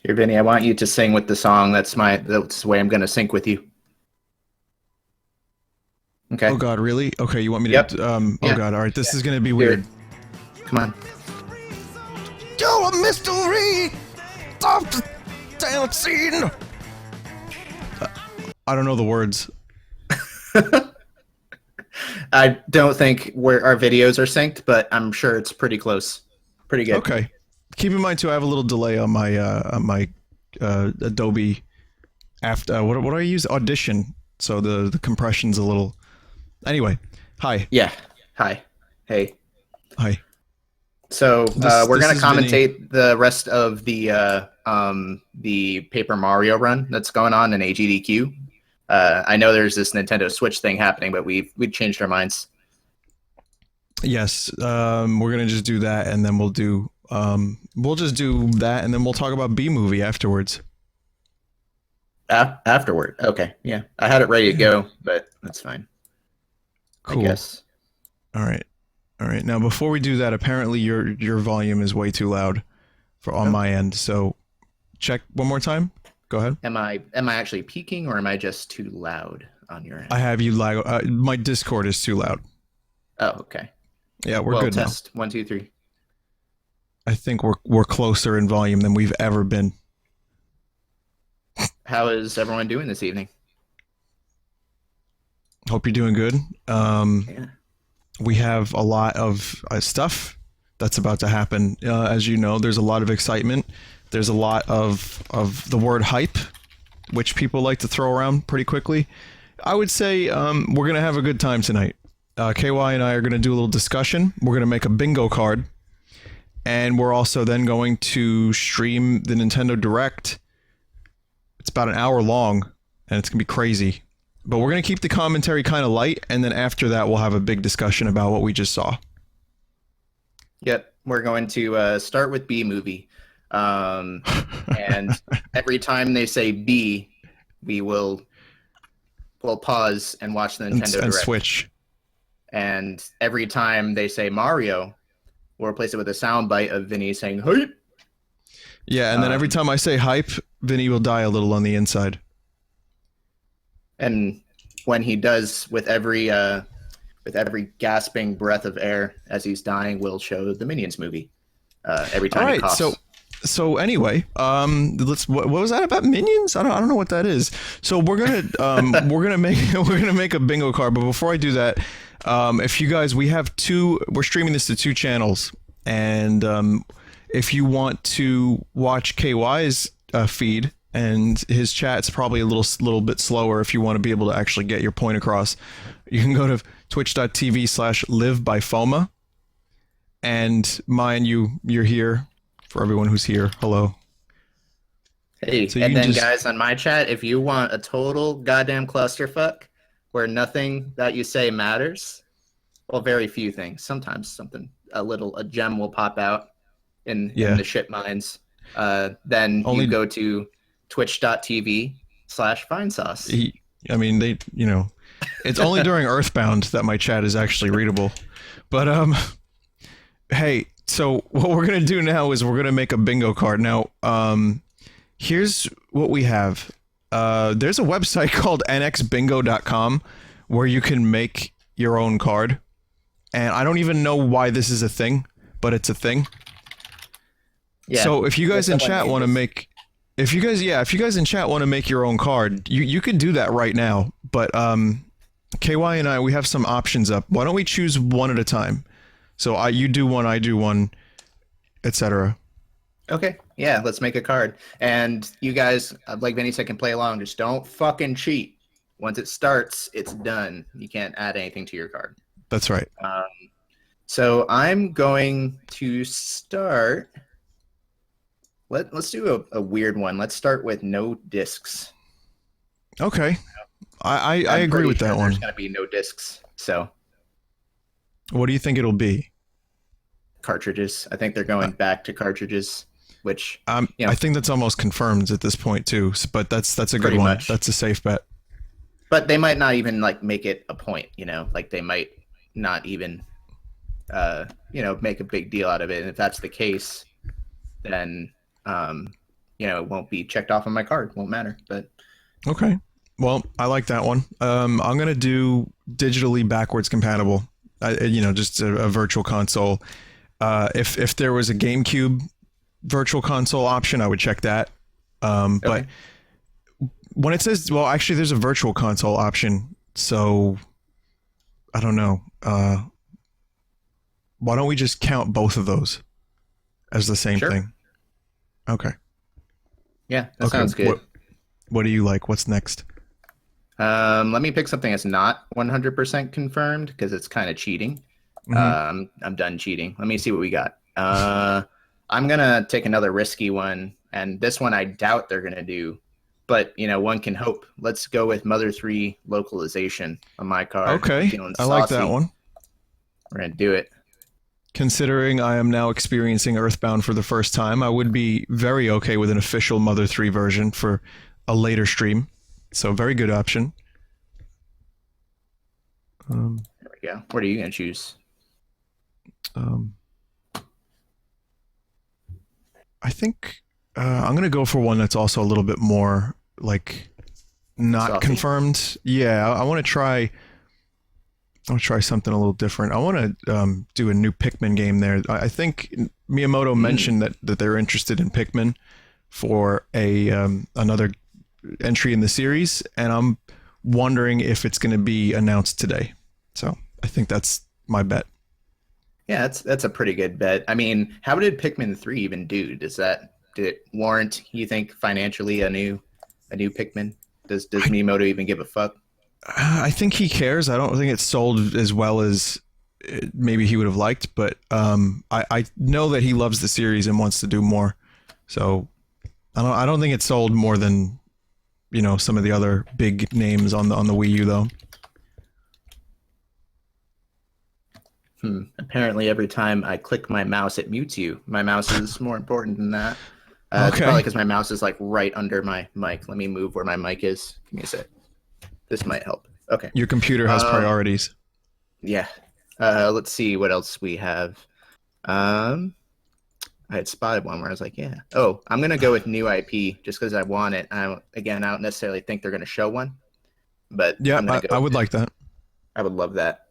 Here, Vinny, I want you to sing with the song. That's the way I'm going to sync with you. Okay. Oh God, really? Okay, you want me Yep. to? Yeah. Oh God, all right. This is gonna be weird. Come on. You're a mystery of the damn scene. I don't know the words. I don't think our videos are synced, but I'm sure it's pretty close. Pretty good. Okay. Keep in mind too, I have a little delay on my Adobe. After what do I use? Audition. So the compression's a little. Anyway, hi. Yeah. Hi. Hey. Hi. So we're this gonna is commentate Vinny. the rest of the Paper Mario run that's going on in AGDQ. I know there's this Nintendo Switch thing happening, but we've changed our minds. Yes, we're gonna just do that, and then we'll just do that, and then we'll talk about B movie afterwards. Afterward, okay, yeah, I had it ready to go, but that's fine. Cool. I guess. All right. Now, before we do that, apparently your volume is way too loud on my end. So, check one more time. Go ahead. Am I actually peaking, or am I just too loud on your end? I have you lag. My Discord is too loud. Oh, okay. Yeah, we're good test. now. 1, 2, 3. I think we're closer in volume than we've ever been. How is everyone doing this evening? Hope you're doing good. Yeah. We have a lot of stuff that's about to happen. As you know, there's a lot of excitement. There's a lot of the word hype, which people like to throw around pretty quickly. I would say we're going to have a good time tonight. KY and I are going to do a little discussion. We're going to make a bingo card. And we're also then going to stream the Nintendo Direct. It's about an hour long, and it's going to be crazy. But we're going to keep the commentary kind of light, and then after that, we'll have a big discussion about what we just saw. Yep, we're going to start with B movie. And every time they say B, we'll pause and watch the Nintendo Direct. And switch. And every time they say Mario, we'll replace it with a soundbite of Vinny saying hype. Yeah, and then every time I say hype, Vinny will die a little on the inside. And when he does, with every gasping breath of air as he's dying, we'll show the Minions movie. Every time he coughs. So anyway, what was that about Minions? I don't know what that is. So we're gonna make a bingo card. But before I do that, if you guys, we're streaming this to 2 channels, and if you want to watch KY's feed, and his chat's probably a little bit slower if you want to be able to actually get your point across, you can go to twitch.tv/livebyfoma, and mine, you're here. For everyone who's here, hello. Hey, so and then guys on my chat, if you want a total goddamn clusterfuck where nothing that you say matters, well, very few things. Sometimes a gem will pop out in the shit mines. Then you go to twitch.tv/Vinesauce. I mean, it's only during Earthbound that my chat is actually readable. But hey, so what we're gonna do now is we're gonna make a bingo card. Now, here's what we have. There's a website called nxbingo.com where you can make your own card, and I don't even know why this is a thing, but it's a thing. Yeah. So if you guys in chat want to make, if you guys in chat want to make your own card, you can do that right now. But KY and I, we have some options up. Why don't we choose one at a time? So you do one, I do one, etc. Okay, yeah, let's make a card. And you guys, like Vinny said, can play along. Just don't fucking cheat. Once it starts, it's done. You can't add anything to your card. That's right. So I'm going to start. Let's do a weird one. Let's start with no discs. Okay, I agree with that one. There's going to be no discs. So what do you think it'll be? Cartridges. I think they're going back to cartridges, which I think that's almost confirmed at this point too. But that's a good one. That's a safe bet. But they might not even make it a point. Like they might not even make a big deal out of it. And if that's the case, then it won't be checked off on my card. Won't matter. But okay. Well, I like that one. I'm gonna do digitally backwards compatible. Just a virtual console. If there was a GameCube virtual console option, I would check that. But when it says, well, actually, there's a virtual console option, so I don't know. Why don't we just count both of those as the same thing? Okay. Yeah, that sounds good. What do you like? What's next? Let me pick something that's not 100% confirmed because it's kind of cheating. I'm done cheating. Let me see what we got. I'm gonna take another risky one, and this one I doubt they're gonna do, but one can hope. Let's go with Mother 3 localization on my card. Okay, I like that one. We're gonna do it. Considering I am now experiencing Earthbound for the first time, I would be very okay with an official Mother 3 version for a later stream. So very good option. There we go. What are you gonna choose? I think I'm gonna go for one that's also a little bit more like not Saucy. confirmed. Yeah, I want to try. I want to try something a little different. I want to do a new Pikmin game there. I think Miyamoto mentioned that they're interested in Pikmin for another entry in the series, and I'm wondering if it's going to be announced today. So I think that's my bet. Yeah, that's a pretty good bet. I mean, how did Pikmin 3 even do? Did it warrant, you think, financially a new Pikmin? Does Miyamoto even give a fuck? I think he cares. I don't think it's sold as well as maybe he would have liked, but I know that he loves the series and wants to do more. So I don't think it's sold more than some of the other big names on the Wii U though. Apparently, every time I click my mouse, it mutes you. My mouse is more important than that. It's probably because my mouse is like right under my mic. Let me move where my mic is. Give me a sec. This might help. Okay. Your computer has priorities. Yeah. Let's see what else we have. I had spotted one where I was like, yeah. Oh, I'm going to go with new IP just because I want it. I don't necessarily think they're going to show one. But yeah, I would like that. I would love that.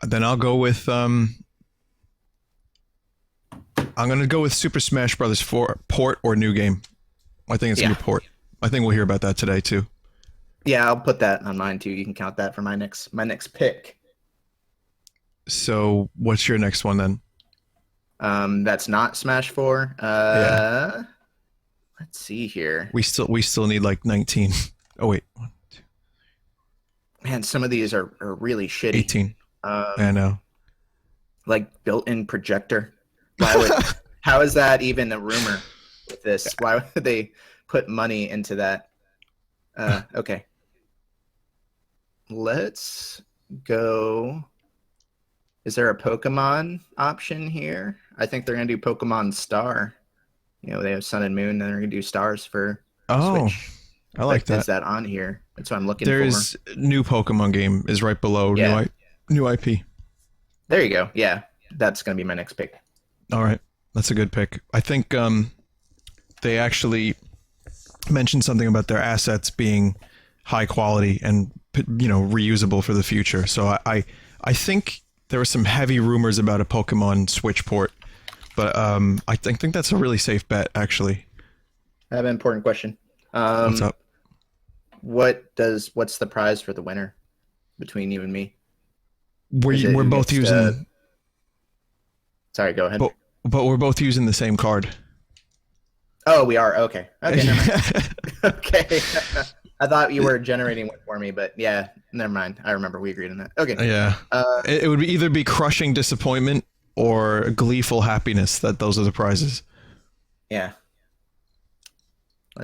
Then I'll go with I'm going to go with Super Smash Brothers 4 port or new game. I think it's going to be port. I think we'll hear about that today too. Yeah, I'll put that on mine too. You can count that for my next pick. So, what's your next one then? That's not Smash 4. Yeah. Let's see here. We still need like 19. Oh wait. 1, 2. Man, some of these are really shitty. 18. I know. Like built-in projector. How is that even a rumor with this? Why would they put money into that? Okay. Let's go. Is there a Pokemon option here? I think they're going to do Pokemon Star. They have Sun and Moon, and they're going to do Stars for Switch. I like that. Is that on here? That's what I'm looking for. There's new Pokemon game is right below new IP. There you go. Yeah, that's going to be my next pick. All right. That's a good pick. I think they actually mentioned something about their assets being high quality and reusable for the future. So I think there were some heavy rumors about a Pokemon Switch port, but I think that's a really safe bet actually. I have an important question. What's up? What's the prize for the winner between you and me? We're both using. Sorry, go ahead. But we're both using the same card. Oh, we are. Okay. Never mind. Okay. I thought you were generating one for me, but yeah, never mind. I remember we agreed on that. Okay. Yeah. It would either be crushing disappointment or gleeful happiness. Those are the prizes. Yeah.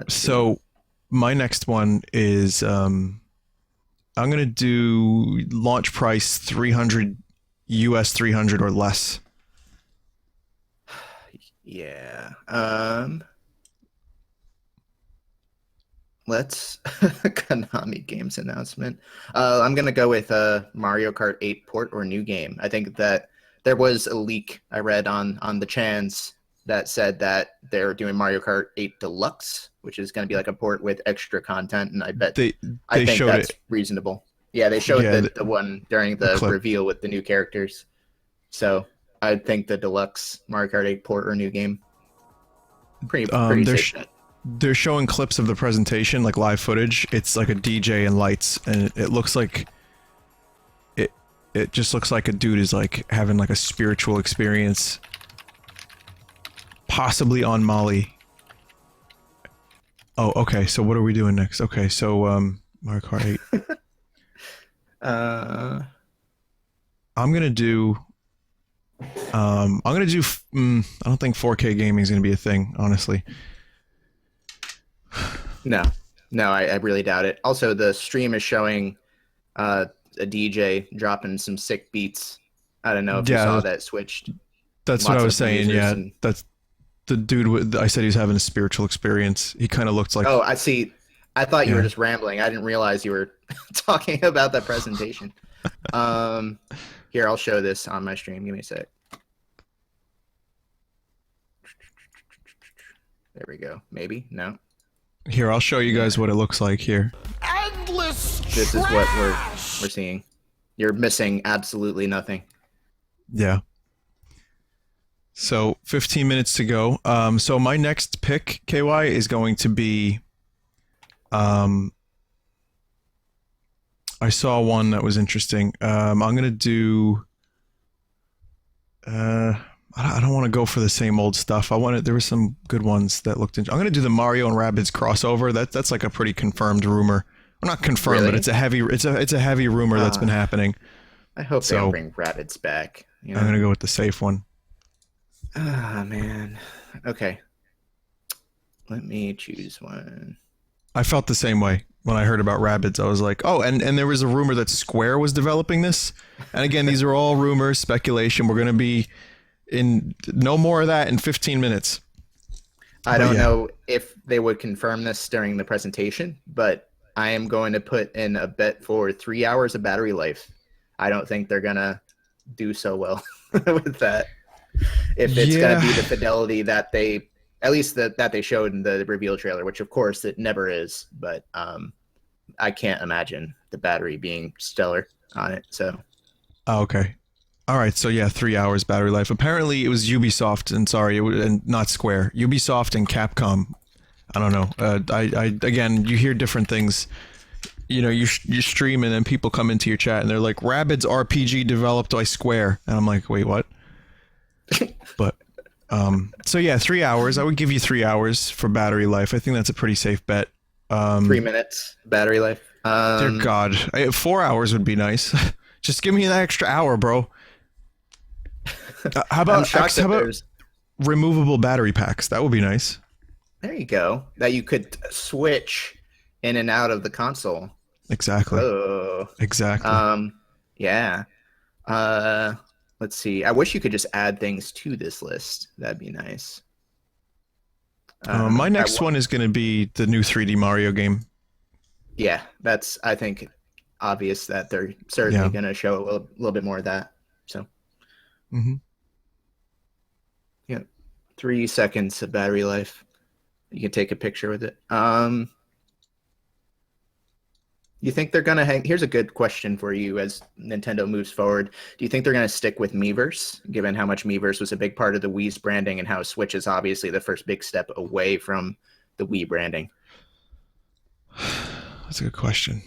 So my next one is I'm gonna do launch price 300 US 300 or less. Yeah. let's Konami Games announcement. I'm gonna go with Mario Kart 8 port or new game. I think that there was a leak I read on the chans that said that they're doing Mario Kart 8 Deluxe, which is gonna be like a port with extra content, and I think showed that's it. reasonable. Yeah, they showed Yeah, the one during the the clip. reveal with the new characters. So I think the Deluxe Mario Kart 8 port or new game. Pretty They're safe bet. they're showing clips of the presentation, like live footage. It's like a DJ and lights, and it looks like it just looks like a dude is like having like a spiritual experience, possibly on Molly. Oh, okay. So what are we doing next? Okay, so Mario Kart 8. I'm gonna do. I'm gonna do. I don't think 4K gaming is gonna be a thing, honestly. No, no, I really doubt it. Also, the stream is showing a DJ dropping some sick beats. I don't know if you Yeah, saw that switched. that's what I Lots was of saying. lasers Yeah, and... that's the dude. I said he was having a spiritual experience. He kind of looked like. Oh, I see. I thought you were Yeah. just rambling. I didn't realize you were talking about that presentation. Here, I'll show this on my stream. Give me a sec. There we go. Maybe? No. Here, I'll show you guys what it looks like here. Endless This is what we're seeing. You're missing absolutely nothing. Yeah. So 15 minutes to go. So my next pick, KY, is going to be. I saw one that was interesting. I'm gonna do. I don't want to go for the same old stuff. There were some good ones that looked interesting. I'm gonna do the Mario and Rabbids crossover. That's like a pretty confirmed rumor. Well, not confirmed, Really? but it's a heavy rumor that's been happening. I hope they So- don't bring rabbits back. You know? I'm gonna go with the safe one. Ah, man. Okay. Let me choose one. I felt the same way when I heard about Rabbids. I was like, oh, and there was a rumor that Square was developing this. And again, these are all rumors, speculation. We're gonna be in no more of that in 15 minutes. I But don't yeah. know if they would confirm this during the presentation, but I am going to put in a bet for 3 hours of battery life. I don't think they're gonna do so well with that. If it's gonna be the fidelity that they, at least that they showed in the reveal trailer, which of course it never is, but I can't imagine the battery being stellar on it. So Oh, okay. All right. So yeah, 3 hours battery life. Apparently, it was Ubisoft, and sorry, and not Square. Ubisoft and Capcom. I don't know. I again, you hear different things. You know, you stream, and then people come into your chat, and they're like, "Rabbids RPG developed by Square," and I'm like, "Wait, what?" But so yeah, 3 hours. I would give you 3 hours for battery life. I think that's a pretty safe bet. 3 minutes battery life. Dear God, 4 hours would be nice. Just give me an extra hour, bro. How I'm about shocked that there's... removable battery packs? That would be nice. There you go. That you could switch in and out of the console. Exactly. Oh. Exactly. Yeah. Let's see. I wish you could just add things to this list. That'd be nice. My next one is going to be the new 3D Mario game. Yeah, that's, I think, obvious that they're certainly going to show a little bit more of that. So, yeah, 3 seconds of battery life. You can take a picture with it. You think they're going to hang? Here's a good question for you as Nintendo moves forward. Do you think they're going to stick with Miiverse, given how much Miiverse was a big part of the Wii's branding and how Switch is obviously the first big step away from the Wii branding? That's a good question.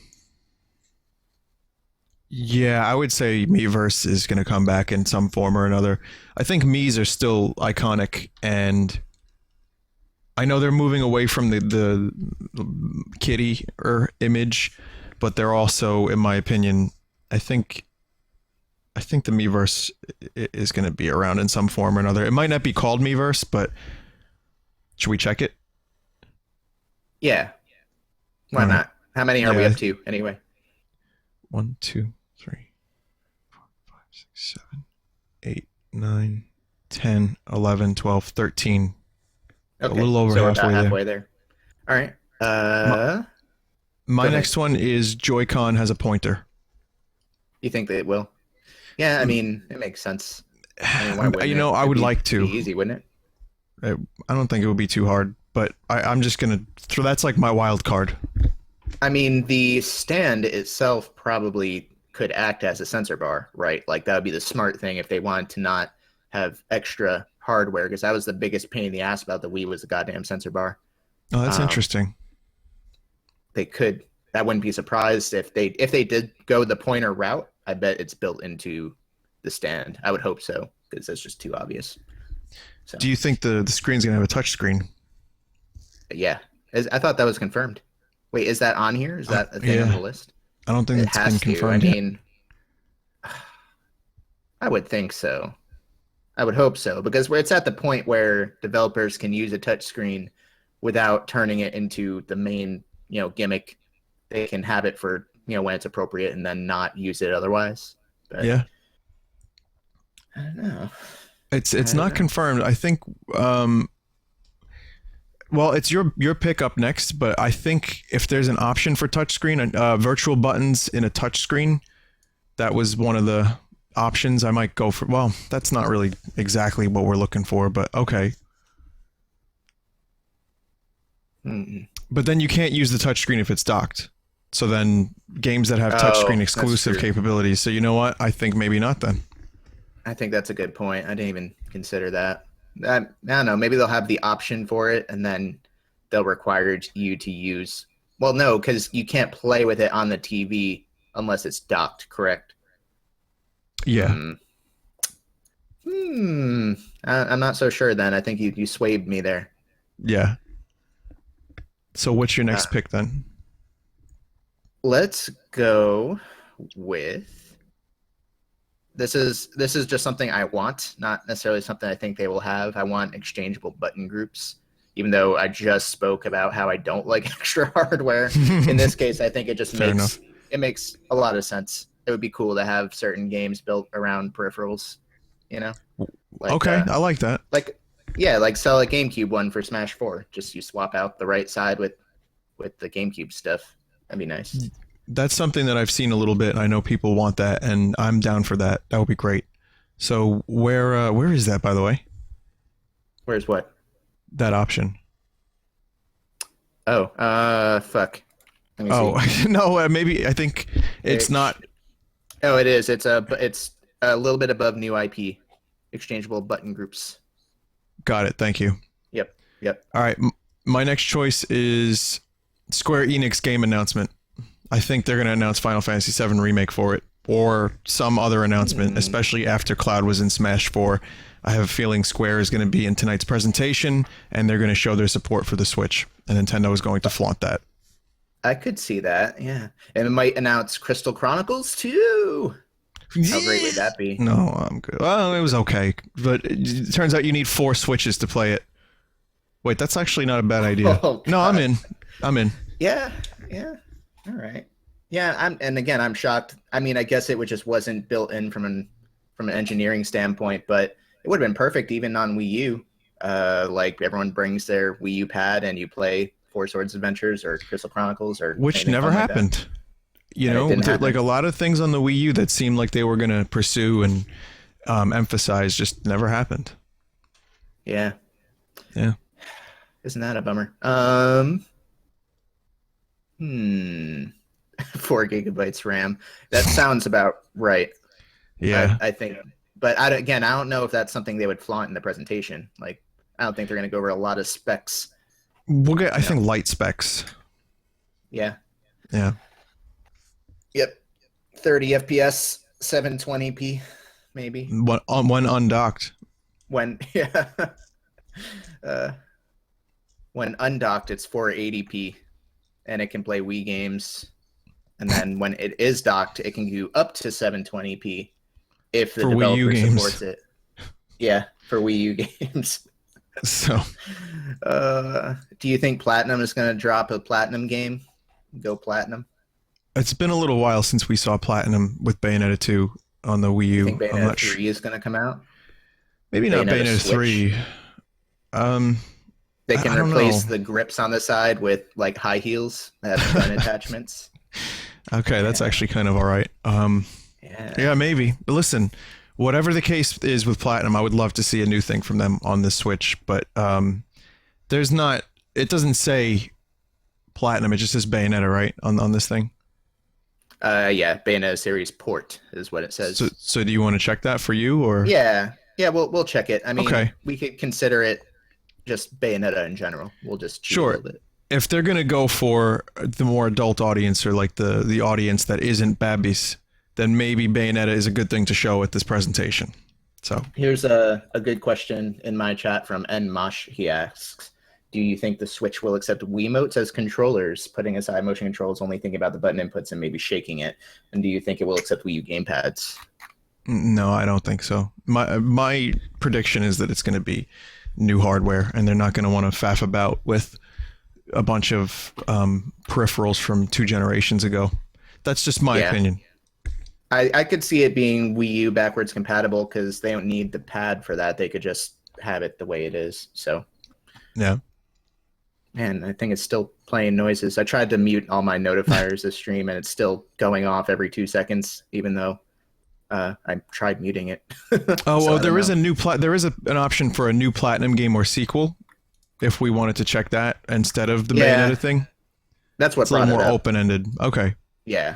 Yeah, I would say Miiverse is going to come back in some form or another. I think Miis are still iconic, and I know they're moving away from the kitty image, but they're also, in my opinion, I think the Miiverse is going to be around in some form or another. It might not be called Miiverse, but should we check it? Yeah. Why not? How many are we up to anyway? 1, 2, 3, 4, 5, 6, 7, 8, 9, 10, 11, 12, 13. Okay. A little over so we're about halfway halfway there. All right. Uh, My Go ahead. next one is Joy-Con has a pointer. You think they will? Yeah, I mean, it makes sense. I mean, why wouldn't You it? know, I It'd would be like pretty to. easy, wouldn't it? I don't think it would be too hard, but I'm just gonna throw. That's like my wild card. I mean, the stand itself probably could act as a sensor bar, right? Like that would be the smart thing if they wanted to not have extra hardware, because that was the biggest pain in the ass about the Wii was the goddamn sensor bar. Oh, that's Um, interesting. they could. I wouldn't be surprised if they did go the pointer route. I bet it's built into the stand. I would hope so because that's just too obvious. So Do you think the screen's gonna have a touch screen? yeah, I thought that was confirmed. Wait, is that on here? Is that a thing on Yeah, the list? I don't think It it's been has to. I confirmed yet. mean, I would think so. I would hope so because where it's at the point where developers can use a touchscreen without turning it into the main, gimmick. They can have it for, when it's appropriate and then not use it otherwise. But Yeah, I don't know. I it's don't not know. confirmed. I think. Well, it's your pick up next, but I think if there's an option for touchscreen, virtual buttons in a touchscreen, that was one of the options. I might go for. Well, that's not really exactly what we're looking for, but okay. Mm-mm. But then you can't use the touchscreen if it's docked. So then games that have touchscreen Oh, that's exclusive true. capabilities. So you know what? I think maybe not then. I think that's a good point. I didn't even consider that. I don't know. Maybe they'll have the option for it, and then they'll require you to use. Well, no, because you can't play with it on the TV unless it's docked. Correct? Yeah. Hmm. Hmm. I'm not so sure. Then I think you swayed me there. Yeah. So what's your Uh, next pick then? let's go with this is just something I want, not necessarily something I think they will have. I want exchangeable button groups, even though I just spoke about how I don't like extra hardware. In this case, I think it just Fair enough. makes a lot of sense. It would be cool to have certain games built around peripherals, you know, like Okay, I like that. like yeah, like sell a GameCube one for Smash 4. Just you swap out the right side with the GameCube stuff. That'd be nice. That's something that I've seen a little bit. I know people want that, and I'm down for that. That would be great. So where is that, by the way? Where's what? That option. Oh, fuck. Let me Oh see. no, maybe I think it's Ex- not. oh, it is. It's a little bit above new IP. Exchangeable button groups. Got it. Thank you. Yep. Yep. All right, my next choice is Square Enix game announcement. I think they're going to announce Final Fantasy VII Remake for it, or some other announcement, especially after Cloud was in Smash 4. I have a feeling Square is going to be in tonight's presentation, and they're going to show their support for the Switch, and Nintendo is going to flaunt that. I could see that. Yeah, and it might announce Crystal Chronicles too. How great would that be? No, I'm good. Well, it was okay, but it turns out you need 4 Switches to play it. Wait, that's actually not a bad idea. Oh No, I'm God. in. I'm in. Yeah. Yeah. All right. Yeah. And again, I'm shocked. I mean, I guess it just wasn't built in from an engineering standpoint, but it would have been perfect even on Wii U. Like everyone brings their Wii U pad and you play Four Swords Adventures or Crystal Chronicles or Which anything never fun like that. happened. You And it know, didn't happen. like a lot of things on the Wii U that seemed like they were going to pursue and emphasize just never happened. Yeah. Yeah. Isn't that a bummer? 4 gigabytes RAM. That sounds about right. Yeah. I think, but again, I don't know if that's something they would flaunt in the presentation. Like, I don't think they're going to go over a lot of specs. We'll get, I think, light specs. Yeah. Yeah. Yep. 30 FPS, 720p, maybe. One undocked. When yeah, uh, when undocked, it's 480p, and it can play Wii games. And then when it is docked, it can go up to 720p if the For Wii U developer games. supports it. Yeah, for Wii U games. So, Do you think Platinum is going to drop a Platinum game? Go Platinum? it's been a little while since we saw Platinum with Bayonetta 2 on the Wii You U. think I'm Bayonetta not 3 is going to come out? Maybe not Bayonetta Bayonetta Switch? 3. They can I don't replace know. the grips on the side with like high heels that have gun attachments. Okay, that's Yeah. actually kind of all right. Yeah. Yeah, maybe. But listen, whatever the case is with Platinum, I would love to see a new thing from them on this Switch. But there's not. It doesn't say Platinum. It just says Bayonetta, right, on this thing. Yeah, Bayonetta series port is what it So says. so do you want to check that for you or? Yeah. Yeah, we'll check it. I mean, Okay, we could consider it just Bayonetta in general. We'll just cheat a sure. little bit. If they're gonna go for the more adult audience or like the audience that isn't babbies, then maybe Bayonetta is a good thing to show at this presentation. So Here's a good question in my chat from N Mosh. He asks, do you think the Switch will accept Wiimotes as controllers, putting aside motion controls, only thinking about the button inputs and maybe shaking it? And do you think it will accept Wii U gamepads? no, I don't think so. My prediction is that it's going to be new hardware, and they're not going to want to faff about with a bunch of peripherals from 2 generations ago. That's just my Yeah. opinion. I could see it being Wii U backwards compatible because they don't need the pad for that. They could just have it the way it is. So, Yeah. man, I think it's still playing noises. I tried to mute all my notifiers this stream, and it's still going off every 2 seconds, even though I tried muting it. Oh So well, I don't there is know. a new an option for a new Platinum game or sequel. If we wanted to check that instead of the Yeah, Bayonetta thing, that's what it's a little brought it more up. open ended. Okay. Yeah.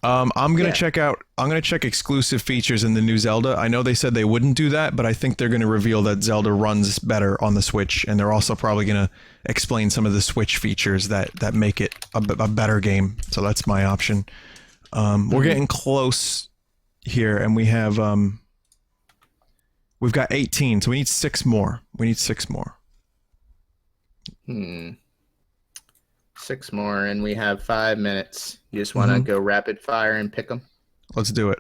I'm gonna Yeah. check out. I'm gonna check exclusive features in the new Zelda. I know they said they wouldn't do that, but I think they're gonna reveal that Zelda runs better on the Switch, and they're also probably gonna explain some of the Switch features that make it a better game. So that's my option. We're getting close here, and we've got 18, so we need 6 more. We need 6 more. Hmm. 6 more, and we have 5 minutes. You just want to go rapid fire and pick them? Let's do it.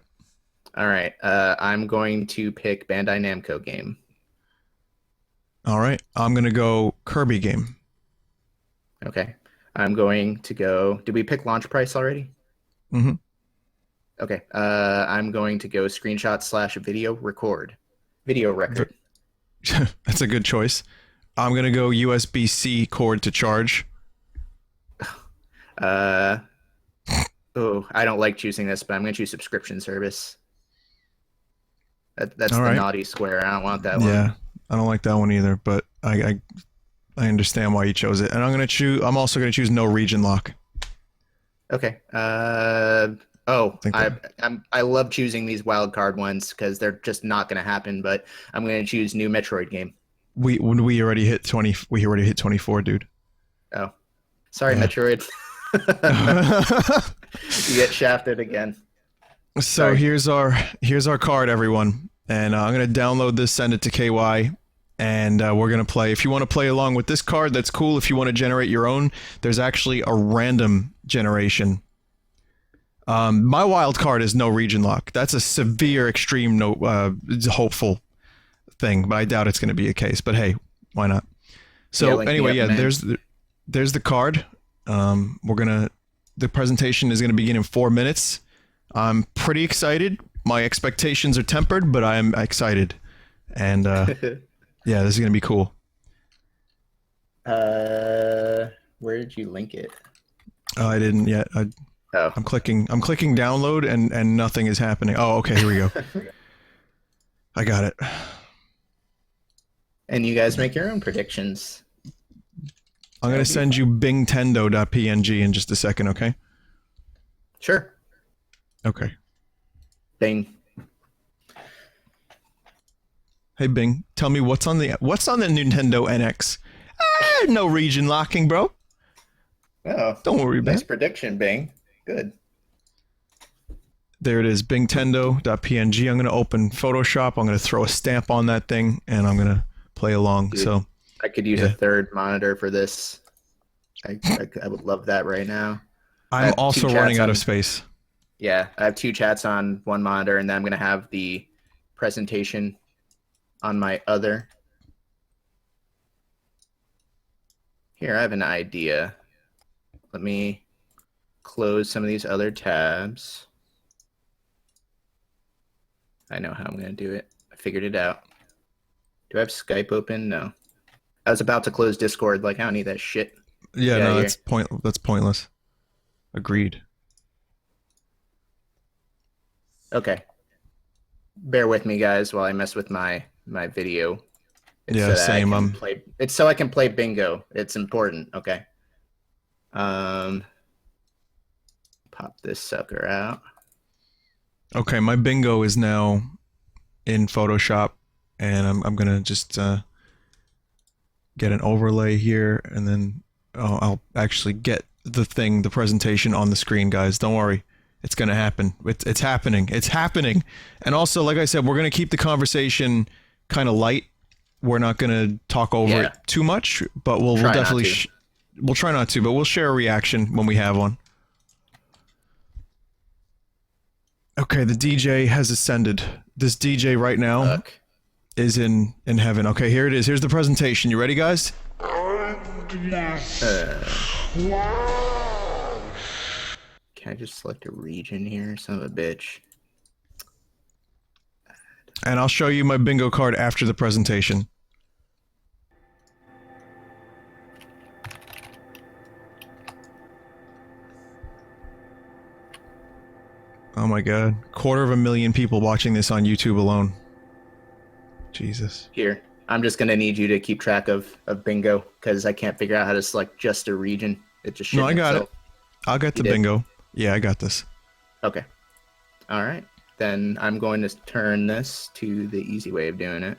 All right. I'm going to pick Bandai Namco game. All right. I'm gonna go Kirby game. Okay. I'm going to go. Did we pick launch price already? Mm-hmm. Okay. I'm going to go screenshot / video record. Video record. That's a good choice. I'm gonna go USB-C cord to charge. Oh, I don't like choosing this, but I'm going to choose subscription service. That's All the right. naughty square. I don't want that Yeah, one. I don't like that one either, but I understand why you chose it. And I'm also gonna choose no region lock. Okay. Think that- I love choosing these wild card ones because they're just not going to happen. But I'm going to choose new Metroid game. we already hit 20. We already hit 24, dude. Oh, sorry, Yeah. Metroid. You get shafted again. So Sorry. here's our card, everyone, and I'm gonna download this, send it to KY, and we're gonna play. If you want to play along with this card, that's cool. If you want to generate your own, there's actually a random generation. My wild card is no region lock. That's a severe, extreme, no hopeful thing, but I doubt it's gonna be a case. But hey, why not? So link me anyway, up, yeah, man. there's the card. The presentation is gonna begin in 4 minutes. I'm pretty excited. My expectations are tempered, but I am excited. And yeah, this is gonna be cool. Where did you link it? I didn't yet. Oh, I'm clicking download and nothing is happening. Oh, okay, here we go. I got it. and you guys make your own predictions. I'm gonna send you bingtendo.png in just a second, okay? Sure. Okay. Bing. Hey Bing, tell me what's on the Nintendo NX. No region locking, bro. Oh, Don't worry, man. nice prediction, Bing. Good. There it is, bingtendo.png. I'm gonna open Photoshop. I'm gonna throw a stamp on that thing, and I'm gonna play along. Dude, So I could use yeah. a third monitor for this. I would love that right now. I I'm have also two running chats out of on- space. Yeah, I have 2 chats on one monitor, and then I'm going to have the presentation on my other. Here, I have an idea. Let me close some of these other tabs. I know how I'm going to do it. I figured it out. Do I have Skype open? No. I was about to close Discord. Like, I don't need that shit. Yeah, Get no, outta that's pointless. Agreed. Okay. Bear with me, guys, while I mess with my video. It's Yeah, so that same. I can play. It's so I can play bingo. It's important. Okay. Pop this sucker out. Okay, my bingo is now in Photoshop, and I'm gonna just get an overlay here, and then I'll actually get the presentation on the screen, guys. Don't worry, it's gonna happen. It's happening. It's happening. And also, like I said, we're gonna keep the conversation kind of light. We're not gonna talk over it too much, but we'll definitely we'll try not to, but we'll share a reaction when we have one. Okay, the DJ has ascended. This DJ right now is in heaven. Okay, here it is. Here's the presentation. You ready, guys? Can I just select a region here? Son of a bitch. And I'll show you my bingo card after the presentation. Oh my god. 250,000 people watching this on YouTube alone. Jesus. Here. I'm just gonna need you to keep track of bingo, because I can't figure out how to select just a region. It just No, I got it. I'll get the bingo. Yeah, I got this. Okay. Alright. Then I'm going to turn this to the easy way of doing it.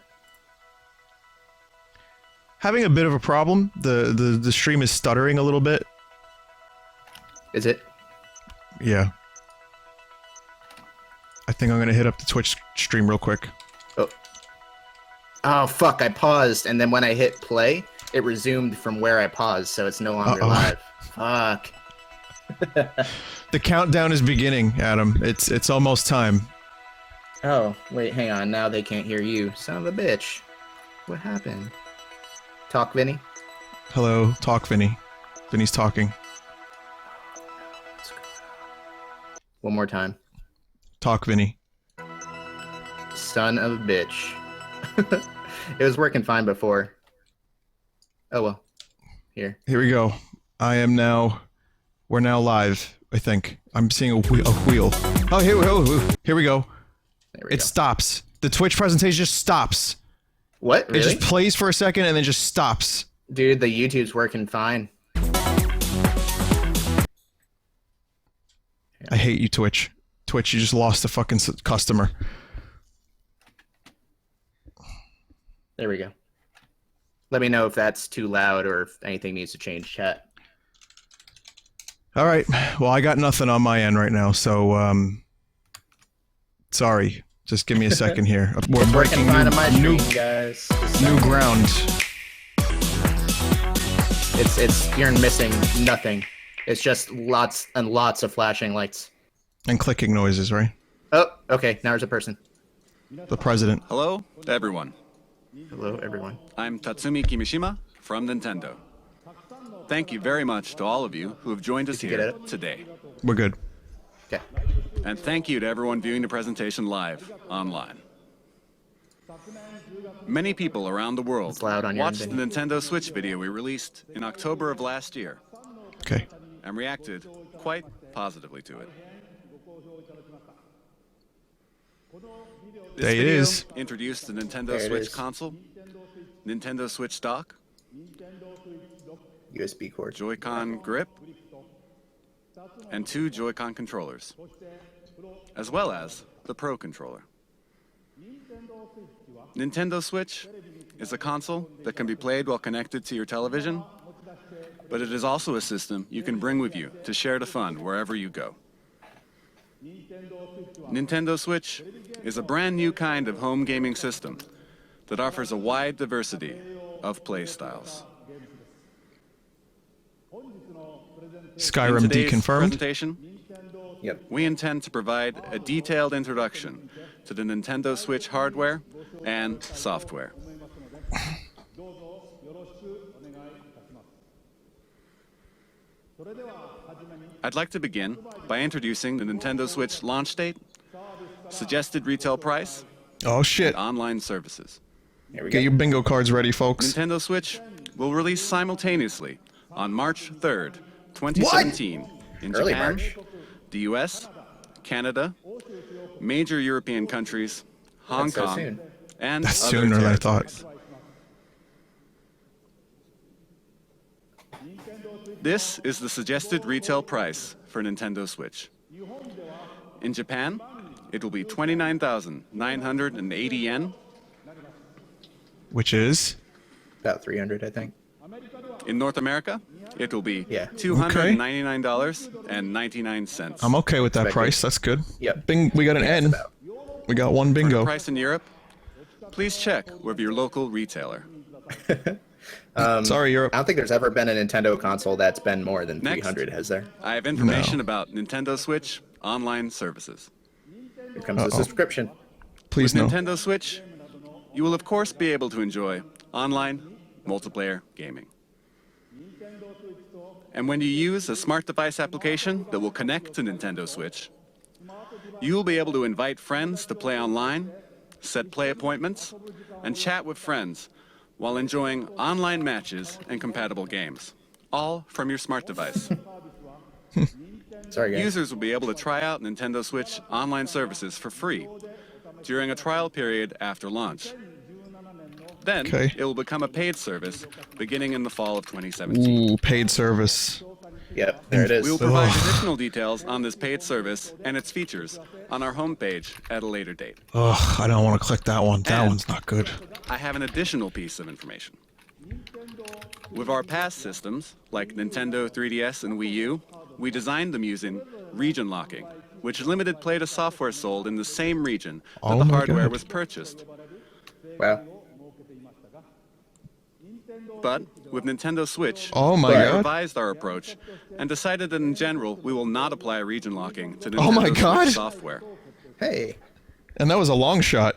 Having a bit of a problem. The stream is stuttering a little bit. Is it? Yeah. I think I'm gonna hit up the Twitch stream real quick. Oh fuck, I paused, and then when I hit play, it resumed from where I paused, so it's no longer live. Fuck. The countdown is beginning, Adam. It's almost time. Oh, wait, hang on. Now they can't hear you. Son of a bitch. What happened? Talk, Vinny? Hello, talk, Vinny. Vinny's talking. One more time. Talk, Vinny. Son of a bitch. It was working fine before. Oh well. Here we go. We're now live, I think. I'm seeing a wheel. Oh, here we go. It stops. The Twitch presentation just stops. What? Really? It just plays for a second and then just stops. Dude, the YouTube's working fine. I hate you, Twitch. Twitch, you just lost a fucking customer. There we go. Let me know if that's too loud or if anything needs to change, chat. All right. Well, I got nothing on my end right now, so sorry. Just give me a second here. We're breaking new ground. You're missing nothing. It's just lots and lots of flashing lights. And clicking noises, right? Oh, okay. Now there's a person. The president. Hello to everyone. Hello, everyone. I'm Tatsumi Kimishima from Nintendo. Thank you very much to all of you who have joined us here today. We're good. Okay. And thank you to everyone viewing the presentation live online. Many people around the world watched the Nintendo Switch video we released in October of last year. Okay. And reacted quite positively to it. This video introduced the Nintendo Switch console, Nintendo Switch dock, USB cord, Joy-Con grip, and 2 Joy-Con controllers, as well as the Pro controller. Nintendo Switch is a console that can be played while connected to your television, but it is also a system you can bring with you to share the fun wherever you go. Nintendo Switch is a brand new kind of home gaming system that offers a wide diversity of play styles. Skyrim deconfirmed. Presentation, we intend to provide a detailed introduction to the Nintendo Switch hardware and software. I'd like to begin by introducing the Nintendo Switch launch date, suggested retail price, oh shit, and online services. Get your bingo cards ready, folks. Nintendo Switch will release simultaneously on March 3rd, 2017 in Early Japan, March. the US, Canada, major European countries, Hong That's so Kong, soon. and That's other sooner than I territories. thought. This is the suggested retail price for Nintendo Switch. In Japan, it will be 29,980 yen. Which is? About 300, I think. In North America, it will be Yeah. $299.99. I'm okay with that Expected. price. That's good. Yep. We got an N. about. We got one For the bingo. price in Europe, please check with your local retailer. Sorry, Europe. I don't think there's ever been a Nintendo console that's been more than Next. 300, has there? I have information about Nintendo Switch online services. Here comes the subscription. Please With no. Nintendo Switch, you will of course be able to enjoy online multiplayer gaming. And when you use a smart device application that will connect to Nintendo Switch, you will be able to invite friends to play online, set play appointments, and chat with friends while enjoying online matches and compatible games, all from your smart device. Sorry, guys. Users will be able to try out Nintendo Switch online services for free during a trial period after launch. Then, Okay. it will become a paid service beginning in the fall of 2017. Ooh, paid service. Yep, there it is. We will provide additional details on this paid service and its features on our homepage at a later date. Ugh, I don't want to click that one. That And- one's not good. I have an additional piece of information. With our past systems, like Nintendo 3DS and Wii U, we designed them using region locking, which limited play to software sold in the same region that Oh the my hardware God. was purchased. Wow. But with Nintendo Switch, Oh my we God. revised our approach and decided that in general we will not apply region locking to Nintendo Oh my Switch God. software. Hey. And that was a long shot.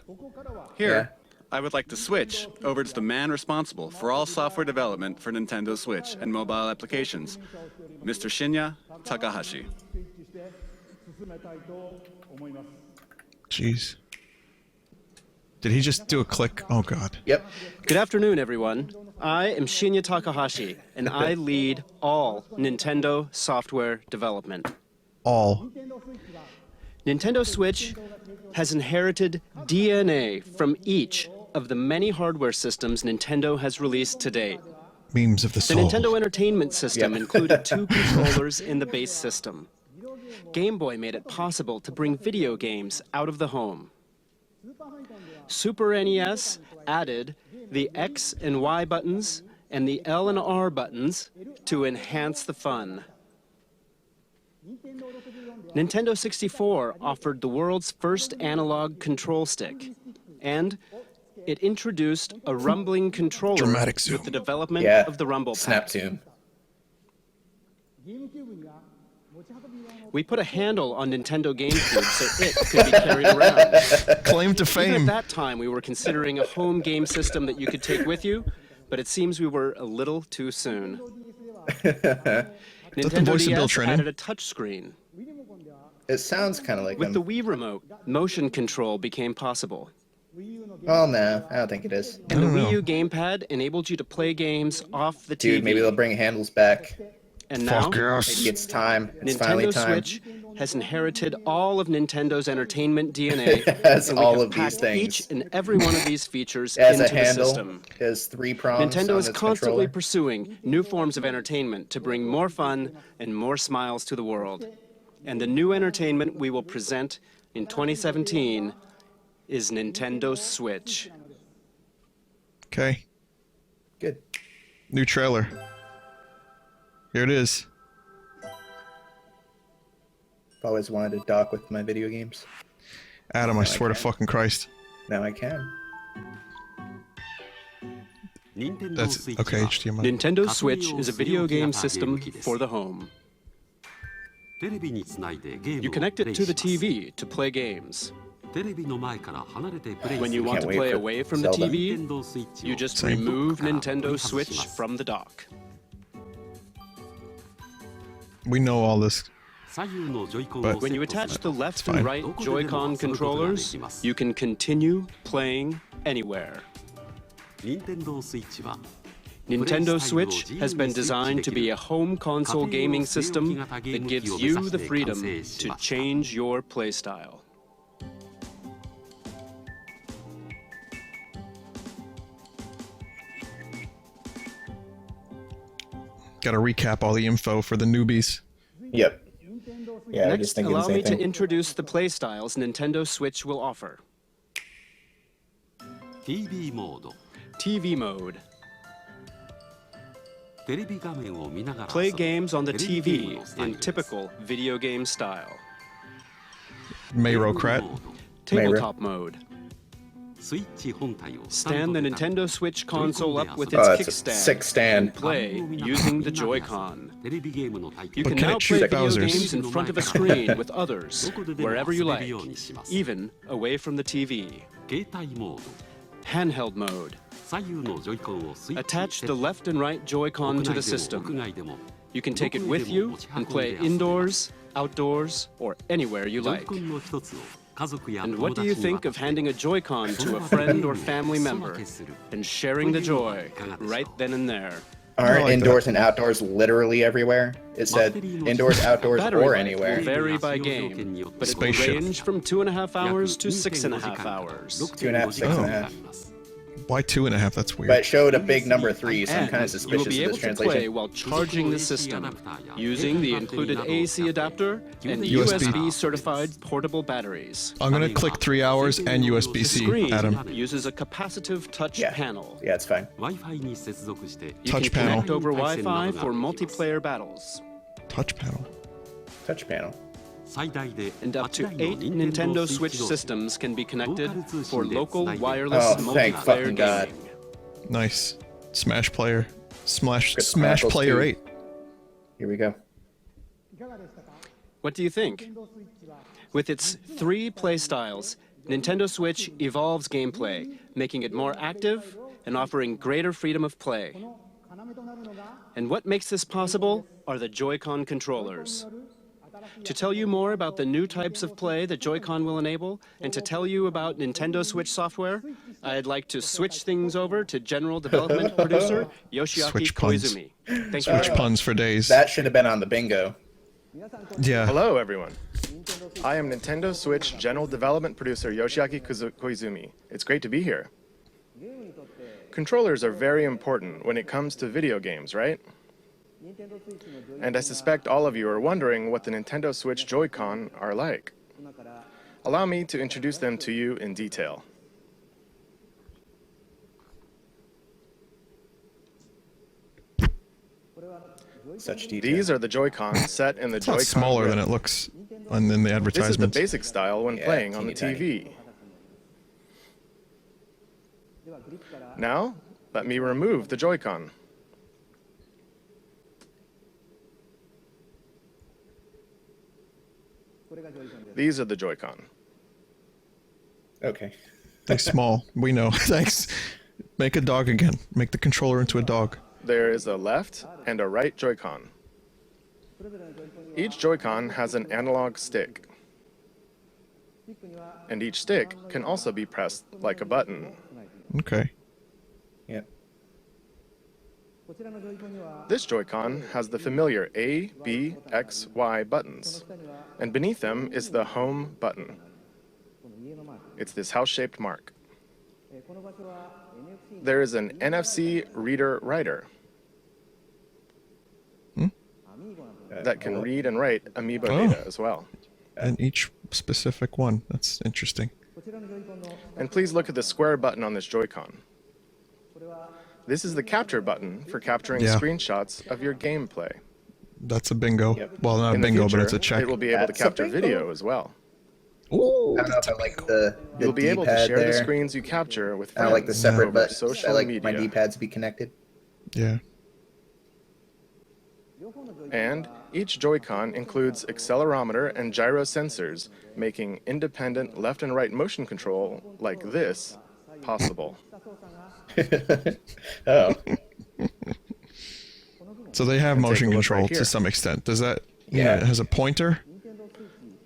Here, I would like to switch over to the man responsible for all software development for Nintendo Switch and mobile applications, Mr. Shinya Takahashi. Jeez. Did he just do a click? Oh God. Yep. Good afternoon, everyone. I am Shinya Takahashi, and I lead all Nintendo software development. All. Nintendo Switch has inherited DNA from each of the many hardware systems Nintendo has released to date. Memes of the The soul. Nintendo Entertainment System Yep. included 2 controllers in the base system. Game Boy made it possible to bring video games out of the home. Super NES added the X and Y buttons and the L and R buttons to enhance the fun. Nintendo 64 offered the world's first analog control stick, and it introduced a rumbling controller Dramatic zoom. with the development Yeah. of the Rumble Snap Pack. zoom. We put a handle on Nintendo GameCube so it could be carried around. Claim to Even fame. at that time, we were considering a home game system that you could take with you, but it seems we were a little too soon. Nintendo voice of Bill DS Trinan? added a touchscreen. It sounds kind of like With the them. Wii remote, motion control became possible. Oh, no. I don't think it is. And the don't know. Wii U gamepad enabled you to play games off the TV. Dude, maybe they'll bring handles back. And now, Fuck yes. It's time. It's finally Nintendo time. Switch has inherited all of Nintendo's entertainment DNA. has and we all have of these packed things. each and every one of these features As a into the handle, system. has 3 prongs Nintendo on is its constantly controller. pursuing new forms of entertainment to bring more fun and more smiles to the world. And the new entertainment we will present in 2017 is Nintendo Switch. Okay. Good. New trailer. Here it is. I've always wanted to dock with my video games. Adam, I swear to fucking Christ. Now I can. That's okay, HDMI. Nintendo Switch is a video game system for the home. You connect it to the TV to play games. When you want Can't to wait play for away from the Zelda. TV, you just Same. remove Nintendo Switch from the dock. We know all this. But When you attach the left fine. and right Joy-Con controllers, you can continue playing anywhere. Nintendo Switch has been designed to be a home console gaming system that gives you the freedom to change your playstyle. Got to recap all the info for the newbies. Yep. Yeah, I was Next, just thinking the allow same me thing. to introduce the playstyles Nintendo Switch will offer. TV モード TV mode. テレビ画面を見ながら Play 遊ぶ games on the テレビゲーム TV のスタイ in ルです typical video game style. Mayrocrat. Tabletop mode. スイッチ本体を Stand the で Nintendo Switch console up with Oh, its it's a kickstand sick stand. and play using the Joy-Con. テレビゲームの体 You 験 can can now it shoot play video Bowsers? games in front of a screen with others, どこででも wherever you 遊べ like, るようにします even away from the TV. 携帯モード Handheld mode. 左右のジョイコンをスイッチ Attach the left and right Joy-Con to the 屋 system. 外でも You can take it with you and play indoors, outdoors, or anywhere you ジョイ like. コンの一つを家族や And 友 what do 達 you に think 渡 of して handing a Joy-Con to a friend or family member and sharing the joy right then and there? Aren't like indoors and outdoors literally everywhere? It said indoors, outdoors, Battery or life anywhere. will vary by game, but it will Spaceship. range from 2.5 hours to 6.5 hours. 2.5, 6.5. Why 2.5? That's weird. But it showed a big number 3, so I'm And kind of you will suspicious be of able this to play translation. while charging the system using the included AC adapter and USB. USB certified portable batteries. I'm going to click 3 hours and The USB-C, screen Adam. uses a capacitive touch Yeah. panel. Yeah, it's fine. Wi-Fi に接続して You Touch can connect panel. over Wi-Fi for multiplayer battles. Touch panel. Touch panel. 最大で And up to 8台の 8 Nintendo Switch 同士 systems can be connected for ローカル通信で local つないで wireless Oh, thank multiplayer fucking God. gaming. Nice. Smash player. Smash Chris Smash Chronicles Player 2. 8. Here we go. What do you think? With its 3 playstyles, Nintendo Switch evolves gameplay, making it more active and offering greater freedom of play. And what makes this possible are the Joy-Con controllers. To tell you more about the new types of play that Joy-Con will enable, and to tell you about Nintendo Switch software, I'd like to switch things over to General Development Producer Yoshiaki Switch puns. Koizumi. Thanks Switch for puns for days. That should have been on the bingo. Yeah. Hello, everyone. I am Nintendo Switch General Development Producer Yoshiaki Koizumi. It's great to be here. Controllers are very important when it comes to video games, right? And I suspect all of you are wondering what the Nintendo Switch Joy-Con are like. Allow me to introduce them to you in detail. Such detail. These are the Joy-Con set in the It's a lot Joy-Con smaller grip. than it looks in the This is the advertisements. basic style when Yeah, playing on the teeny TV. Now, let me remove the Joy-Con. These are the Joy-Con. Okay. They're small. We know. Thanks. Make a dog again. Make the controller into a dog. There is a left and a right Joy-Con. Each Joy-Con has an analog stick. And each stick can also be pressed like a button. Okay. Yep. This Joy-Con has the familiar A, B, X, Y buttons. And beneath them is the home button. It's this house-shaped mark. There is an NFC reader writer that can read and write Amiibo Oh. data as well. And each specific one. That's interesting. And please look at the square button on this Joy-Con. This is the capture button for capturing Yeah. screenshots of your gameplay. That's a bingo. Yep. Well, not a In the bingo, but future, it's a check. it will be able to That's a capture bingo. video as well. Ooh, I don't know if I like the You'll be able to D-pad share there. the screens you capture with I friends don't like the separate over buttons. social I like media. my D-pads to be connected. yeah. And each Joy-Con includes accelerometer and gyro sensors, making independent left and right motion control like this possible. Oh. So they have And take motion a look control right here. to some extent. Does that? Yeah. Yeah. It has a pointer.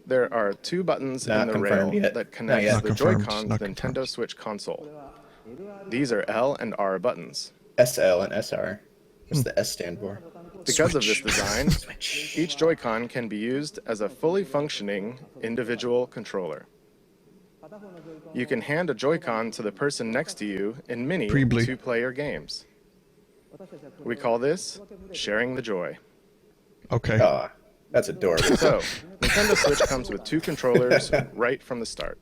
There are 2 buttons Not in the rail confirmed yet. that Not connect yet. Not the confirmed. Joy-Con to Not the Nintendo confirmed. Switch console. These are L and R buttons. SL and SR. What's the S stand for? Because of this Switch. design, Switch. each Joy-Con can be used as a fully functioning individual controller. You can hand a Joy-Con to the person next to you in mini Preebly. two-player games. We call this sharing the joy. Okay. Aw, that's adorable. So, Nintendo Switch comes with 2 controllers right from the start.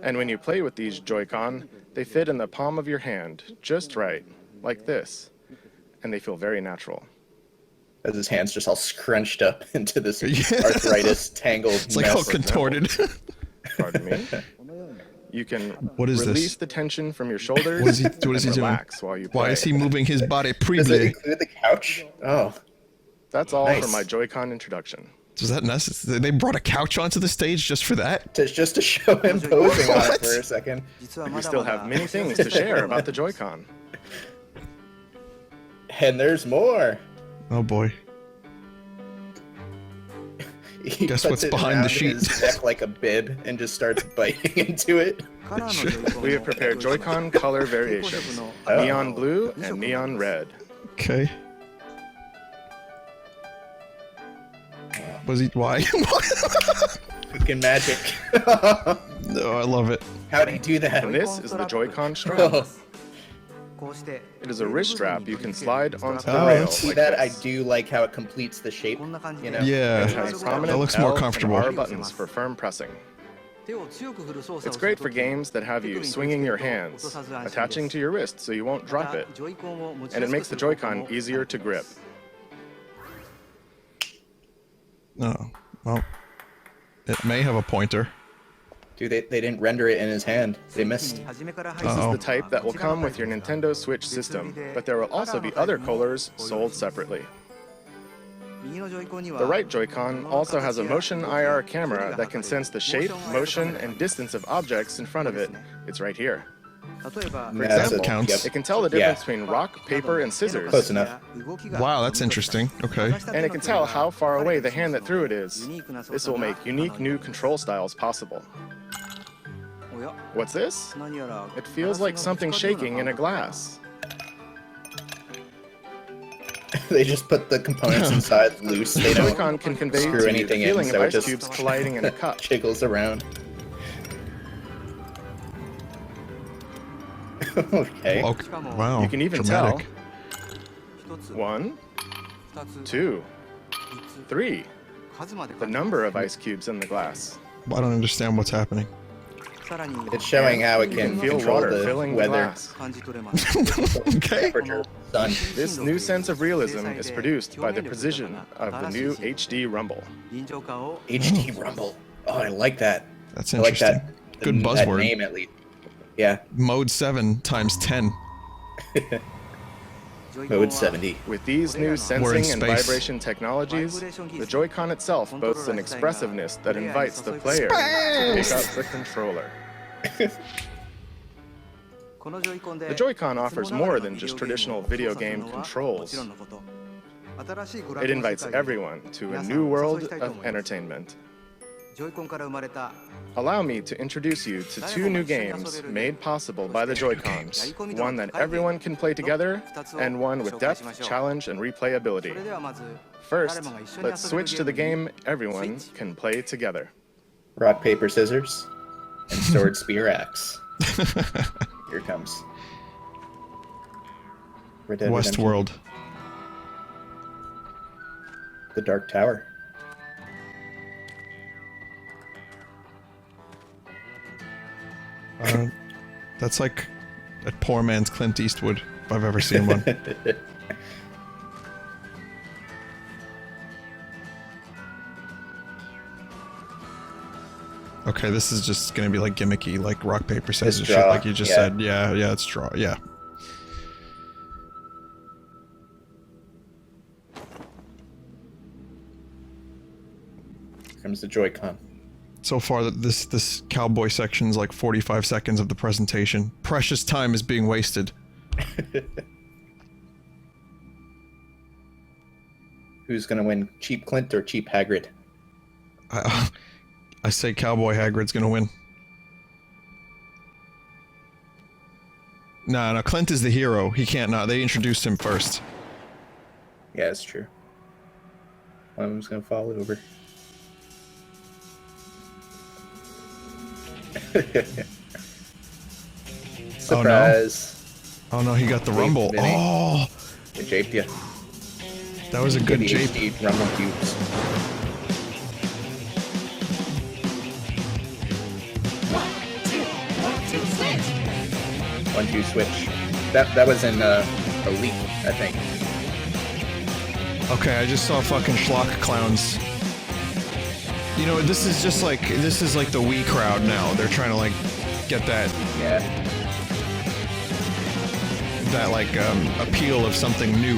And when you play with these Joy-Con, they fit in the palm of your hand, just right, like this. And they feel very natural. As his hands just all scrunched up into this Yeah. arthritis tangled It's like all mess. contorted. Pardon me. You can What is this? release the tension from your shoulders What is he and doing? relax while you play. Why is he moving his body Does it preebly? include the couch? Oh, That's all Nice. for my Joy-Con introduction. Was that necessary? They brought a couch onto the stage just for that? just to show him posing on What? it for a second. We still have many things to share about the Joy-Con. And there's more. Oh boy. He Guess puts what's it behind the around sheet? his neck like a bib and just starts biting into it. We have prepared Joy-Con color variations, neon blue and neon red. Okay. Was he? Why? Fucking magic. No, I love it. How do you do that? And this is the Joy-Con strap. Oh, It is a wrist strap you can slide onto the Oh, rail that's- see like that? I this. do like how it completes the shape. You know? Yeah. It has That prominent looks more L comfortable. and R buttons for firm pressing. It's great for games that have you swinging your hands, attaching to your wrist so you won't drop it, and it makes the Joy-Con easier to grip. Oh, well, it may have a pointer. Dude, they didn't render it in his hand. They missed. This is Uh-oh. the type that will come with your Nintendo Switch system, but there will also be other colors sold separately. The right Joy-Con also has a motion IR camera that can sense the shape, motion, and distance of objects in front of it. It's right here. For That's example, counts. Yep. it can tell the difference between rock, paper, and scissors, Close enough. Wow, that's interesting. Okay. and it can tell how far away the hand that threw it is. This will make unique new control styles possible. What's this? It feels like something shaking in a glass. They just put the components inside loose. They The don't Joy-Con can convey screw to you the anything in, feeling so of it ice just cubes colliding in a cup. jiggles around. Okay. Okay. Wow. You can even dramatic. tell 1, 2, 3, the number of ice cubes in the glass. I don't understand what's happening. It's showing how it You can can feel control water the filling the weather, glass. Okay. temperature, sun. This new sense of realism is produced by the precision of the new HD Rumble. HD Rumble. Oh, I like that. That's I like interesting. that. Good That buzzword. name at least. Yeah. Mode 7 times 10. Mode 70. With these new We're in sensing and space. vibration technologies, the Joy-Con itself boasts an expressiveness that invites the player to pick up the controller. The Joy-Con offers more than just traditional video game controls. It invites everyone to a new world of entertainment. Allow me to introduce you to 2 new games made possible by the Joy-Cons, one that everyone can play together, and one with depth, challenge, and replayability. First, let's switch to the game everyone can play together. Rock, paper, scissors, and sword, spear, axe. Here it comes. Red Dead Redemption. Westworld. The Dark Tower. That's like a poor man's Clint Eastwood, if I've ever seen one. Okay, this is just gonna be like gimmicky, like rock, paper, scissors shit, draw, like you just yeah. said. Yeah, it's draw, yeah. Here comes the Joy-Con. So far, this cowboy section is like 45 seconds of the presentation. Precious time is being wasted. Who's gonna win, Cheap Clint or Cheap Hagrid? I say Cowboy Hagrid's gonna win. No, Clint is the hero. He can't not. They introduced him first. Yeah, it's true. One of them's gonna fall over. Surprise! Oh no, he got the rumble. Vinny. Oh, It japed you. that was a good jape. HD rumble cubes. One, two, switch. That was in Elite, I think. Okay, I just saw fucking schlock clowns. You know, this is like the Wii crowd now. They're trying to like get that Yeah. like appeal of something new.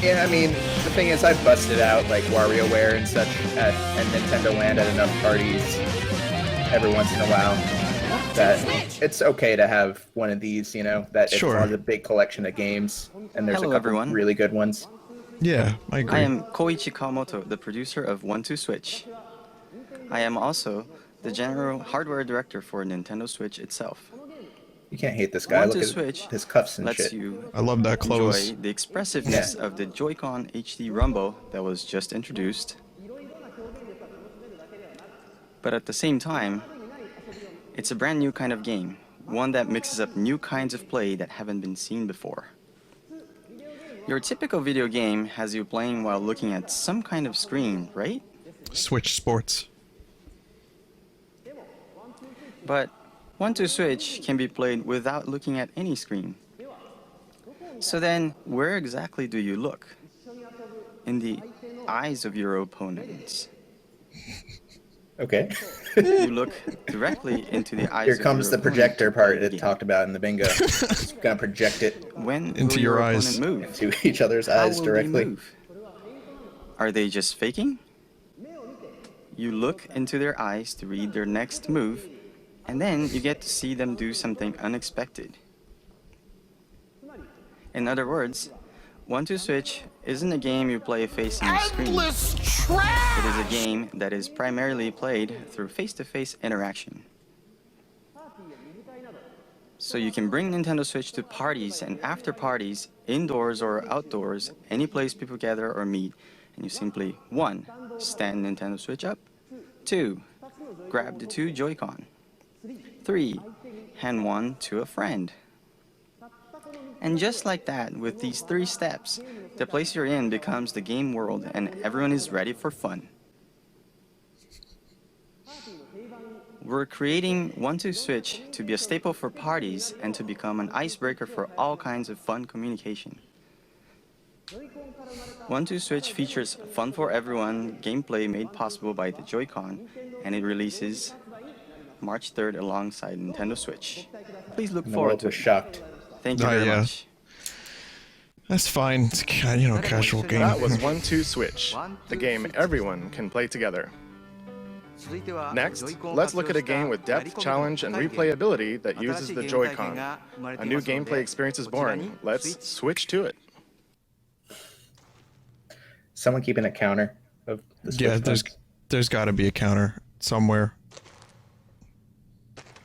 Yeah, I mean, the thing is, I've busted out like WarioWare and such at Nintendo Land at enough parties every once in a while that it's okay to have one of these, you know, that it's Sure. on the big collection of games, and there's Hello, a couple everyone. really good ones. Yeah, I agree. I am Koichi Kawamoto, the producer of 1-2 Switch. I am also the general hardware director for Nintendo Switch itself. You can't hate this guy. 1-2 Look at Switch his cuffs and lets shit. you I love that clothes. enjoy the expressiveness of the Joy-Con HD Rumble that was just introduced. But at the same time, it's a brand new kind of game, one that mixes up new kinds of play that haven't been seen before. Your typical video game has you playing while looking at some kind of screen, right? Switch Sports. But 1-2 Switch can be played without looking at any screen. So then, where exactly do you look? In the eyes of your opponents. Okay. You look directly into the eyes Here of comes your the projector opponent part to play it the talked about in the bingo. It's gonna project it game. When Into will your your eyes. opponent move? into each other's How eyes will directly. they move? Are they just faking? You look into their eyes to read their next move, and then you get to see them do something unexpected. In other words, 1-2 Switch isn't a game you play facing the screen. It is a game that is primarily played through face-to-face interaction. So you can bring Nintendo Switch to parties and after parties, indoors or outdoors, any place people gather or meet, and you simply 1. Stand Nintendo Switch up, 2. Grab the 2 Joy-Con, 3. Hand one to a friend. And just like that, with these 3 steps, the place you're in becomes the game world and everyone is ready for fun. We're creating 1-2 Switch to be a staple for parties and to become an icebreaker for all kinds of fun communication. 1-2 Switch features fun for everyone gameplay made possible by the Joy-Con, and it releases March 3rd alongside Nintendo Switch. Please look And the forward world to was it. shocked. Thank you Oh, very yeah. much. That's fine. It's casual game. That was 1-2 Switch, the game everyone can play together. Next, let's look at a game with depth, challenge, and replayability that uses the Joy-Con. A new gameplay experience is born. Let's switch to it. Someone keeping a counter of the Switch Yeah, ones? there's got to be a counter somewhere.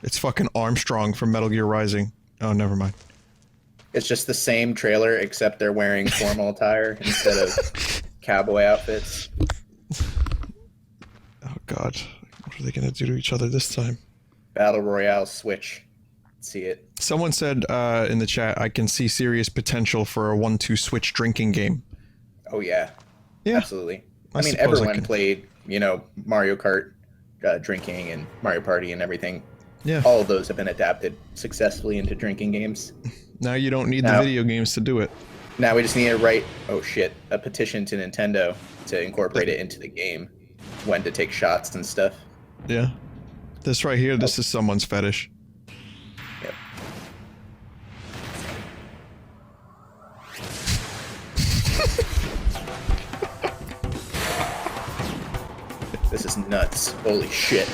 It's fucking Armstrong from Metal Gear Rising. Oh, never mind. It's just the same trailer, except they're wearing formal attire instead of cowboy outfits. Oh god, what are they gonna do to each other this time? Battle Royale Switch. See it. Someone said in the chat, I can see serious potential for a 1-2 Switch drinking game. Oh yeah, Yeah, absolutely. I mean, suppose I everyone can- played, you know, Mario Kart, drinking, and Mario Party and everything. yeah. All of those have been adapted successfully into drinking games. Now you don't need Now- the video games to do it. Now we just need to write, oh shit, a petition to Nintendo to incorporate it into the game, when to take shots and stuff. Yeah. This right here, this is someone's fetish. Yep. This is nuts. Holy shit.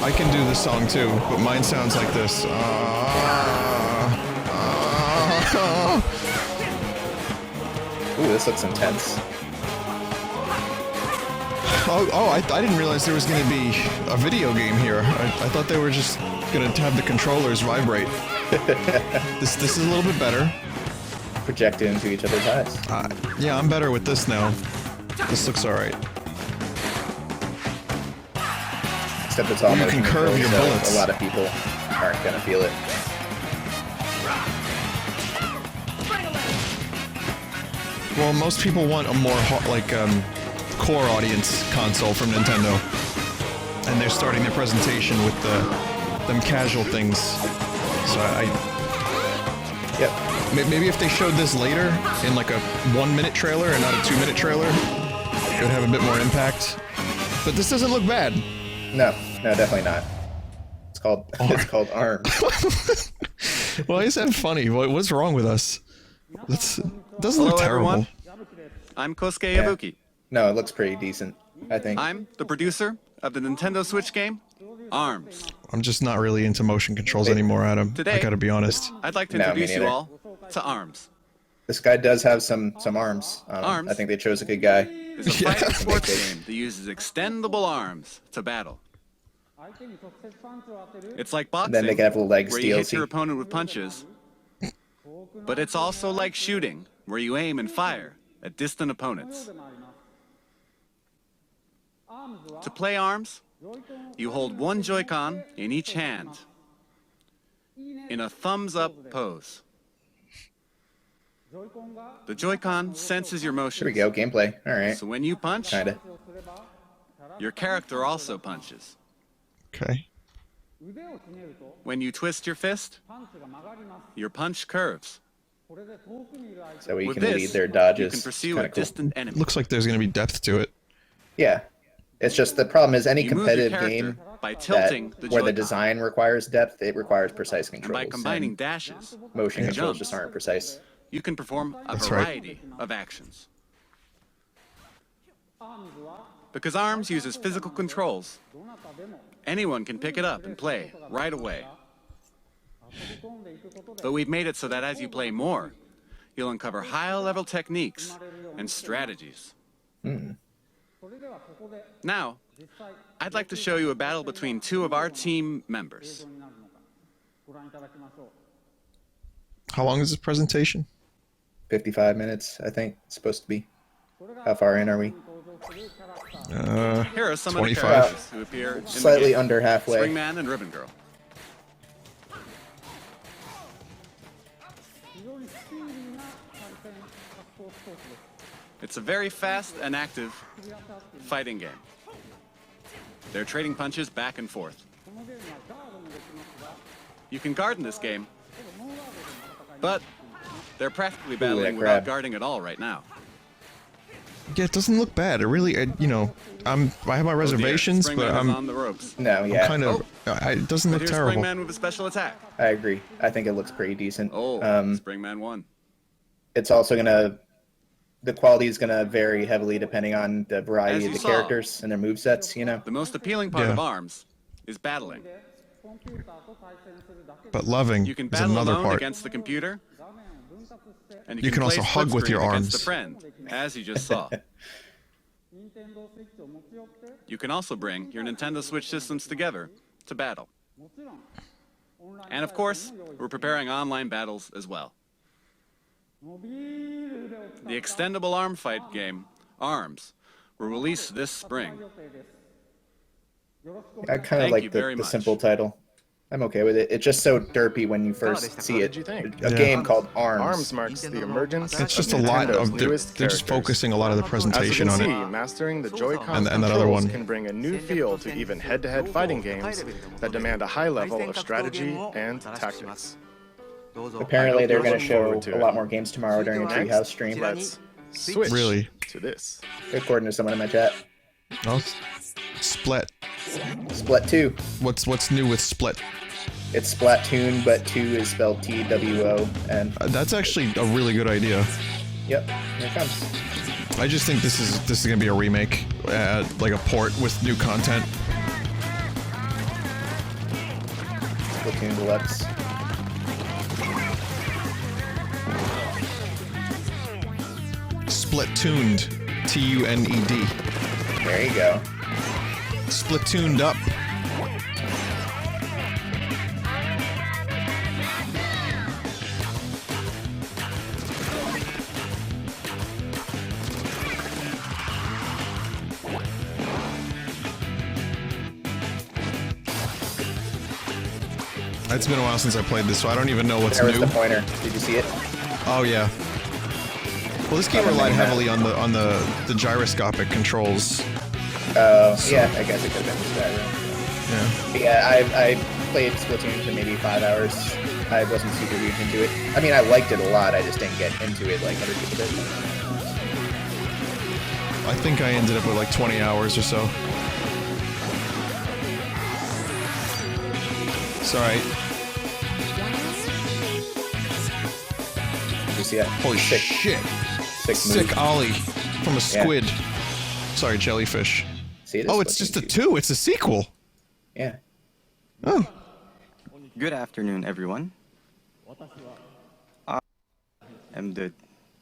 I I can do this song too, but mine sounds like this. Ooh, this looks intense. I didn't realize there was going to be a video game here. I thought they were just going to have the controllers vibrate. This is a little bit better. Project it into each other's eyes. Yeah, I'm better with this now. This looks alright. Except it's all You can curve your bullets. A lot of people aren't gonna feel it. Well, most people want a more core audience console from Nintendo, and they're starting their presentation with them casual things. So Yep. Maybe if they showed this later in like a 1-minute trailer and not a 2-minute trailer, it would have a bit more impact. But this doesn't look bad. No, definitely not. It's called ARMS. Why is that funny? What's wrong with us? It doesn't Hello, look terrible. everyone. I'm Kosuke Yabuki. No, it looks pretty decent, I think. I'm the producer of the Nintendo Switch game, ARMS. I'm just not really into motion controls anymore, Adam. Today, I gotta be honest. I'd like to No, me introduce you neither. all to ARMS. This guy does have some arms. Arms? I think they chose a good guy. It's a fighting sports game that uses extendable arms to battle. It's like boxing, Then they can have little legs where you hit DLC. your opponent with punches. But it's also like shooting, where you aim and fire at distant opponents. To play ARMS, you hold one Joy-Con in each hand in a thumbs-up pose. The Joy-Con senses your motions. Here we go, gameplay. All right, So when you punch, kinda. your character also punches. Okay. When you twist your fist, your punch curves. So you With can lead this, their you dodges. can pursue Kinda a cool. distant enemy. Looks like there's gonna be depth to it. Yeah, it's just the problem is any You move your competitive character game by tilting the where the Joy-Con. design requires depth, it requires precise And controls. by combining and dashes motion and controls jumps, just aren't precise. you can perform a That's right. variety of actions. Because ARMS uses physical controls, anyone can pick it up and play right away. But we've made it so that as you play more, you'll uncover high-level techniques and strategies. Now, I'd like to show you a battle between two of our team members. How long is this presentation? 55 minutes, I think it's supposed to be. How far in are we? Here are some of the 25. characters who appear in the Slightly game. under halfway. Springman and Ribbon Girl. It's a very fast and active fighting game. They're trading punches back and forth. You can guard in this game, but they're practically battling that without grab. guarding at all right now. Yeah, it doesn't look bad. It really, I have my Oh dear, reservations, Springman but is I'm on the ropes. No, yeah, kind of. It doesn't But look here's terrible. Springman with a special attack. I agree. I think it looks pretty decent. Oh, Springman won. It's also the quality is gonna vary heavily depending on the variety As of you the saw, characters and their movesets, you know? The most appealing part Yeah. of ARMS is battling. But loving You can is battle another alone part. against the computer, and You can also play hug split with your screen against arms. a friend, as you just saw. You can also bring your Nintendo Switch systems together to battle. And of course, we're preparing online battles as well. The extendable arm fight game, ARMS, will release this spring. I kind of Thank like you very the much. simple title. I'm okay with it. It's just so derpy when you first see it. did you think? A game called ARMS. ARMS marks the emergence It's just a of lot Nintendo's of they're newest just characters. focusing a lot of the As you presentation can on see, it. mastering the Joy-Con And that other controls one. can bring a new feel to even head-to-head fighting games that demand a high level of strategy and tactics. Apparently, they're going to looking show forward to a it. lot more games tomorrow during a Next, Treehouse stream. Let's switch Really? to this. According to someone in my chat. Oh, Split. Split 2. What's new with Split? It's Splatoon, but 2 is spelled T-W-O-N. That's actually a really good idea. Yep, here it comes. I just think this is gonna be a remake, like a port with new content. Splatoon Deluxe. Splatooned. T-U-N-E-D. There you go. Splatooned up. It's been a while since I played this, so I don't even know what's There was new. the pointer. Did you see it? Oh yeah. Well, this game relied heavily on the gyroscopic controls. Oh, yeah. I guess it could have been this guy, right? Yeah. But yeah, I played Splatoon for maybe 5 hours. I wasn't super huge into it. I mean, I liked it a lot. I just didn't get into it like other people did. I think I ended up with like 20 hours or so. It's alright. Did you see that? Holy shit. Sick move. ollie from a squid. Sorry, jellyfish. See, Oh, it's just a 2. It's a sequel. Yeah. Oh. Good afternoon, everyone. I am the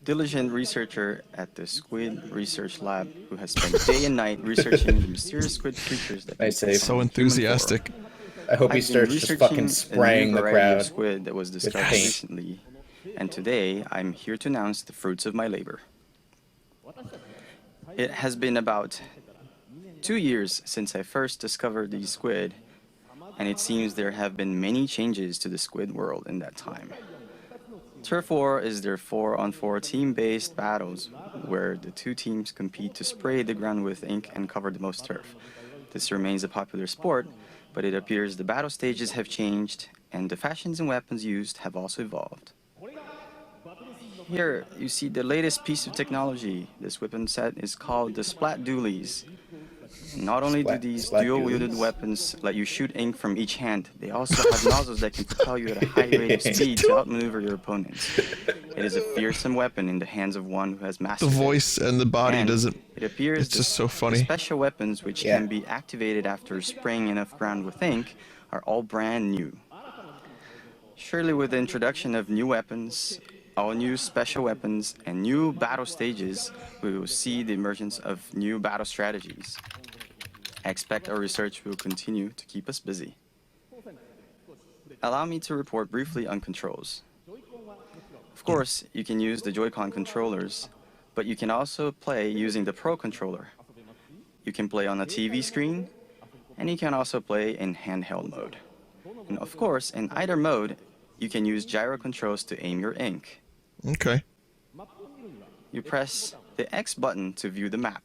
diligent researcher at the Squid Research Lab who has spent day and night researching the mysterious squid creatures that Nice save. So enthusiastic. I hope he I've been starts just researching fucking a spraying new the variety of crowd. squid that was discovered paint. recently, and today I'm here to announce the fruits of my labor. It has been about 2 years since I first discovered these squid, and it seems there have been many changes to the squid world in that time. Turf War is their 4-on-4 team-based battles where the two teams compete to spray the ground with ink and cover the most turf. This remains a popular sport, but it appears the battle stages have changed and the fashions and weapons used have also evolved. Here you see the latest piece of technology. This weapon set is called the Splat Dualies. Not only do these dual-wielded weapons let you shoot ink from each hand, they also have nozzles that can propel you at a high rate of speed to outmaneuver your opponents. It is a fearsome weapon in the hands of one who has The mastered it. voice and the body And doesn't. It appears It's just so funny. special weapons which can be activated after spraying enough ground with ink are all brand new. Surely with the introduction of new weapons, all new special weapons, and new battle stages, we will see the emergence of new battle strategies. I expect our research will continue to keep us busy. Allow me to report briefly on controls. Of course, you can use the Joy-Con controllers, but you can also play using the Pro controller. You can play on a TV screen, and you can also play in handheld mode. And of course, in either mode, you can use gyro controls to aim your ink. Okay. You press the X button to view the map.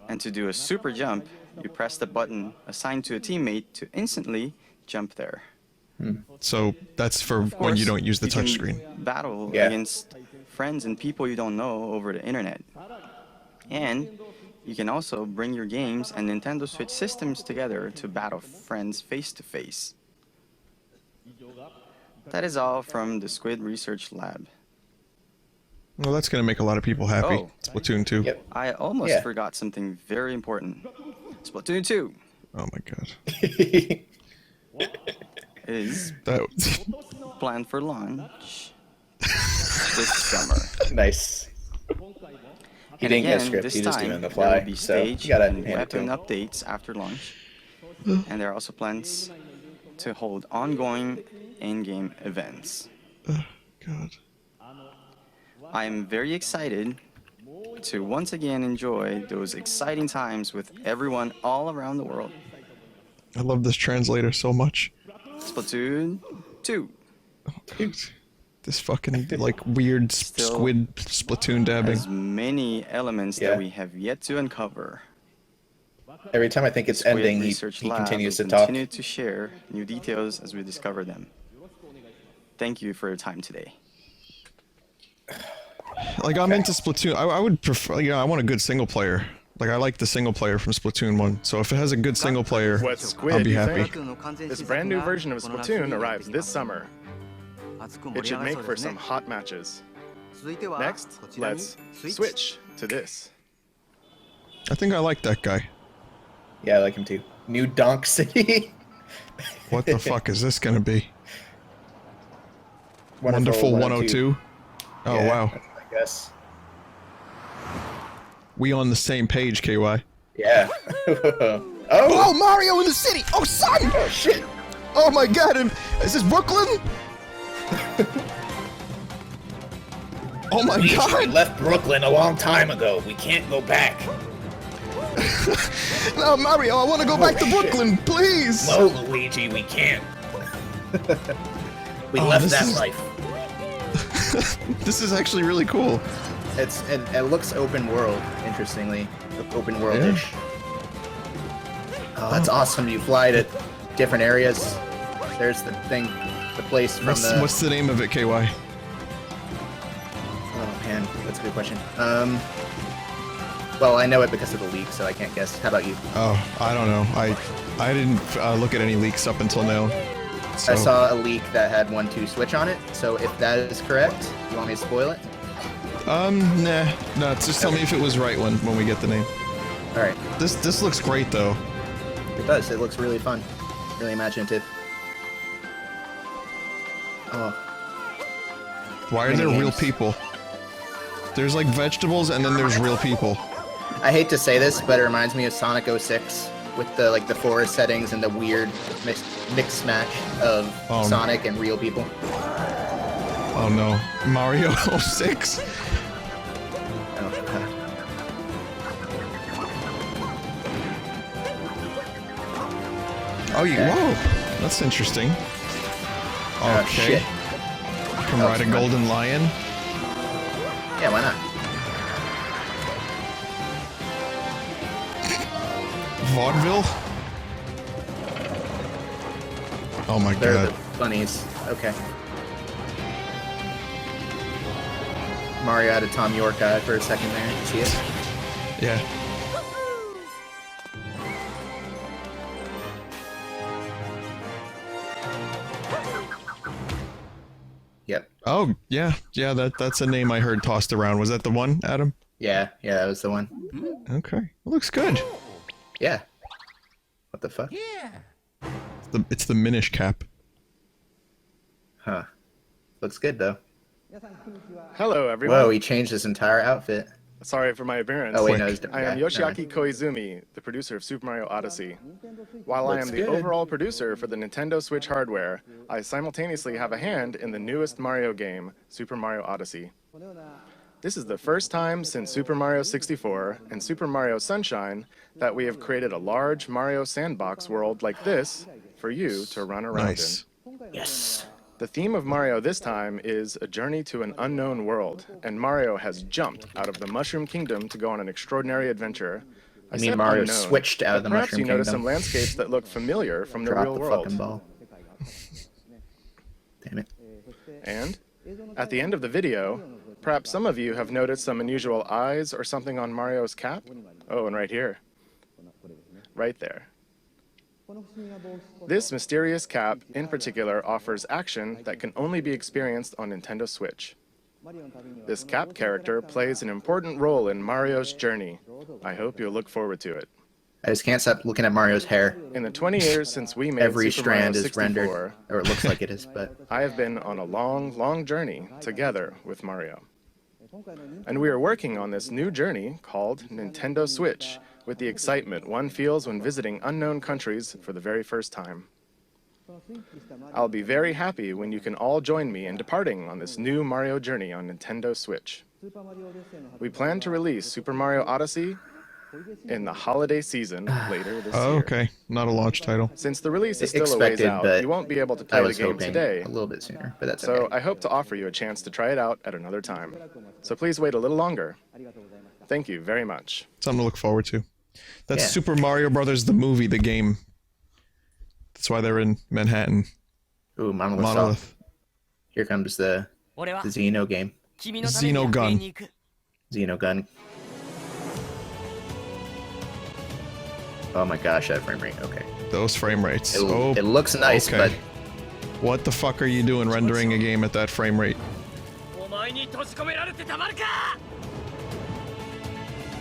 And to do a super jump, you press the button assigned to a teammate to instantly jump there. So that's for when you don't use the touchscreen. Battle against friends and people you don't know over the internet. And you can also bring your games and Nintendo Switch systems together to battle friends face to face. That is all from the Squid Research Lab. Well, that's gonna make a lot of people happy. Oh. Splatoon 2. Yep. I almost forgot something very important. Splatoon 2 Oh my god. is That. planned for launch this summer. Nice. He And didn't get a again, script. this He just time, did it on the there will fly. be So stage you gotta and hand it to weapon him. updates after launch, and there are also plans to hold ongoing in-game events. God. I am very excited to once again enjoy those exciting times with everyone all around the world. I love this translator so much. Splatoon 2 This fucking like weird Still squid Splatoon dabbing. has many elements that we have yet to uncover. Every time I think it's Squid ending, he Research Lab continues to will talk. continue to share new details as we discover them. Thank you for your time today. Like I'm into Splatoon. I would prefer. I want a good single player. Like I like the single player from Splatoon 1. So if it has a good single player, What squid, I'll be you happy. think? This brand new version of Splatoon arrives this summer. It should make for some hot matches. Next, let's switch to this. I think I like that guy. Yeah, I like him too. New Donk City. What the fuck is this gonna be? Wonderful 102? Oh, Yeah, wow. I guess. We on the same page, KY. Yeah. Oh, Mario in the city! Oh, son! Oh, shit! Oh my god, is this Brooklyn? Oh my We god! left Brooklyn a long time ago. We can't go back. No, Mario, I want to go back to shit. Brooklyn, please! No, Luigi, we can't. We Oh, left this that is- life. This is actually really cool. It looks open world, interestingly. Open world-ish. Oh, that's awesome. You fly to different areas. There's the thing, the place from What's the name of it, KY? Oh man, that's a good question. Well, I know it because of the leak, so I can't guess. How about you? Oh, I don't know. I didn't look at any leaks up until now. So. I saw a leak that had 1-2 switch on it, so if that is correct, you want me to spoil it? Nah. No, just tell me if it was right when we get the name. Alright. This looks great, though. It does. It looks really fun. Really imaginative. Oh. Why are Mini there real games. people? There's like vegetables and then there's real people. I hate to say this, but it reminds me of Sonic 06 with the forest settings and the weird mixed match of Oh, no. Sonic and real people. Oh no. Mario 06? Oh, God. Oh, whoa. That's interesting. Oh, Okay. shit. Can That ride a was fun. golden lion. Yeah, why not? Vaudeville? Oh my They're god. the bunnies. Okay. Mario had a Tom York eye for a second there. You see it? Yeah. Yep. Oh, yeah. Yeah, that's a name I heard tossed around. Was that the one, Adam? Yeah, that was the one. Okay. It looks good. Yeah. What the fuck? It's the Minish cap. Huh. Looks good though. Hello, everyone. Whoa, he changed his entire outfit. Sorry for my appearance. Oh wait, Quick. no, it's different. I am guy. Yoshiaki Koizumi, the producer of Super Mario Odyssey. While I Looks am the good. overall producer for the Nintendo Switch hardware, I simultaneously have a hand in the newest Mario game, Super Mario Odyssey. This is the first time since Super Mario 64 and Super Mario Sunshine that we have created a large Mario sandbox world like this for you to run around Nice. in. Yes. The theme of Mario this time is a journey to an unknown world, and Mario has jumped out of the Mushroom Kingdom to go on an extraordinary adventure. I mean, Mario switched out of the Perhaps Mushroom you notice Kingdom. some landscapes that look familiar from the Drop real the world. fucking ball. Damn it. And at the end of the video, perhaps some of you have noticed some unusual eyes or something on Mario's cap. Oh, and right here. Right there. This mysterious cap, in particular, offers action that can only be experienced on Nintendo Switch. This cap character plays an important role in Mario's journey. I hope you'll look forward to it. I just can't stop looking at Mario's hair. In the 20 years since we made Every Super Mario strand is 64, rendered, or it looks like it is, but I have been on a long, long journey together with Mario. And we are working on this new journey called Nintendo Switch, with the excitement one feels when visiting unknown countries for the very first time. I'll be very happy when you can all join me in departing on this new Mario journey on Nintendo Switch. We plan to release Super Mario Odyssey in the holiday season later this Oh, year. okay. Not a launch title. Since the release is still a ways expected, out, but you won't be able to I play the was game hoping today. a little bit sooner, but that's So okay. I hope to offer you a chance to try it out at another time. So please wait a little longer. Thank you very much. Something to look forward to. That's Yeah. Super Mario Brothers, the movie, the game. That's why they're in Manhattan. Ooh, Monolith. Monolith. Here comes the Xeno game. Xeno gun. Xeno gun. Oh my gosh, that frame rate. Okay. Those frame rates. It, Oh, it looks nice, okay. but What the fuck are you doing rendering a game at that frame rate?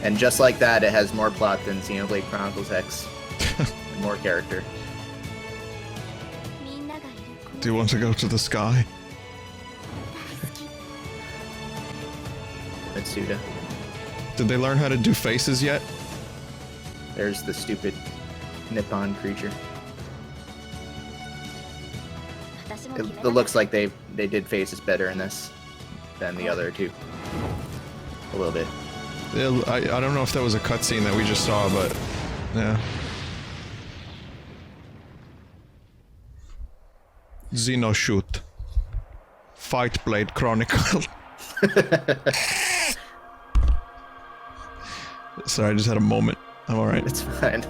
and just like that, it has more plot than Xenoblade Chronicles X. And more character. Do you want to go to the sky? Mitsuda. Did they learn how to do faces yet? There's the stupid Nippon creature. It looks like they did faces better in this than the other two. A little bit. Yeah, I don't know if that was a cutscene that we just saw, but yeah. Xenoshoot. Fight Blade Chronicle. Sorry, I just had a moment. I'm alright. It's fine.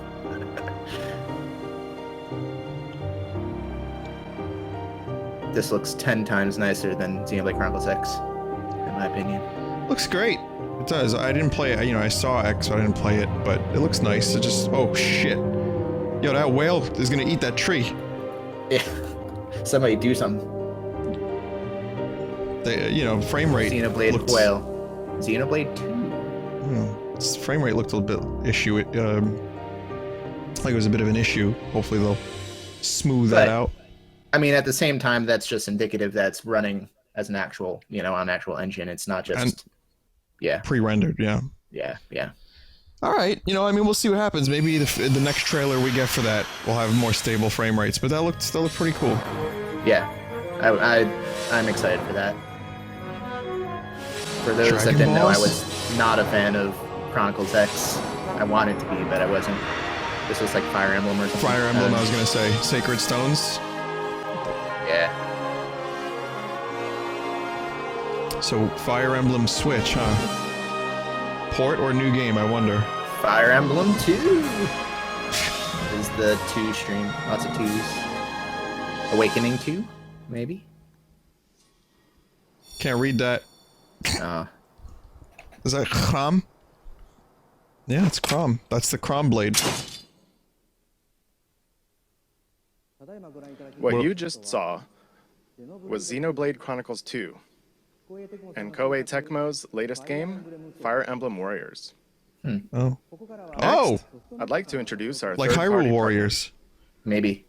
This looks 10 times nicer than Xenoblade Chronicles X, in my opinion. Looks great. It does. I didn't play it. You know, I saw X, but I didn't play it. But it looks nice. It just... Oh, shit. Yo, that whale is gonna eat that tree. Yeah. Somebody do something. They, you know, frame rate Xenoblade looked... Whale. Xenoblade 2? Its frame rate looked a bit issue. Like it was a bit of an issue. Hopefully they'll smooth that out. I mean, at the same time, that's just indicative that's running as an actual, you know, on actual engine. It's not just... Yeah. Pre-rendered, yeah. Yeah, yeah. All right, you know, I mean, we'll see what happens. Maybe the next trailer we get for that will have more stable frame rates, but that looked pretty cool. Yeah, I'm excited for that. For those that didn't know, I was not a fan of Chronicles X. I wanted to be, but I wasn't. This was like Fire Emblem or something. Fire Emblem, I was gonna say. Sacred Stones? Yeah. So, Fire Emblem Switch, huh? Port or new game, I wonder. Fire Emblem 2 is the 2 stream. Lots of 2s. Awakening 2, maybe? Can't read that. Is that Chrom? Yeah, it's Chrom. That's the Chrom blade. What you just saw was Xenoblade Chronicles 2 and Koei Tecmo's latest game, Fire Emblem Warriors. Oh. Next, I'd like to introduce our Like third-party Hyrule Warriors. Maybe.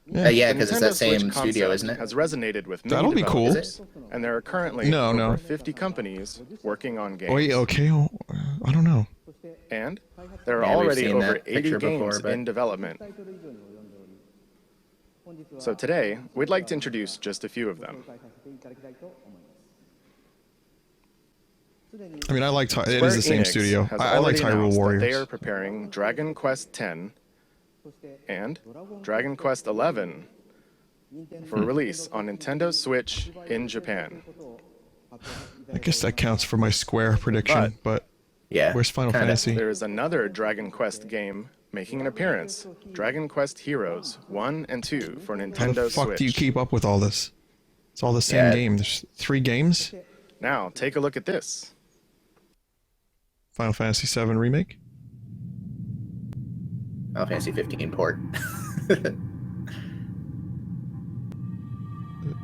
Yeah, Yeah, The because it's Nintendo that same Switch studio, concept isn't it? has resonated with many That'll be cool. developers, and there are currently No, no. over 50 companies working on games. Wait, okay, I don't know. And there are Yeah, we've already seen over that 80 picture games before, but- in development. So today, we'd like to introduce just a few of them. I mean, I liked it Square is the same Enix studio. has I liked already Hyrule announced that Warriors. They are preparing Dragon Quest X and Dragon Quest XI for release on Nintendo Switch in Japan. I guess that counts for my Square prediction, but Yeah. where's Final kinda. Fantasy? There is another Dragon Quest game making an appearance, Dragon Quest Heroes 1 and 2 for How Nintendo the fuck Switch. do you keep up with all this? It's all the same Yeah. game. There's 3 games? Now, take a look at this. Final Fantasy VII Remake? Final Fantasy 15 port. It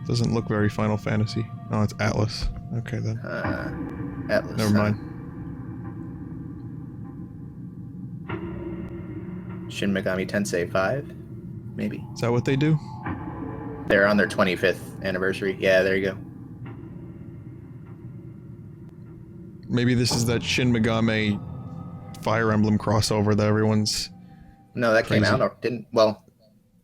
doesn't look very Final Fantasy. Oh, it's Atlas. Okay, then. Atlas. Never mind. Shin Megami Tensei 5, maybe. Is that what they do? They're on their 25th anniversary. Yeah, there you go. Maybe this is that Shin Megami Fire Emblem crossover that everyone's... No, that came Crazy. out or didn't. Well,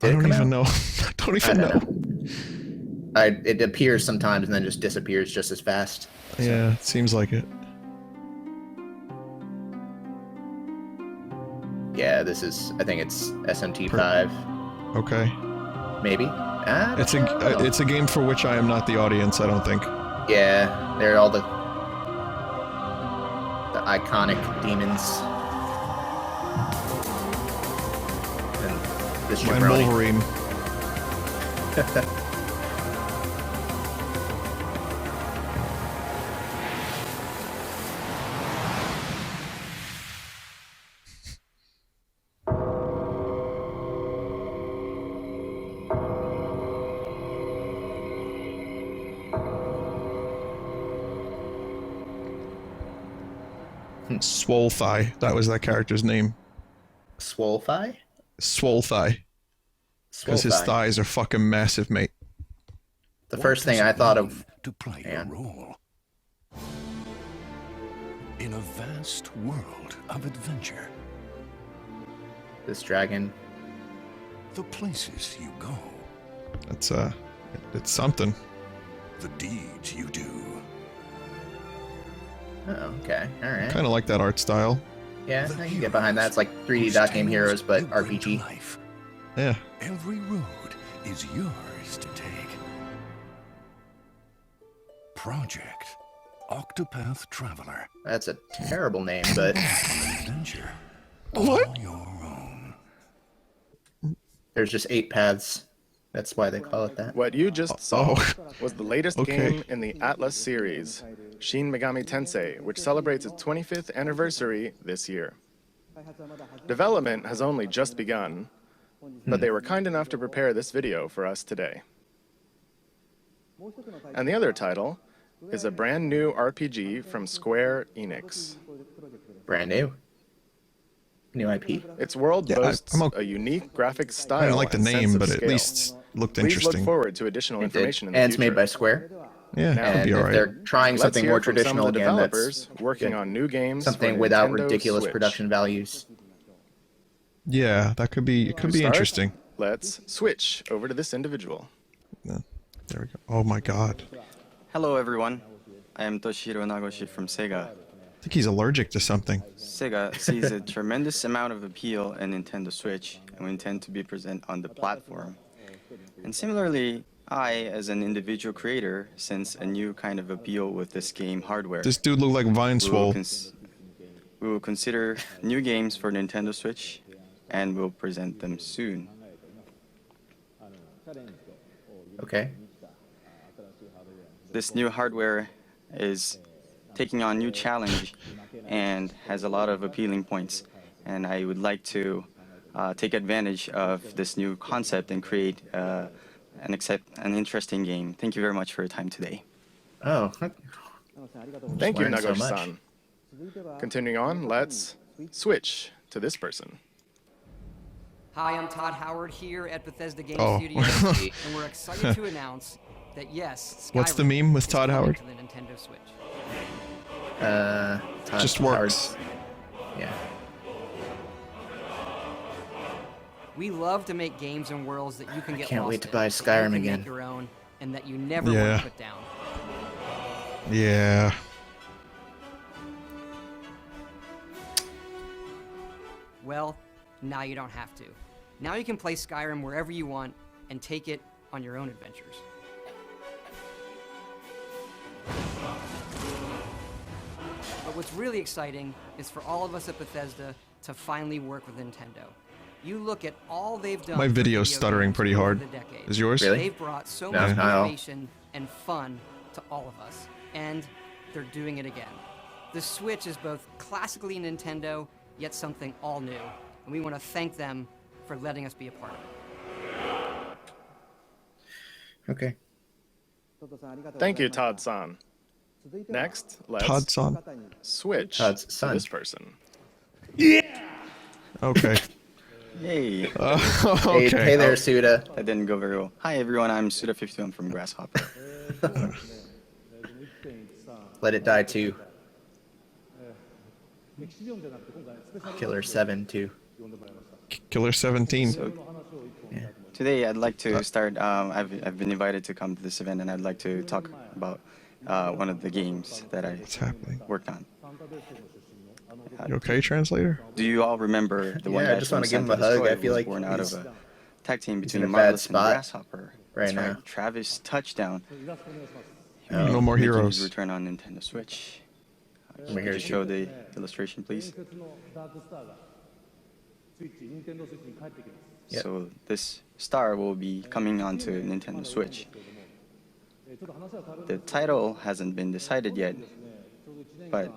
I did it don't come even out? know. I don't I even don't know. know. It appears sometimes and then just disappears just as fast. Yeah, it seems like it. Yeah, this is. I think it's SMT 5, Okay. maybe. It's a game for which I am not the audience, I don't think. Yeah, they're all the iconic demons. And this And jabroni. Wolverine. Swole Thigh. That was that character's name. Swole thigh? Swole Thigh. Because his thighs are fucking massive, mate. The first thing I thought of to play your role in a vast world of adventure. This dragon. The places you go. It's something. The deeds you do. Oh, okay. All right. Kind of like that art style. Yeah, I can get behind that. It's like 3D Dot Game Heroes, but RPG. Yeah. Every road is yours to take. Project Octopath Traveler. That's a terrible name, but Adventure. What? All your own. there's just 8 paths. That's why they call it that. What you just saw Oh. was the latest Okay. game in the Atlas series, Shin Megami Tensei, which celebrates its 25th anniversary this year. Development has only just begun, but they were kind enough to prepare this video for us today. And the other title is a brand new RPG from Square Enix. Brand new. New IP. Its world Yeah, boasts I'm a unique graphic I style didn't like the and sense name, of but at scale. least looked Please interesting. look forward to additional It did. information in the And it's future. made by Square. Yeah, Now, that'd be And if alright. they're trying Let's something hear more from traditional some of the again, that's developers working good. on new games Something for without Nintendo ridiculous Switch. production values. Yeah, that could be. It could be Start? interesting. Let's switch over to this individual. Yeah, there we go. Oh my God. Hello everyone, I am Toshiro Nagoshi from Sega. I think he's allergic to something. Sega sees a tremendous amount of appeal in Nintendo Switch, and we intend to be present on the platform. And similarly, I, as an individual creator, sense a new kind of appeal with this game hardware. This dude looked like We will, Vinesauce. we will consider new games for Nintendo Switch, and we'll present them soon. Okay. This new hardware is taking on new challenge and has a lot of appealing points. And I would like to take advantage of this new concept and create an interesting game. Thank you very much for your time today. Oh. Thank you, learned so Nagoshi-san. Continuing on, let's switch to this person. Hi, I'm Todd Howard here at Bethesda Game Oh. Studios, and we're excited to announce that yes, What's the Skyrim meme with is Todd coming Howard? to the Nintendo Switch. Todd Just Howard's- works. Yeah. We love to make games and worlds that you can get can't lost wait to in, buy that you Skyrim can again. make your own, and that you never Yeah. want to put down. Yeah. Well, now you don't have to. Now you can play Skyrim wherever you want and take it on your own adventures. But what's really exciting is for all of us at Bethesda to finally work with Nintendo. You look at all they've done. My for video's video stuttering games pretty over hard. the decades. Is yours? Really? They've brought so No, much no. innovation and fun to all of us, and they're doing it again. The Switch is both classically Nintendo, yet something all new, and we want to thank them for letting us be a part of it. Okay. Thank you, Todd-san. Next, let's Todd-san. switch Todd's to son. this person. Okay. Hey, Hey, Okay. hey there, Suda. that didn't go very well. Hi everyone, I'm Suda51 from Grasshopper. Let It Die 2. Killer 7 2. Killer 17. Yeah. Today I'd like to start, I've been invited to come to this event, and I'd like to talk about one of the games that I What's happening? worked on. You okay, translator? Do you all remember the one Yeah, I that just from wanna give him Santa a hug. Destroy I feel was like born out of he's- a tag team in between a bad Marvelous and spot Grasshopper. right That's now. Travis Touchdown. No more making heroes. his return on Nintendo Switch. Over Could here, you Suda. show the illustration, please? Yep. So this star will be coming onto Nintendo Switch. The title hasn't been decided yet, but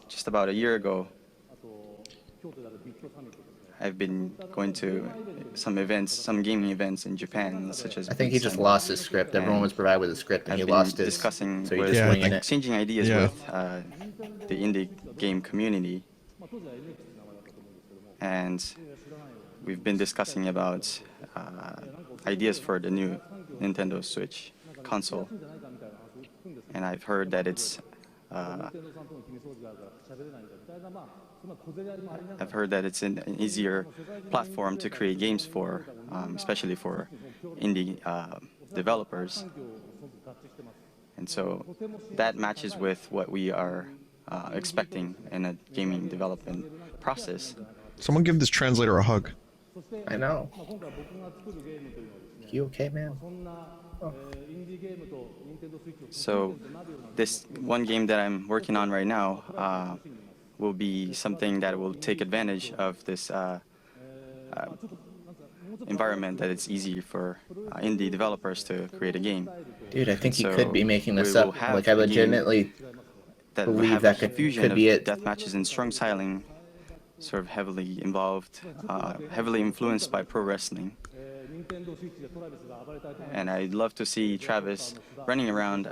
just about a year ago, I've been going to some events, some gaming events in Japan, such as. I think he just lost his script. Everyone was provided with a script, and I've he been lost his. discussing So he's with, just Yeah, I winging think- it. exchanging ideas Yeah. with the indie game community, and we've been discussing about ideas for the new Nintendo Switch console, and I've heard that it's an easier platform to create games for, especially for indie developers. And so that matches with what we are expecting in a gaming development process. Someone give this translator a hug. I know. You okay, man? Oh. So this one game that I'm working on right now will be something that will take advantage of this environment, that it's easy for indie developers to create a game. Dude, I think So you could be making this we will up. have Like, I a game legitimately that will believe have that a could fusion be of it. death matches and strong styling, sort of heavily involved, heavily influenced by pro wrestling. And I'd love to see Travis running around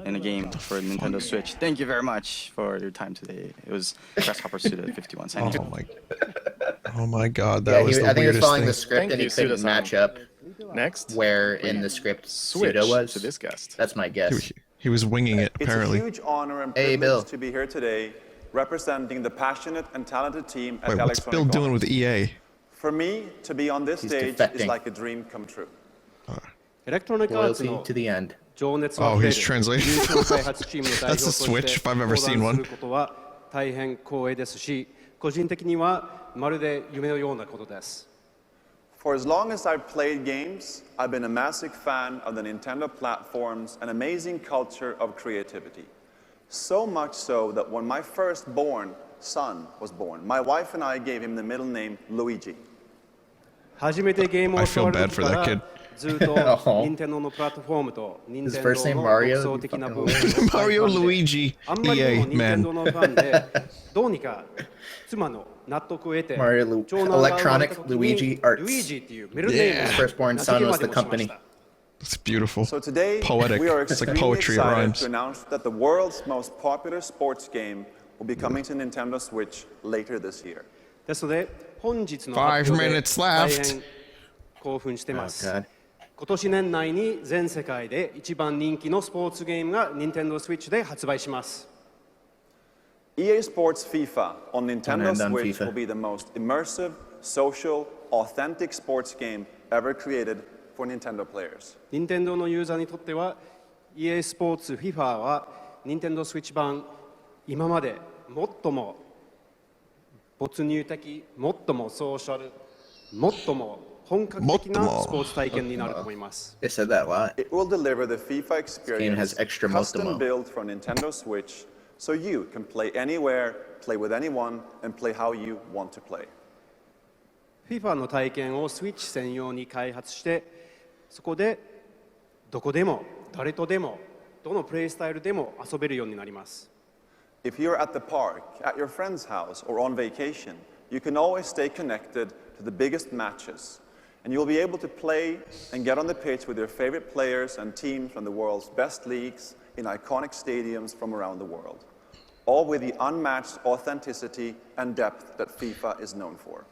in a game for Nintendo Switch. Thank you very much for your time today. It was Grasshopper Suda 51 signing off. Oh my God, that was the I think he was weirdest following thing. the script and he couldn't match up Next, where in the script switch Suda was. to this guest. That's my guess. He was winging it, apparently. It's a huge honor and Hey, privilege Bill. to be here today, representing the passionate and talented team at Wait, what's Electronic Bill doing Arts. with EA? For me, to be on this He's stage is defecting. like a dream come true. エレクトロニックアーツ Loyalty の to the end. 情熱あ Oh, ふれ he's る translating. 優勝開発チームの代表 That's と a して switch if I've ever 登 seen 壇 one. することは大変光栄ですし、個人的にはまるで夢のようなことです。 For as long as I've played games, I've been a massive fan of the Nintendo platform's an amazing culture of creativity. So much so that when my firstborn son was born, my wife and I gave him the middle name Luigi. 初めてゲームを I 触 feel る bad 時 for か that ら kid. ずっと Oh. 任天堂のプラットフォームと任 His 天 first 堂 name の Mario? 独創的な You 部 fucking 分 Mario Luigi あんまりに EA も任天堂 man. のファンでどうにか妻の納得を得て Mario 長男が生まれ Electronic た時に Luigi Arts. ルイージっていうメルネーム Yeah. His firstborn 名付 son けま was で the もしまし company. た。 It's beautiful. So today, Poetic. we are It's like extremely poetry, it excited rhymes. to announce that the world's most popular sports game will be coming to Nintendo Switch later this year. ですので本日の Five 発表で minutes 大 left. 変興奮してま Oh, す。 God. 今年年内に全世界で一番人気のスポーツゲームが Nintendo Switch で発売します。 EA Sports FIFA on Nintendo end on Switch FIFA. will be the most immersive, social, authentic sports game ever created for Nintendo players. 任天堂のユーザーにとっては EA スポーツ FIFA は Nintendo Switch 版今まで最も没入的、最もソーシャル、最も本格的なスポーツ体験になると思います。 They said that a lot. It will deliver the FIFA experience has extra custom Motomo. built for Nintendo Switch so you can play anywhere, play with anyone, and play how you want to play. FIFA の体験を Switch 専用に開発して、そこでどこでも誰とでもどのプレイスタイルでも遊べるようになります。 If you're at the park, at your friend's house, or on vacation, you can always stay connected to the biggest matches. And you'll be able to play and get on the pitch with your favorite players and teams from the world's best leagues in iconic stadiums from around the world. All with the unmatched authenticity and depth that FIFA is known for.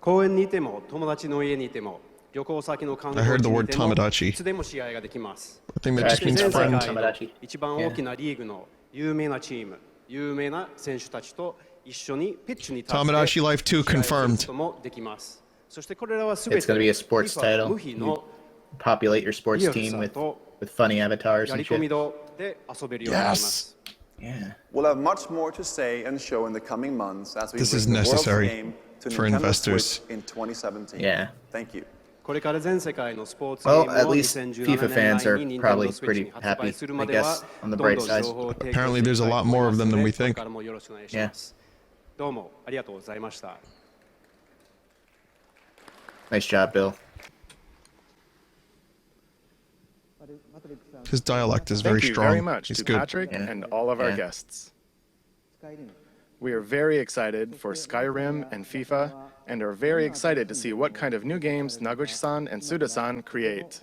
公園にいても友達の家にいても旅行先の観 I 光 heard 地 the に word いても Tamagotchi. いつでも試合ができます。 I think that just 全 means 世 friend. 界の一番大きなリーグの有名なチーム、有名な選手たちと一緒にピッチに立って Tamagotchi Life 2 試合する confirmed. こともできます。そしてこれらはすべ It's て going to be a sports FIFA title. 無比の Populate your sports リアル team さ with と funny avatars やり and 込み shit. 度で遊べるようになります。 Yeah. We'll have much more to say and show in the coming months as we This is bring the world's necessary game to for Nintendo investors. Switch in 2017. Yeah. Thank you. これから全世界のスポーツゲー Well, ム at を least 2017 FIFA 年 fans 内 are に probably Nintendo Switch pretty に発売 happy, するま I では guess, on the どん bright どん side. 情報を提供 Apparently してい there's き a たい lot と思い more ま of す them の than で we これ think. からもよろしくお願いします。どうもありがとうございました。 Nice job, Bill. His dialect is very Thank you strong. very much He's to good. Patrick Yeah. and all of our Yeah. guests. We are very excited for Skyrim and FIFA, and are very excited to see what kind of new games Naguchi-san and Suda-san create.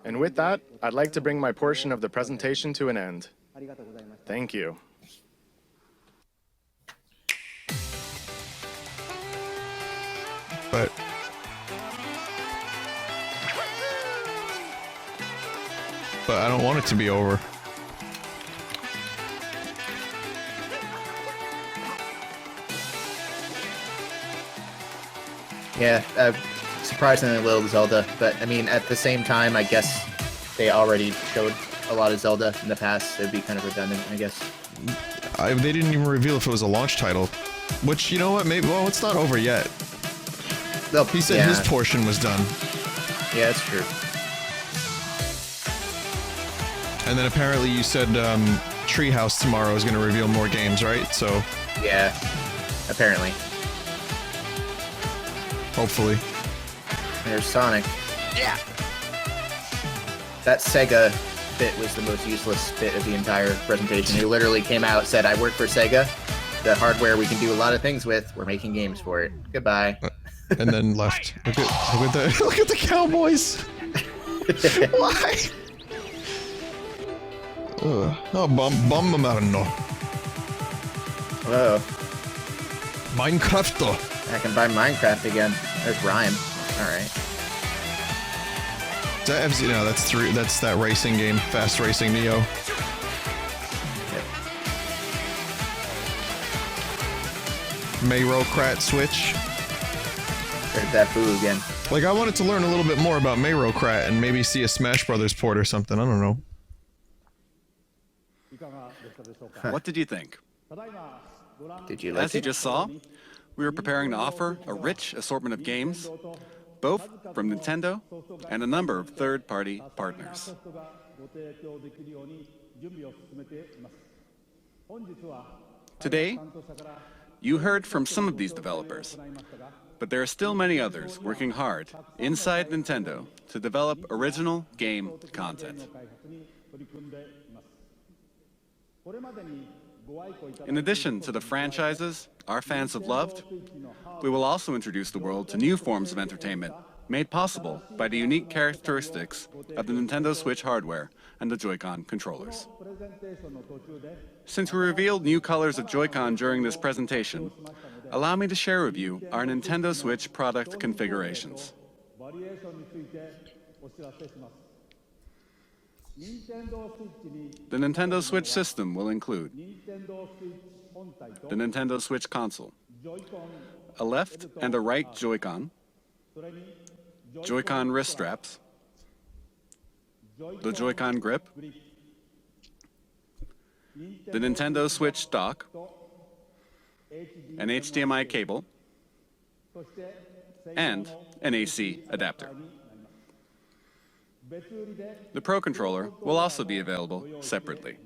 And with that, I'd like to bring my portion of the presentation to an end. Thank you. But I don't want it to be over. Yeah, surprisingly little Zelda, but I mean, at the same time, I guess they already showed a lot of Zelda in the past. It'd be kind of redundant, I guess. They didn't even reveal if it was a launch title, which, you know what, maybe, well, it's not over yet. He said his portion was done. Yeah, that's true. And then apparently you said Treehouse tomorrow is going to reveal more games, right? So yeah, apparently. Hopefully. There's Sonic. Yeah! That Sega bit was the most useless bit of the entire presentation. He literally came out, said, I work for Sega. The hardware we can do a lot of things with. We're making games for it. Goodbye. And then left. Look at the Cowboys! Why? Oh, Bomberman. Whoa. Minecraft. I can buy Minecraft again. There's Rhyme. Alright. No, that's that racing game, Fast Racing Neo. Yep. Mayrocrat Switch. There's that boo again. Like, I wanted to learn a little bit more about Mayrocrat and maybe see a Smash Brothers port or something. I don't know. What did you think? Did you like As you just saw, we are preparing to offer a rich assortment of games, both from Nintendo and a number of third-party partners. Today, you heard from some of these developers, but there are still many others working hard inside Nintendo to develop original game content. In addition to the franchises our fans have loved, we will also introduce the world to new forms of entertainment made possible by the unique characteristics of the Nintendo Switch hardware and the Joy-Con controllers. Since we revealed new colors of Joy-Con during this presentation, allow me to share with you our Nintendo Switch product configurations. The Nintendo Switch system will include the Nintendo Switch console, a left and a right Joy-Con, Joy-Con wrist straps, the Joy-Con grip, the Nintendo Switch dock, an HDMI cable, and an AC adapter. The Pro Controller will also be available separately.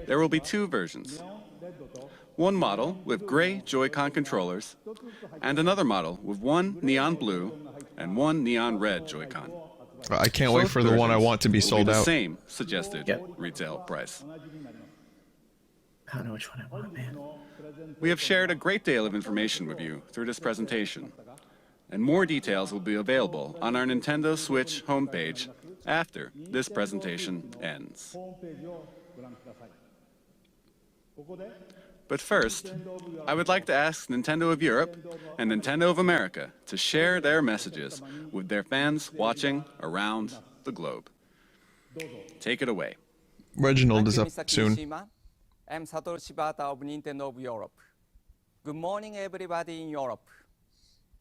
There will be two versions. One model with gray Joy-Con controllers, and another model with one neon blue and one neon red Joy-Con. I can't wait for the one I want to be sold the out. Same suggested retail price. I don't know which one I want, man. We have shared a great deal of information with you through this presentation, and more details will be available on our Nintendo Switch homepage after this presentation ends. But first, I would like to ask Nintendo of Europe and Nintendo of America to share their messages with their fans watching around the globe. Take it away. Reginald is up soon. I'm Satoru Shibata of Nintendo of Europe. Good morning, everybody in Europe.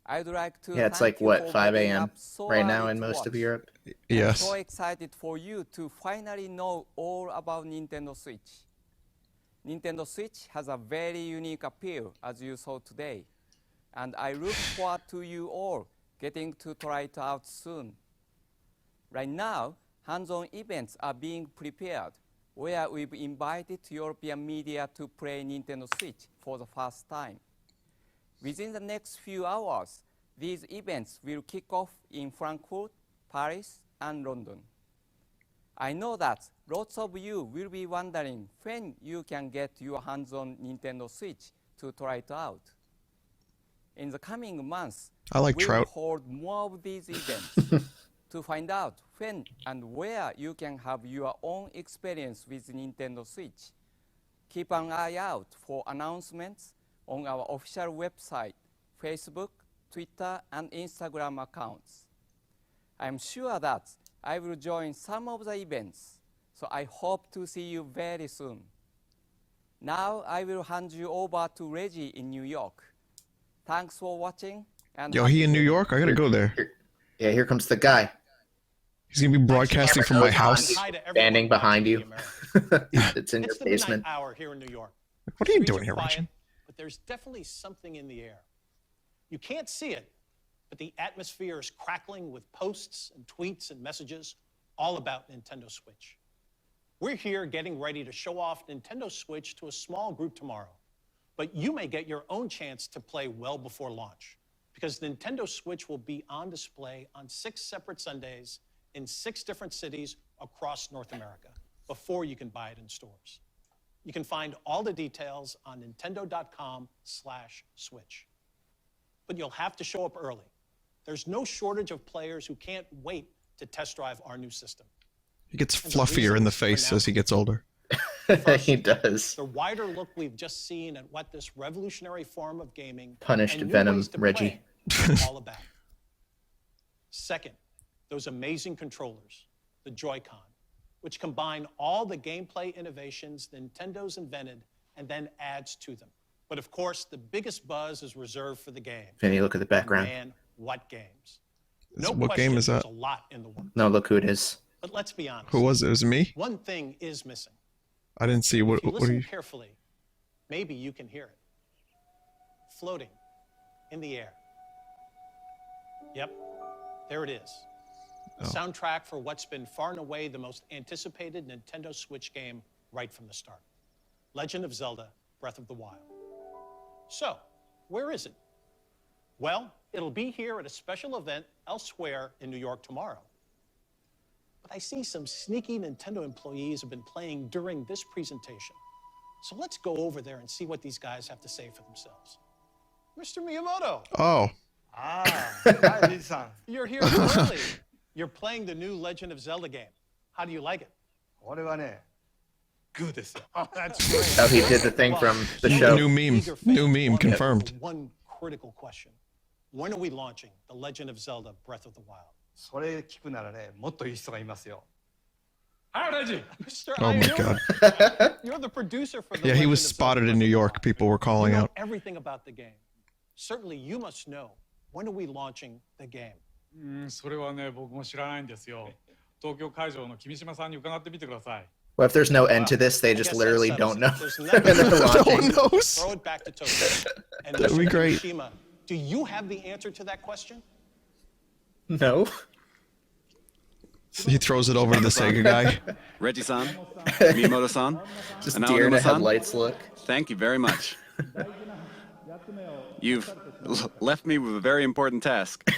I'd like to Yeah, it's like, what, 5 a.m. right now in most of Europe? Yes. I'm so excited for you to finally know all about Nintendo Switch. Nintendo Switch has a very unique appeal, as you saw today. And I look forward to you all getting to try it out soon. Right now, hands-on events are being prepared, where we've invited European media to play Nintendo Switch for the first time. Within the next few hours, these events will kick off in Frankfurt, Paris, and London. I know that lots of you will be wondering when you can get your hands on Nintendo Switch to try it out. In the coming months, we'll hold more of these events to find out when and where you can have your own experience with Nintendo Switch. Keep an eye out for announcements on our official website, Facebook, Twitter, and Instagram accounts. I'm sure that I will join some of the events, so I hope to see you very soon. Now I will hand you over to Reggie in New York. Thanks for watching. And Yo, he in New York? I gotta go there. Yeah, here comes the guy. He's gonna be broadcasting from my house. Standing behind you. It's in your the basement. midnight hour here in New York. What are you Streets doing here, quiet, Reggie? but there's definitely something in the air. You can't see it, but the atmosphere is crackling with posts and tweets and messages all about Nintendo Switch. We're here getting ready to show off Nintendo Switch to a small group tomorrow, but you may get your own chance to play well before launch, because Nintendo Switch will be on display on 6 separate Sundays in 6 different cities across North America before you can buy it in stores. You can find all the details on nintendo.com/switch. But you'll have to show up early. There's no shortage of players who can't wait to test drive our new system. He gets fluffier in the face as he gets older. He does. The wider look we've just seen at what this revolutionary form of gaming Punished and new Venom, ways to Reggie. play is all about. Second, those amazing controllers, the Joy-Con, which combine all the gameplay innovations Nintendo's invented and then adds to them. But of course, the biggest buzz is reserved for the game. Vinny, look at the background. Man, what games? What game is that? There's a lot in the works. No, look who it is. But let's be honest. Who was it? It was me? One thing is missing. I didn't see. What If you are listen you? carefully, maybe you can hear it. Floating in the air. Yep, there it is. The soundtrack for what's been far and away the most anticipated Nintendo Switch game right from the start. Legend of Zelda: Breath of the Wild. So, where is it? Well, it'll be here at a special event elsewhere in New York tomorrow. But I see some sneaky Nintendo employees have been playing during this presentation. So let's go over there and see what these guys have to say for themselves. Mr. Miyamoto. Oh. You're here early. You're playing the new Legend of Zelda game. How do you like it? Good. Oh, that's great. Oh, he did the thing from the show. New meme. New meme confirmed. One critical question. When are we launching The Legend of Zelda: Breath of the Wild? Mr. Oh my God. You're the producer for the Yeah, he Legend was of Zelda spotted Breath in of New the York. Wild. People were calling You know out. everything about the game. Certainly you must know. When are we launching the game? それはね、僕も知らないんですよ。東京会場の君島さんに伺ってみてください。 Well, if there's no end to this, they just literally don't know. There's And they're nothing. launching. No one knows. Throw it back to Tokyo. And That'd be Mr. great. Kishima, do you have the answer to that question? No. He throws it over to the Sega guy. Reggie-san, Miyamoto-san, Just and deer in a Aonuma-san, headlights look. thank you very much. You've left me with a very important task,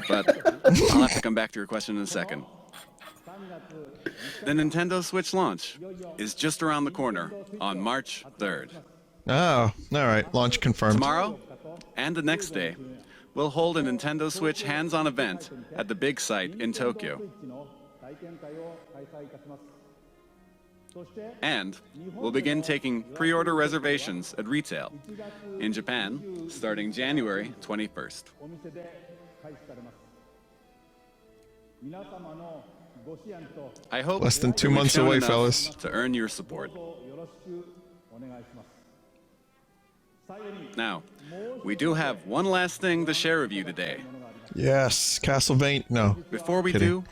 but I'll have to come back to your question in a second. The Nintendo Switch launch is just around the corner on March 3rd. Oh, all right. Launch confirmed. Tomorrow and the next day, we'll hold a Nintendo Switch hands-on event at the big site in Tokyo. And we'll begin taking pre-order reservations at retail in Japan starting January 21st. I hope Less than 2 we've months shown away, enough fellas. to earn your support. Now, we do have one last thing to share with you today. Yes, Castlevania. No. Before we Kidding. do,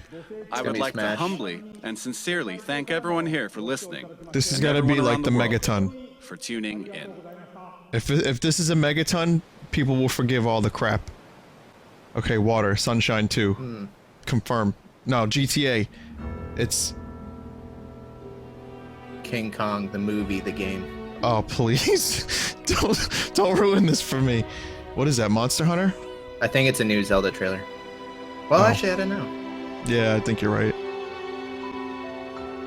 I would be like to Smash. humbly and sincerely thank everyone here for listening. This has and got to be everyone like around the world Megaton. for tuning in. If this is a Megaton, people will forgive all the crap. Okay, Water, Sunshine 2. Confirm. No, GTA. It's... King Kong, the movie, the game. Oh, please. don't ruin this for me. What is that, Monster Hunter? I think it's a new Zelda trailer. Well, Oh. actually, I don't know. Yeah, I think you're right.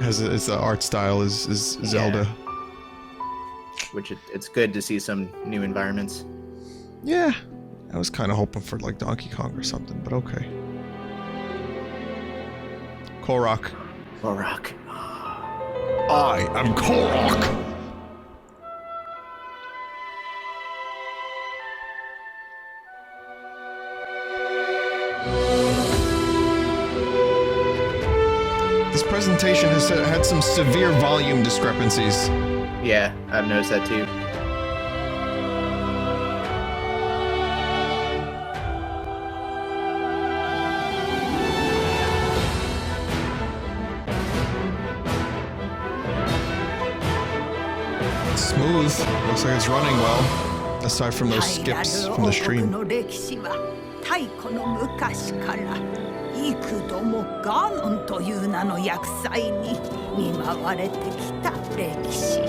It's the art style is Zelda. Which it's good to see some new environments. Yeah. I was kind of hoping for like Donkey Kong or something, but okay. Korok. Korok. I am Korok. presentation has had some severe volume discrepancies. Yeah, I've noticed that too. Smooth. Looks like it's running well, aside from those skips from the stream. 太古の昔から幾度もガーノンという名の厄災に見舞われてきた歴史。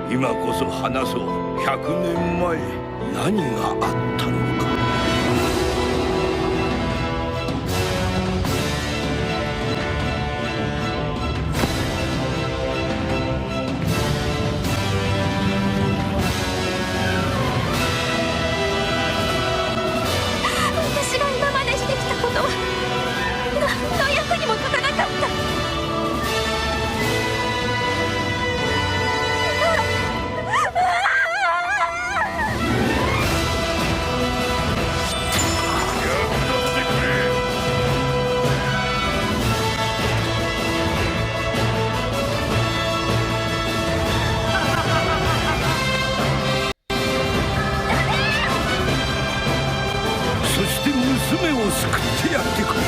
今こそ話そう。100年前何があったのか。私が今までしてきたことは何の役にも立たなかった。娘を救ってやってくれ。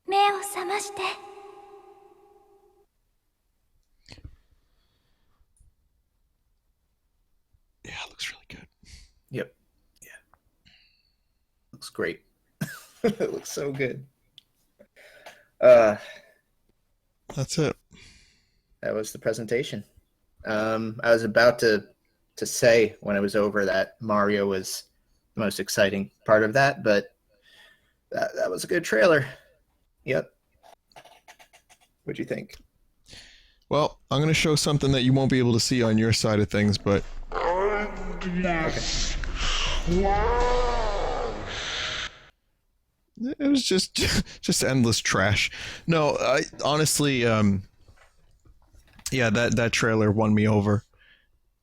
目を覚まして。Yeah, it looks really good. Yep. Yeah. Looks great. It looks so good. That's it. That was the presentation. I was about to say when it was over that Mario was the most exciting part of that, but that was a good trailer. Yep. What'd you think? Well, I'm going to show something that you won't be able to see on your side of things, but... Okay. It was just endless trash. No, I honestly, yeah, that trailer won me over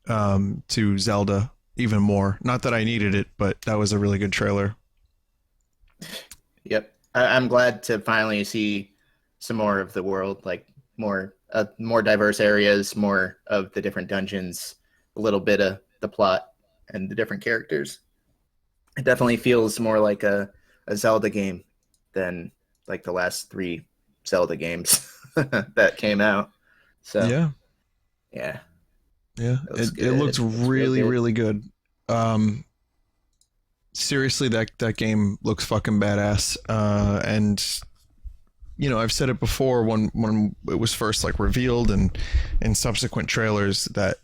to Zelda even more. Not that I needed it, but that was a really good trailer. Yep. I'm glad to finally see some more of the world, like more diverse areas, more of the different dungeons, a little bit of the plot and the different characters. It definitely feels more like a Zelda game than like the last 3 Zelda games that came out. So yeah, it looks really good. Seriously, that game looks fucking badass. And you know, I've said it before when it was first like revealed and in subsequent trailers that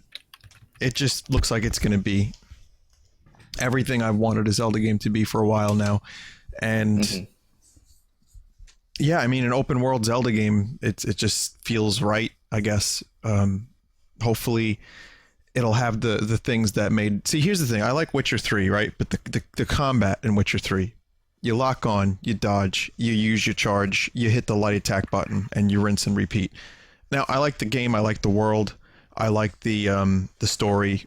it just looks like it's going to be everything I've wanted a Zelda game to be for a while now. And yeah, I mean, an open world Zelda game, it just feels right, I guess. Hopefully it'll have the things that made... See, here's the thing. I like Witcher 3, right? But the combat in Witcher 3, you lock on, you dodge, you use your charge, you hit the light attack button, and you rinse and repeat. Now, I like the game. I like the world. I like the story.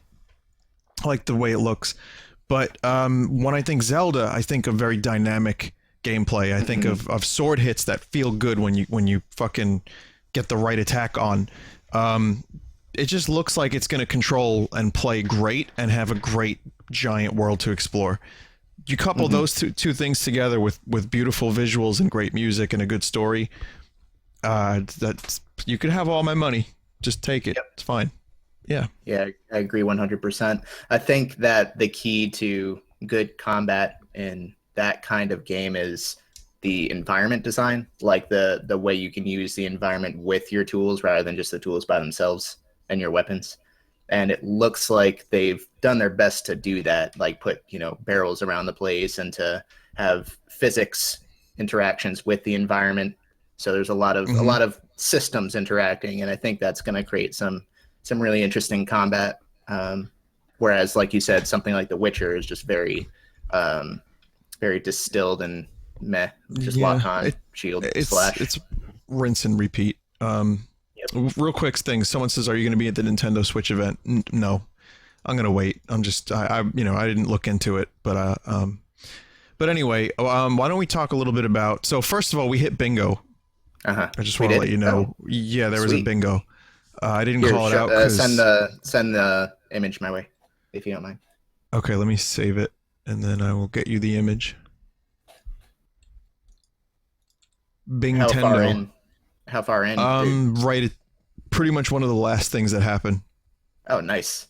I like the way it looks. But when I think Zelda, I think of very dynamic gameplay. I think of sword hits that feel good when you fucking get the right attack on. it just looks like it's going to control and play great and have a great giant world to explore. You couple those two things together with beautiful visuals and great music and a good story, that's, you could have all my money. Just take it. Yep. It's fine. Yeah. Yeah, I agree 100%. I think that the key to good combat in that kind of game is the environment design, like the way you can use the environment with your tools rather than just the tools by themselves and your weapons. And it looks like they've done their best to do that, like put, you know, barrels around the place and to have physics interactions with the environment. So there's a lot of systems interacting, and I think that's going to create some really interesting combat. Whereas, like you said, something like The Witcher is just very distilled and meh. Just lock on, shield, slash. It's rinse and repeat. Real quick thing. Someone says, "Are you going to be at the Nintendo Switch event?" No, I'm going to wait. I'm just, I didn't look into it, but anyway, why don't we talk a little bit about? So first of all, we hit bingo. I just want to let you know. Oh, yeah, there was a bingo. I didn't call it out. Send the image my way, if you don't mind. Okay, let me save it, and then I will get you the image. Bingtendo. How far in? Right at pretty much one of the last things that happened. Oh, nice.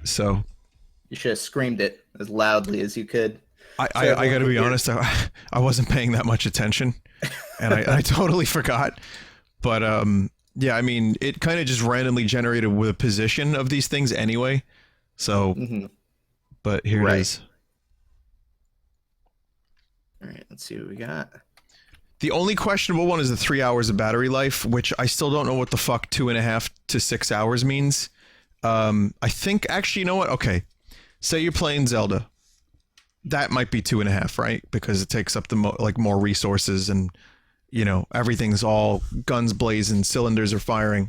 So. You should have screamed it as loudly as you could. I got to be honest, I wasn't paying that much attention, and I totally forgot. But yeah, I mean, it kind of just randomly generated with a position of these things anyway. So, but here it is. All right, let's see what we got. The only questionable one is the 3 hours of battery life, which I still don't know what the fuck 2.5 to 6 hours means. I think, actually, you know what? Okay, say you're playing Zelda. That might be 2.5, right? Because it takes up the more resources, and you know, everything's all guns blazing, cylinders are firing.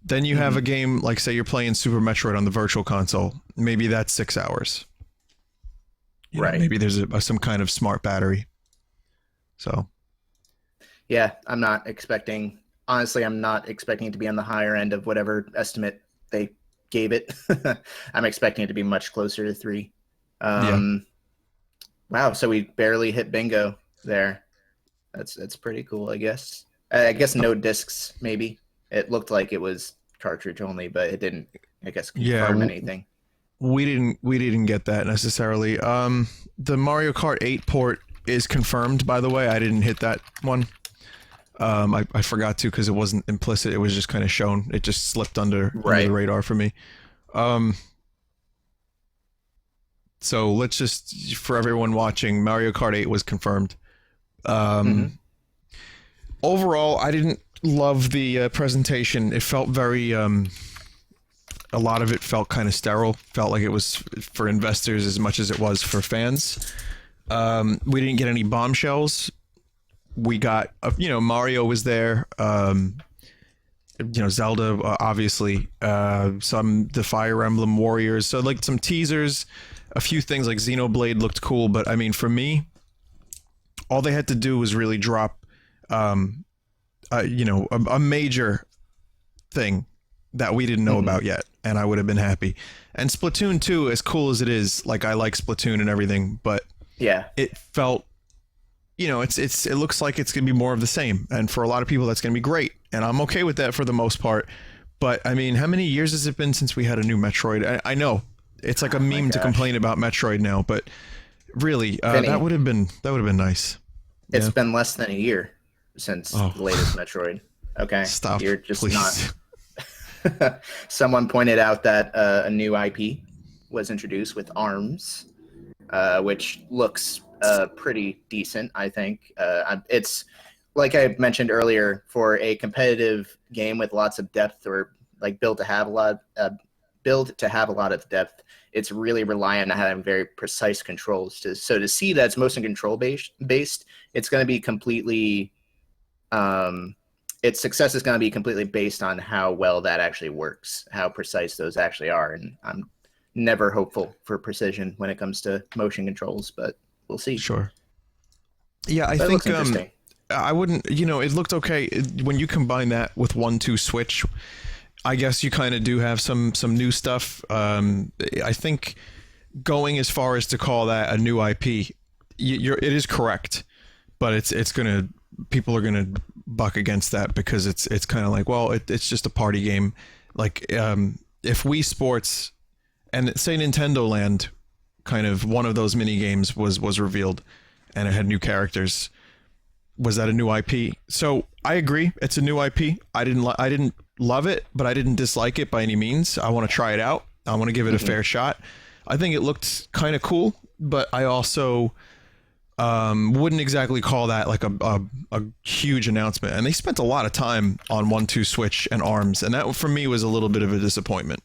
Then you have a game like, say you're playing Super Metroid on the Virtual Console. Maybe that's 6 hours. You know, maybe there's some kind of smart battery. So. Yeah, I'm not expecting it to be on the higher end of whatever estimate they gave it. I'm expecting it to be much closer to 3. Wow, so we barely hit bingo there. That's pretty cool, I guess. I guess no discs, maybe. It looked like it was cartridge only, but it didn't, I guess, confirm anything. We didn't get that necessarily. The Mario Kart 8 port is confirmed, by the way. I didn't hit that one. I forgot to, because it wasn't implicit. It was just kind of shown. It just slipped under the radar for me. So let's just, for everyone watching, Mario Kart 8 was confirmed. Overall, I didn't love the presentation. It felt very, a lot of it felt kind of sterile. Felt like it was for investors as much as it was for fans. We didn't get any bombshells. We got, Mario was there. Zelda, obviously. The Fire Emblem Warriors. So like some teasers, a few things like Xenoblade looked cool. But I mean, for me, all they had to do was really drop, a major thing that we didn't know about yet, and I would have been happy. And Splatoon 2, as cool as it is, like I like Splatoon and everything, but it felt, it looks like it's gonna be more of the same, and for a lot of people that's gonna be great, and I'm okay with that for the most part. But I mean, how many years has it been since we had a new Metroid? I know it's like a meme to complain about Metroid now, but really, Vinny, that would have been nice. It's been less than a year since the latest Metroid. Okay, stop. You're just please. not. Someone pointed out that a new IP was introduced with ARMS, which looks pretty decent, I think. It's, like I mentioned earlier, for a competitive game with lots of depth, or like built to have a lot of depth. It's really reliant on having very precise controls. So to see that it's motion control based, it's going to be completely. Its success is going to be completely based on how well that actually works, how precise those actually are. And I'm never hopeful for precision when it comes to motion controls, but we'll see. Sure. Yeah, I think I wouldn't, it looked okay. When you combine that with 1-2 switch, I guess you kind of do have some new stuff. I think going as far as to call that a new IP, it is correct, but people are gonna buck against that because it's kind of like, well, it's just a party game. Like if Wii Sports and say Nintendo Land, kind of one of those mini games was revealed, and it had new characters. Was that a new IP? So I agree, it's a new IP. I didn't love it, but I didn't dislike it by any means. I want to try it out. I want to give it a fair shot. I think it looked kind of cool, but I also wouldn't exactly call that like a huge announcement. And they spent a lot of time on 1-2 switch and ARMS, and that for me was a little bit of a disappointment.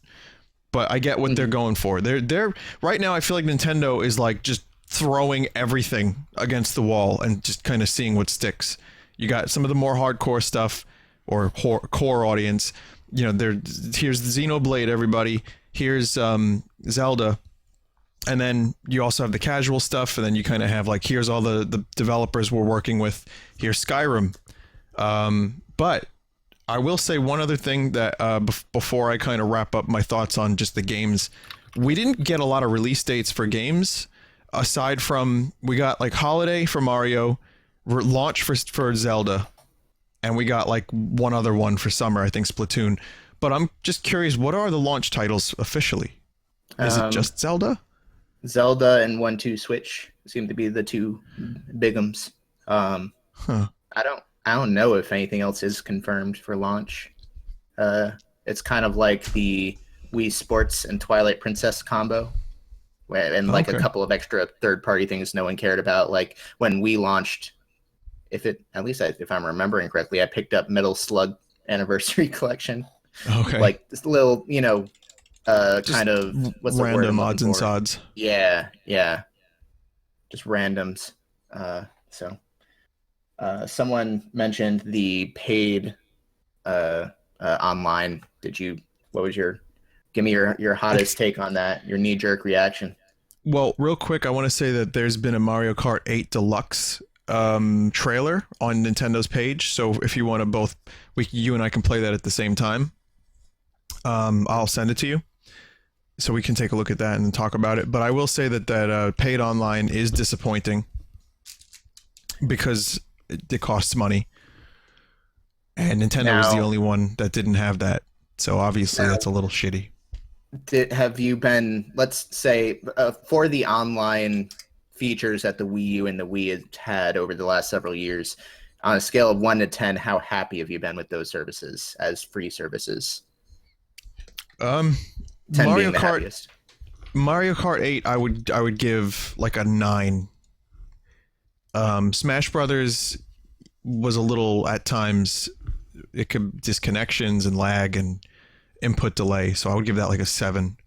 But I get what they're going for. They're right now, I feel like Nintendo is like just throwing everything against the wall and just kind of seeing what sticks. You got some of the more hardcore stuff or core audience. Here's the Xenoblade, everybody. Here's Zelda. And then you also have the casual stuff, and then you kind of have like, here's all the developers we're working with. Here's Skyrim. But I will say one other thing that before I kind of wrap up my thoughts on just the games. We didn't get a lot of release dates for games, aside from we got like holiday for Mario, launch for Zelda, and we got like one other one for summer, I think Splatoon. But I'm just curious, what are the launch titles officially? Is it just Zelda? Zelda and 1-2 Switch seem to be the two bigums. I don't know if anything else is confirmed for launch. It's kind of like the Wii Sports and Twilight Princess combo, and like a couple of extra third-party things no one cared about. Like when Wii launched, if I'm remembering correctly, I picked up Metal Slug Anniversary Collection. Okay. Like this little, kind of what's the word? Random odds and sods. Yeah. Just randoms. Someone mentioned the paid online. Give me your hottest take on that, your knee-jerk reaction. Well, real quick, I want to say that there's been a Mario Kart 8 Deluxe trailer on Nintendo's page. So if you want to you and I can play that at the same time. I'll send it to you so we can take a look at that and talk about it. But I will say that paid online is disappointing because it costs money, and Nintendo was the only one that didn't have that. So obviously that's a little shitty. Have you been, let's say, for the online features that the Wii U and the Wii has had over the last several years, on a scale of 1 to 10, how happy have you been with those services as free services? 10 being the happiest. Mario Kart 8, I would give like a 9. Smash Brothers was a little, at times, it could disconnections and lag and input delay, so I would give that like a 7.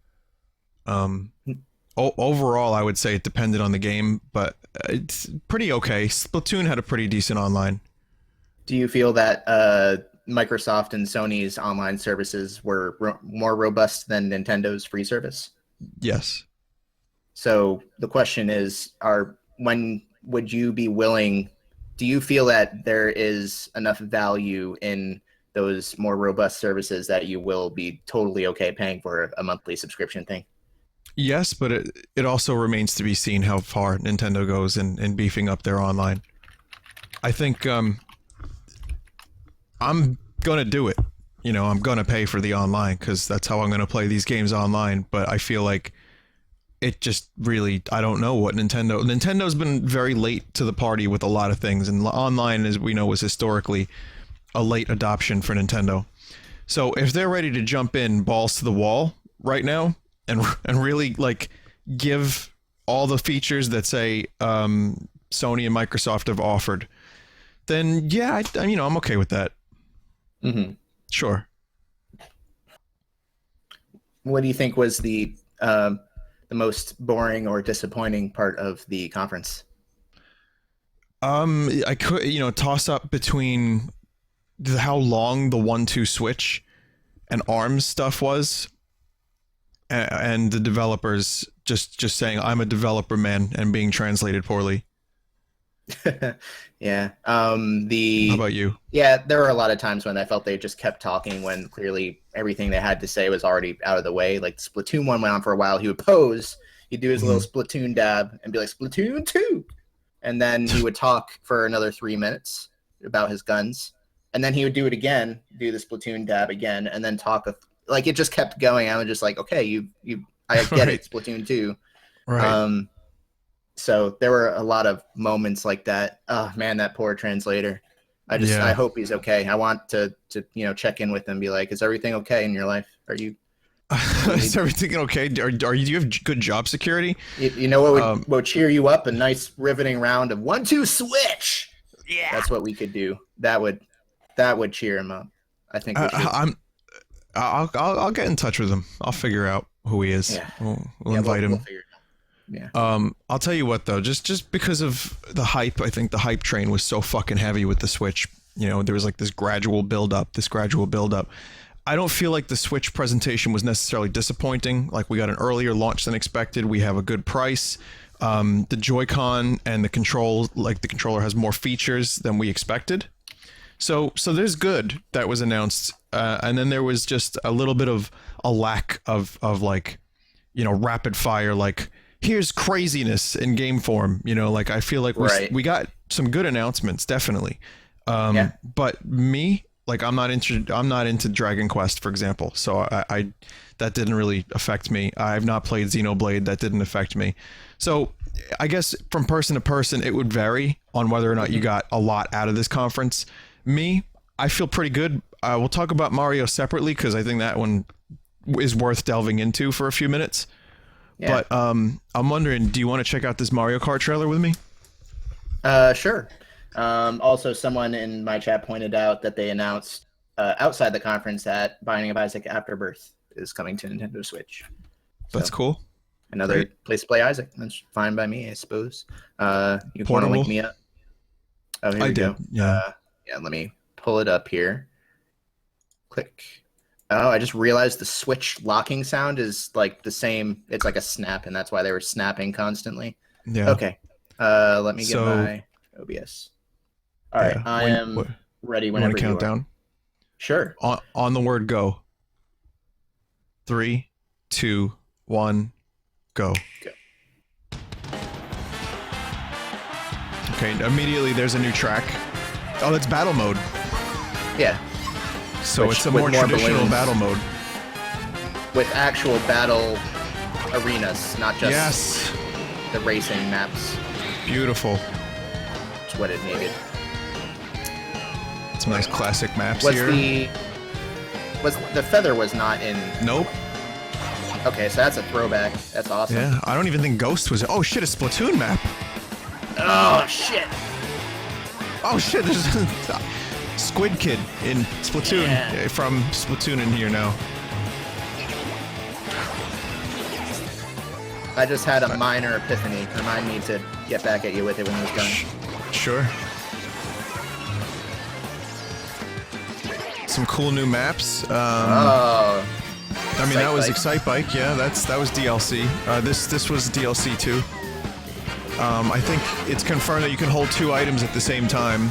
Overall, I would say it depended on the game, but it's pretty okay. Splatoon had a pretty decent online. Do you feel that Microsoft and Sony's online services were more robust than Nintendo's free service? Yes. So the question is, when would you be willing, do you feel that there is enough value in those more robust services that you will be totally okay paying for a monthly subscription thing? Yes, but it also remains to be seen how far Nintendo goes in beefing up their online. I think I'm going to do it. I'm going to pay for the online because that's how I'm going to play these games online. But I feel like it just really, I don't know what Nintendo's been very late to the party with a lot of things. And online, as we know, was historically a late adoption for Nintendo. So if they're ready to jump in balls to the wall right now and really like give all the features that say Sony and Microsoft have offered, then yeah, I'm okay with that. Mm-hmm. Sure. What do you think was the most boring or disappointing part of the conference? I could, toss up between how long the 1-2 switch and ARMS stuff was, and the developers just saying I'm a developer, man, and being translated poorly. Yeah. How about you? Yeah, there were a lot of times when I felt they just kept talking when clearly everything they had to say was already out of the way. Like Splatoon 1 went on for a while. He would pose, he'd do his little Splatoon dab and be like, Splatoon 2. And then he would talk for another 3 minutes about his guns. And then he would do it again, do the Splatoon dab again, and then talk. Like, it just kept going. I was just like, okay, I get it, Splatoon 2. Right. So there were a lot of moments like that. Oh man, that poor translator. I hope he's okay. I want to check in with him, be like, is everything okay in your life? Are you is everything okay? Do you have good job security? You know what would cheer you up? A nice riveting round of 1-2 switch. Yeah. That's what we could do. That would cheer him up. I think we should. I'll get in touch with him. I'll figure out who he is. Yeah. We'll invite him. We'll figure it out. Yeah. I'll tell you what though, just because of the hype, I think the hype train was so fucking heavy with the Switch. You know, there was like this gradual build up. I don't feel like the Switch presentation was necessarily disappointing. Like, we got an earlier launch than expected. We have a good price. The Joy-Con and the controller has more features than we expected. So there's good that was announced. And then there was just a little bit of a lack of like, rapid fire, like, here's craziness in game form. Like, I feel like we got some good announcements, definitely. But me, like, I'm not into Dragon Quest, for example. So I that didn't really affect me. I've not played Xenoblade. That didn't affect me. So I guess from person to person, it would vary on whether or not you got a lot out of this conference. Me, I feel pretty good. We'll talk about Mario separately, because I think that one is worth delving into for a few minutes. Yeah. But I'm wondering, do you want to check out this Mario Kart trailer with me? Sure. Also, someone in my chat pointed out that they announced outside the conference that Binding of Isaac Afterbirth is coming to Nintendo Switch. That's cool. Another place to play Isaac. That's fine by me, I suppose. You want to link me up? Oh, here we go. Yeah. Yeah, let me pull it up here. Click. Oh, I just realized the Switch locking sound is like the same. It's like a snap, and that's why they were snapping constantly. Yeah. Okay. Let me get my OBS. All right. I am ready whenever you count are. down? Sure. On the word go. 3, 2, 1, go. Okay, immediately there's a new track. Oh, that's battle mode. Yeah. So it's a more traditional balloons, battle mode. With actual battle arenas, not just the racing maps. Beautiful. That's what it needed. Some nice classic maps here. The feather was not in... Nope. Okay, so that's a throwback. That's awesome. Yeah, I don't even think Ghost was... Oh shit, a Splatoon map. Oh shit. Oh shit, there's Squid Kid in Splatoon, from Splatoon in here now. I just had a minor epiphany. Remind me to get back at you with it when it was done. Sure. Some cool new maps. I mean, that was Excite Bike. Yeah, that was DLC. This was DLC too. I think it's confirmed that you can hold 2 items at the same time.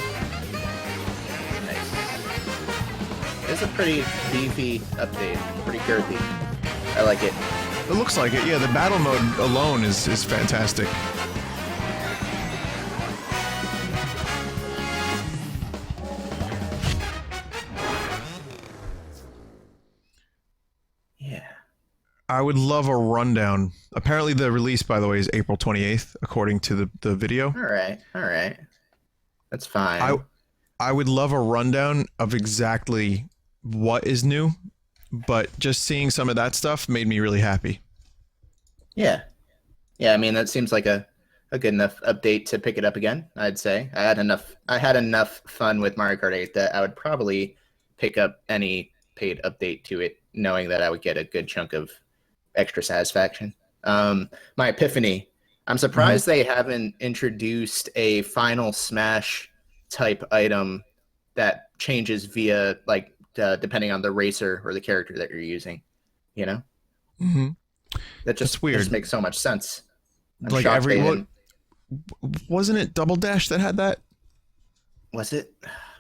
Nice. It's a pretty beefy update. Pretty girthy. I like it. It looks like it. Yeah, the battle mode alone is fantastic. I would love a rundown. Apparently the release, by the way, is April 28th, according to the video. All right. That's fine. I would love a rundown of exactly what is new, but just seeing some of that stuff made me really happy. Yeah, I mean, that seems like a good enough update to pick it up again, I'd say. I had enough fun with Mario Kart 8 that I would probably pick up any paid update to it, knowing that I would get a good chunk of extra satisfaction. My epiphany, I'm surprised they haven't introduced a Final Smash type item that changes via depending on the racer or the character that you're using, That just weird. Just makes so much sense. I'm like wasn't it Double Dash that had that? Was it?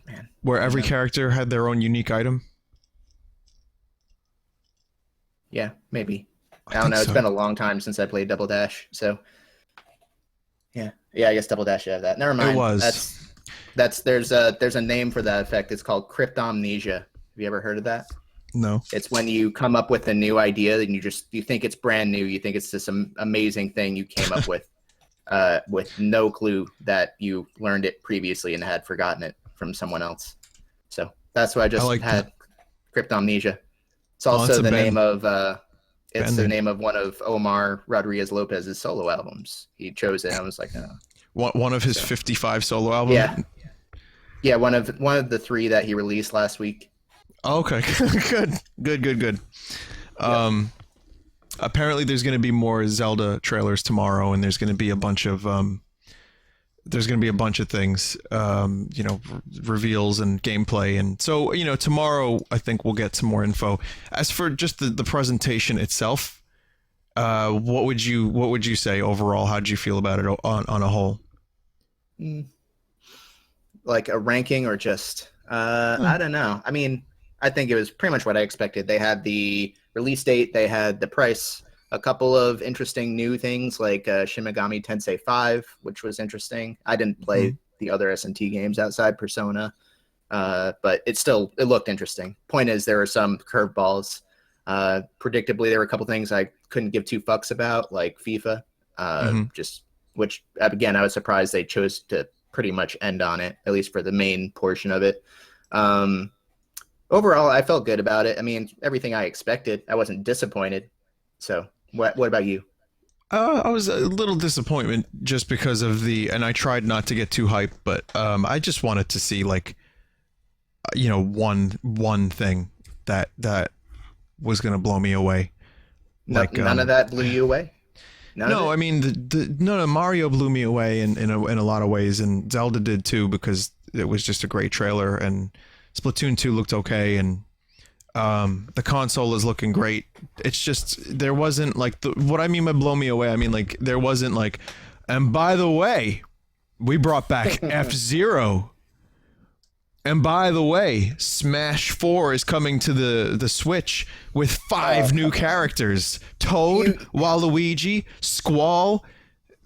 Man. Where every character had their own unique item? Yeah, maybe. I don't know. It's been a long time since I played Double Dash, so yeah. I guess Double Dash should have that. Never mind. It was. There's a name for that effect. It's called cryptomnesia. Have you ever heard of that? No. It's when you come up with a new idea and you think it's brand new. You think it's this amazing thing you came up with no clue that you learned it previously and had forgotten it from someone else. So that's what I just had. Cryptomnesia. It's also the name of the name of one of Omar Rodriguez Lopez's solo albums. He chose it. I was like, oh. One of his 55 solo albums. Yeah, one of the 3 that he released last week. Okay, good. Yeah. Apparently, there's going to be more Zelda trailers tomorrow, and there's going to be a bunch of things, reveals and gameplay, and so tomorrow I think we'll get some more info. As for just the presentation itself, what would you say overall? How did you feel about it on a whole? Like a ranking or just I don't know. I mean, I think it was pretty much what I expected. They had the release date, they had the price, a couple of interesting new things like Shin Megami Tensei 5, which was interesting. I didn't play the other S&T games outside Persona, but it looked interesting. Point is, there were some curveballs. Predictably, there were a couple things I couldn't give 2 fucks about, like FIFA, which again, I was surprised they chose to pretty much end on it, at least for the main portion of it. Overall, I felt good about it. I mean, everything I expected. I wasn't disappointed. So, what about you? I was a little disappointment just because of and I tried not to get too hyped, but I just wanted to see one thing that was going to blow me away. None of that blew you away? No, I mean, Mario blew me away in a lot of ways, and Zelda did too, because it was just a great trailer, and Splatoon 2 looked okay, and the console is looking great. It's just, there wasn't what I mean by blow me away, I mean there wasn't and by the way, we brought back F-Zero. And by the way, Smash 4 is coming to the Switch with 5 new characters: Toad, Waluigi, Squall.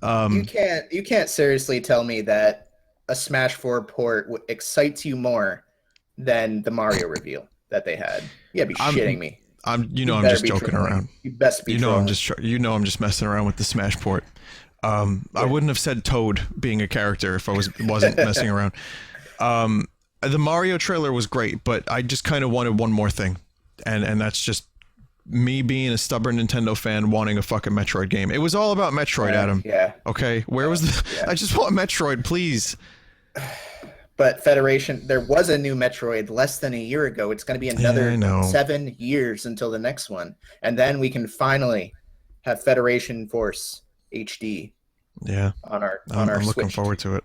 You can't seriously tell me that a Smash 4 port excites you more than the Mario reveal that they had. You gotta be shitting me. I'm just joking around. You best be. I'm just messing around with the Smash port. I wouldn't have said Toad being a character if I wasn't messing around. The Mario trailer was great, but I just kind of wanted one more thing, and that's just me being a stubborn Nintendo fan wanting a fucking Metroid game. It was all about Metroid, Adam. Yeah. Okay, where was the? Yeah. I just want Metroid, please. But Federation, there was a new Metroid less than a year ago. It's going to be another 7 years until the next one, and then we can finally have Federation Force HD. Yeah. On our I'm looking forward to it.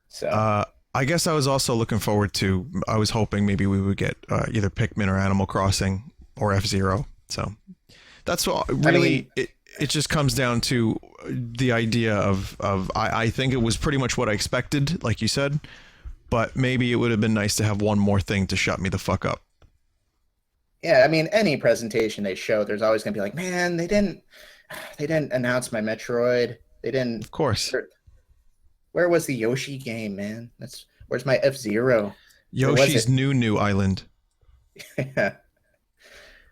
So. I guess I was also looking forward to, I was hoping maybe we would get either Pikmin or Animal Crossing or F-Zero. So that's what really, it just comes down to the idea of I think it was pretty much what I expected, like you said, but maybe it would have been nice to have one more thing to shut me the fuck up. Yeah, I mean, any presentation they show, there's always going to be like, man, they didn't announce my Metroid. They didn't. Of course. Where was the Yoshi game, man? Where's my F-Zero? Yoshi's new island. Yeah.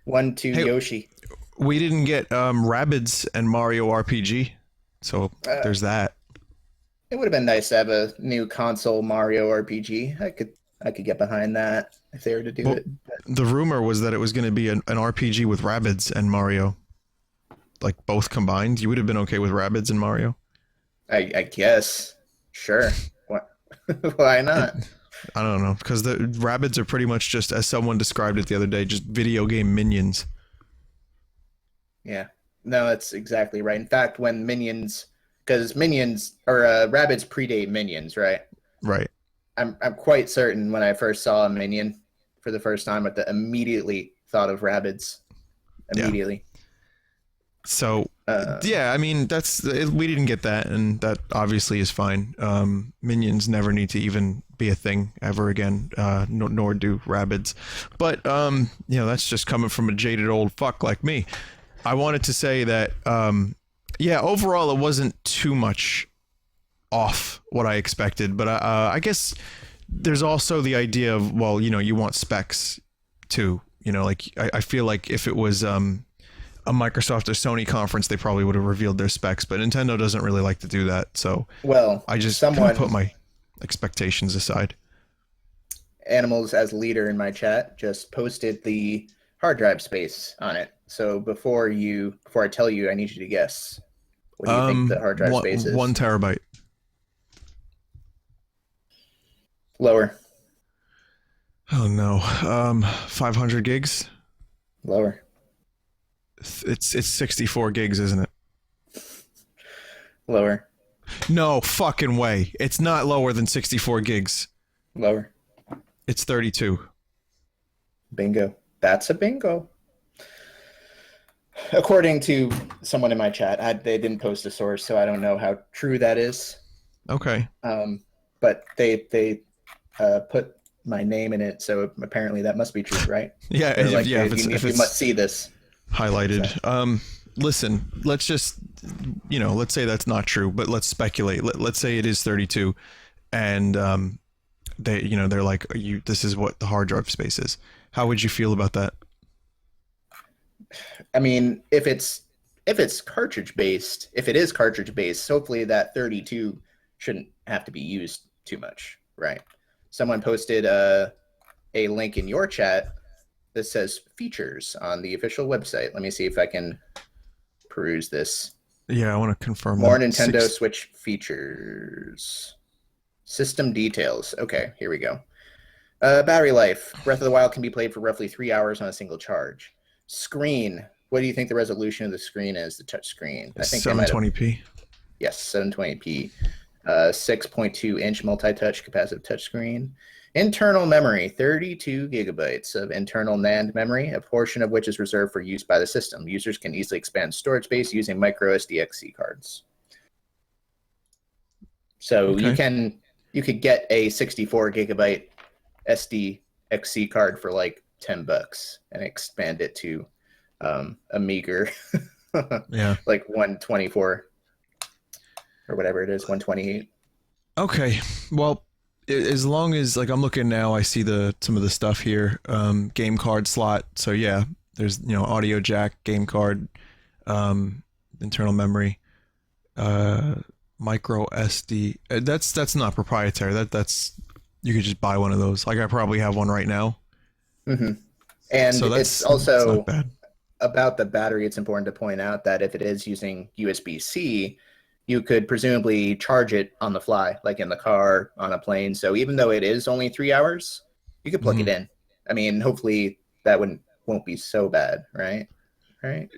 1, 2, hey, Yoshi. We didn't get Rabbids and Mario RPG, so there's that. It would have been nice to have a new console Mario RPG. I could get behind that if they were to do it. But the rumor was that it was going to be an RPG with Rabbids and Mario, like both combined. You would have been okay with Rabbids and Mario? I guess. Sure. Why not? I don't know, because the Rabbids are pretty much just, as someone described it the other day, just video game minions. Yeah. No, that's exactly right. In fact, when because Minions or Rabbids predate Minions, right? Right. I'm quite certain when I first saw a Minion for the first time, immediately thought of Rabbids. Immediately. So yeah, I mean we didn't get that, and that obviously is fine. Minions never need to even be a thing ever again, nor do Rabbids. But that's just coming from a jaded old fuck like me. I wanted to say that overall it wasn't too much off what I expected, but I guess there's also the idea of, well, you want specs too. Like I feel like if it was a Microsoft or Sony conference, they probably would have revealed their specs, but Nintendo doesn't really like to do that. So I just kinda put my expectations aside. Animals as leader in my chat just posted the hard drive space on it. So before I tell you, I need you to guess. What do you think the hard drive space is? 1 terabyte. Lower. Oh no. 500 gigs? Lower. It's 64 gigs, isn't it? Lower. No fucking way. It's not lower than 64 gigs. Lower. It's 32. Bingo. That's a bingo. According to someone in my chat, they didn't post a source, so I don't know how true that is. Okay. But they put my name in it, so apparently that must be true, right? Yeah, if you must see this highlighted. So. Listen, let's just let's say that's not true, but let's speculate. Let's say it is 32, and they're like, this is what the hard drive space is. How would you feel about that? I mean, if it's cartridge based, if it is cartridge based, hopefully that 32 shouldn't have to be used too much, right? Someone posted a link in your chat that says features on the official website. Let me see if I can peruse this. Yeah, I want to confirm more Nintendo Switch features. System details. Okay, here we go. Battery life. Breath of the Wild can be played for roughly 3 hours on a single charge. Screen. What do you think the resolution of the screen is, the touch screen? I think 720p. Yes, 720p. 6.2-inch multi-touch capacitive touchscreen. Internal memory, 32 gigabytes of internal NAND memory, a portion of which is reserved for use by the system. Users can easily expand storage space using micro SDXC cards. So okay. you could get a 64 gigabyte SDXC card for like $10 and expand it to a meager like 124 or whatever it is, 128. Okay, well, as long as, like, I'm looking now, I see some of the stuff here. Game card slot. So yeah, there's audio jack, game card, internal memory, micro SD. That's not proprietary. That's you could just buy one of those. Like I probably have one right now. Mm-hmm. And so it's also not bad. About the battery. It's important to point out that if it is using USB-C, you could presumably charge it on the fly, like in the car, on a plane. So even though it is only 3 hours, you could plug it in. I mean, hopefully that won't be so bad, right? Right?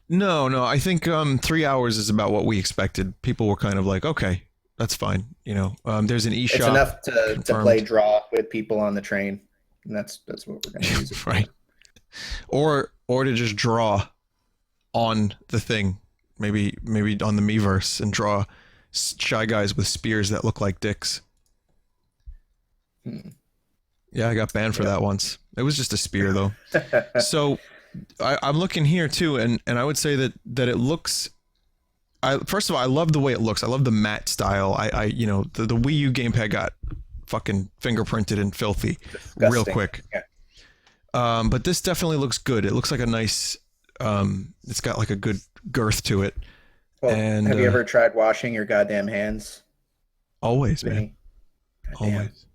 No. I think 3 hours is about what we expected. People were kind of like, okay, that's fine. There's an eShop. It's enough to play draw with people on the train, and that's what we're going to use it for. Right. Or to just draw on the thing. Maybe on the Miiverse and draw Shy Guys with spears that look like dicks. Yeah, I got banned for that once. It was just a spear though. So I'm looking here too, and I would say that it looks. First of all, I love the way it looks. I love the matte style. The Wii U gamepad got fucking fingerprinted and filthy real quick. Yeah. But this definitely looks good. It looks like a nice. It's got like a good girth to it. Well, and have you ever tried washing your goddamn hands? Always, man. Always.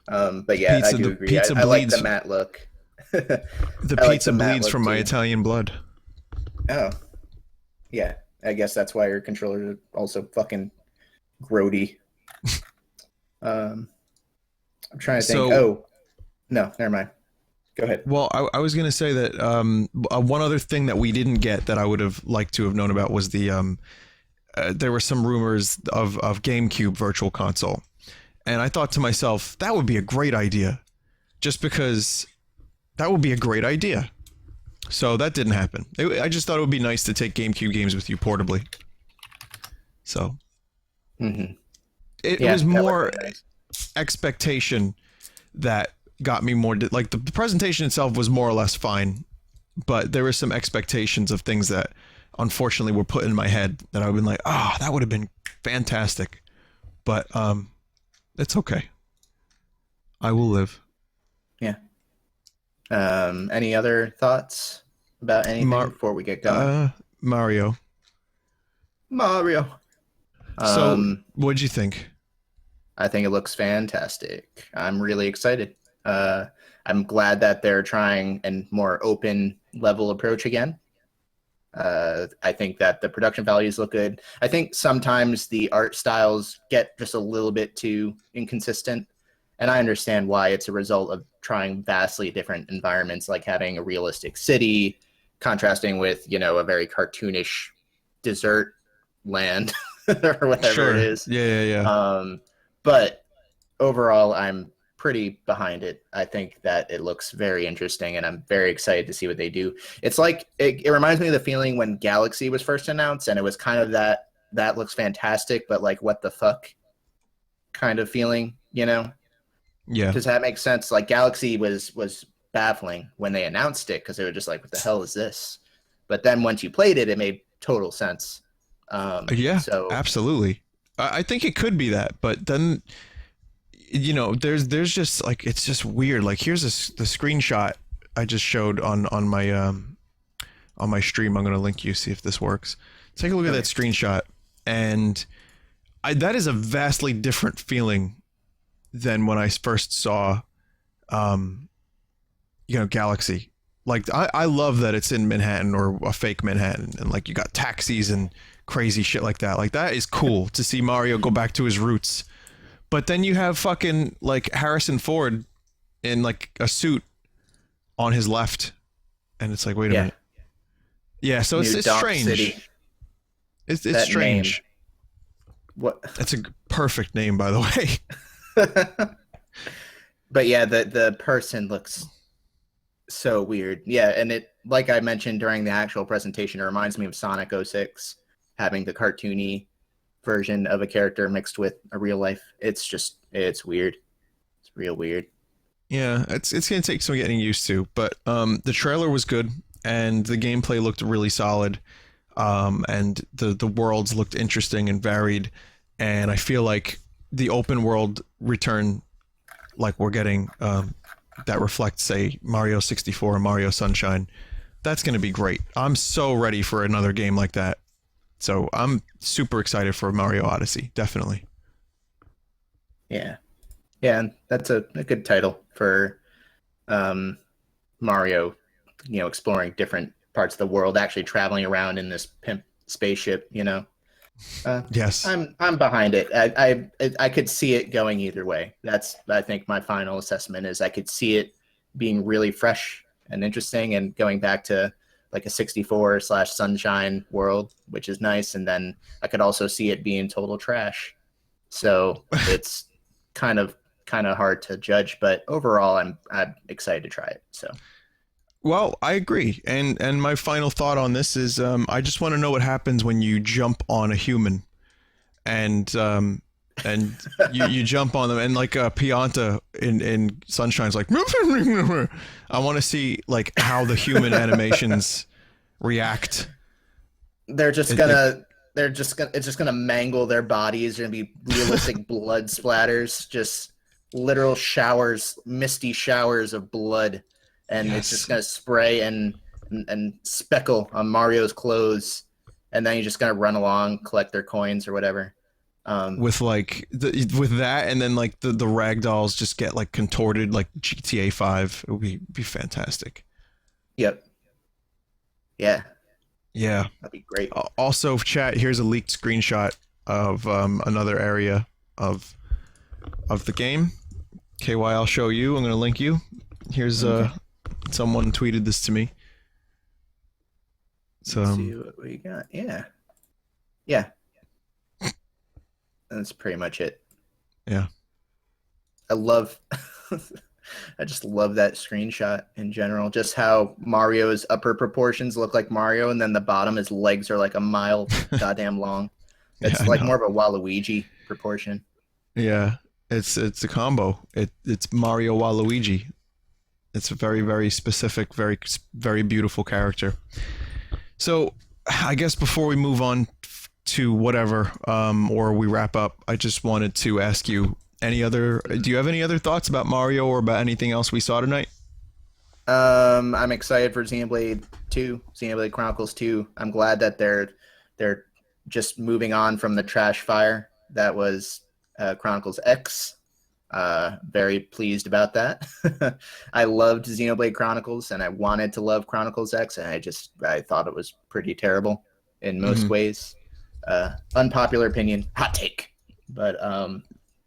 But yeah, I do agree. I like the matte look. The pizza bleeds from my Italian blood. Oh. Yeah. I guess that's why your controllers are also fucking grody. I'm trying to think. No, never mind. Go ahead. Well, I was going to say that one other thing that we didn't get that I would have liked to have known about was the there were some rumors of GameCube Virtual Console. And I thought to myself, that would be a great idea. Just because that would be a great idea. So that didn't happen. I just thought it would be nice to take GameCube games with you portably. So it was more expectation that got me more. Like the presentation itself was more or less fine, but there were some expectations of things that unfortunately were put in my head that I've been like, ah, that would have been fantastic. But it's okay. I will live. Yeah. Any other thoughts about anything before we get going? Mario. So, what'd you think? I think it looks fantastic. I'm really excited. I'm glad that they're trying a more open level approach again. I think that the production values look good. I think sometimes the art styles get just a little bit too inconsistent. And I understand why. It's a result of trying vastly different environments, like having a realistic city contrasting with, a very cartoonish desert land or whatever it is. Yeah. But overall, I'm pretty behind it. I think that it looks very interesting, and I'm very excited to see what they do. It's like, it reminds me of the feeling when Galaxy was first announced, and it was kind of that looks fantastic, but like, what the fuck kind of feeling, Yeah. Does that make sense? Like, Galaxy was baffling when they announced it, because they were just like, what the hell is this? But then once you played it, it made total sense. So absolutely. I think it could be that, but then, there's just like, it's just weird. Like, here's the screenshot I just showed on my stream. I'm going to link you, see if this works. Take a look at that screenshot. And that is a vastly different feeling than when I first saw, Galaxy. Like, I love that it's in Manhattan, or a fake Manhattan, and like you got taxis and crazy shit like that. Like, that is cool to see Mario go back to his roots. But then you have fucking like Harrison Ford in like a suit on his left, and it's like, wait a minute. Yeah, so it's strange. City. It's strange. Name. What? That's a perfect name, by the way. But yeah, the person looks so weird. Yeah, and it, like I mentioned during the actual presentation, it reminds me of Sonic 06, having the cartoony version of a character mixed with a real life. It's weird. It's real weird. Yeah, it's gonna take some getting used to, but the trailer was good, and the gameplay looked really solid, and the worlds looked interesting and varied, and I feel like the open world return, like we're getting, that reflects, say, Mario 64 and Mario Sunshine, that's gonna be great. I'm so ready for another game like that. So I'm super excited for Mario Odyssey, definitely. Yeah, and that's a good title for Mario, exploring different parts of the world, actually traveling around in this pimp spaceship, Yes. I'm behind it. I could see it going either way. That's, I think, my final assessment is I could see it being really fresh and interesting, and going back to like a 64/Sunshine world, which is nice. And then I could also see it being total trash. So it's kind of hard to judge, but overall I'm excited to try it. So. Well, I agree. And my final thought on this is, I just want to know what happens when you jump on a human, and you jump on them, and like Pianta in Sunshine's like, I want to see like how the human animations react. It's just gonna mangle their bodies. There's gonna be realistic blood splatters, just literal showers, misty showers of blood, and it's just gonna spray and speckle on Mario's clothes, and then you're just gonna run along, collect their coins or whatever. With like with that, and then like the ragdolls just get like contorted like GTA 5. It would be fantastic. Yep. Yeah. Yeah. That'd be great. Also, chat, here's a leaked screenshot of another area of the game. KY, I'll show you. I'm gonna link you. Here's someone tweeted this to me. So let's see what we got. Yeah. That's pretty much it. Yeah. I love I just love that screenshot in general. Just how Mario's upper proportions look like Mario, and then the bottom, his legs are like a mile goddamn long. It's like more of a Waluigi proportion. Yeah, it's a combo. It's Mario Waluigi. It's a very, very specific, very, very beautiful character. So I guess before we move on to whatever, or we wrap up, I just wanted to ask you, do you have any other thoughts about Mario or about anything else we saw tonight? I'm excited for Xenoblade 2, Xenoblade Chronicles 2. I'm glad that they're just moving on from the trash fire that was Chronicles X. Very pleased about that. I loved Xenoblade Chronicles, and I wanted to love Chronicles X, and I thought it was pretty terrible in most ways. Unpopular opinion, hot take, but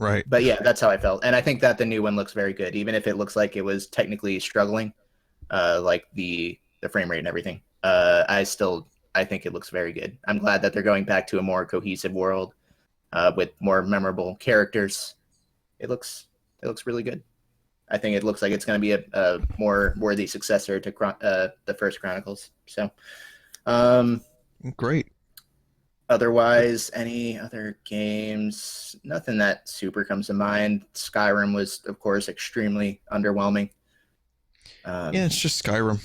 right. But yeah, that's how I felt, and I think that the new one looks very good, even if it looks like it was technically struggling, like the frame rate and everything. I think it looks very good. I'm glad that they're going back to a more cohesive world with more memorable characters. It looks really good. I think it looks like it's going to be a more worthy successor to the first Chronicles. So, great. Otherwise, any other games? Nothing that super comes to mind. Skyrim was, of course, extremely underwhelming. Yeah, it's just Skyrim.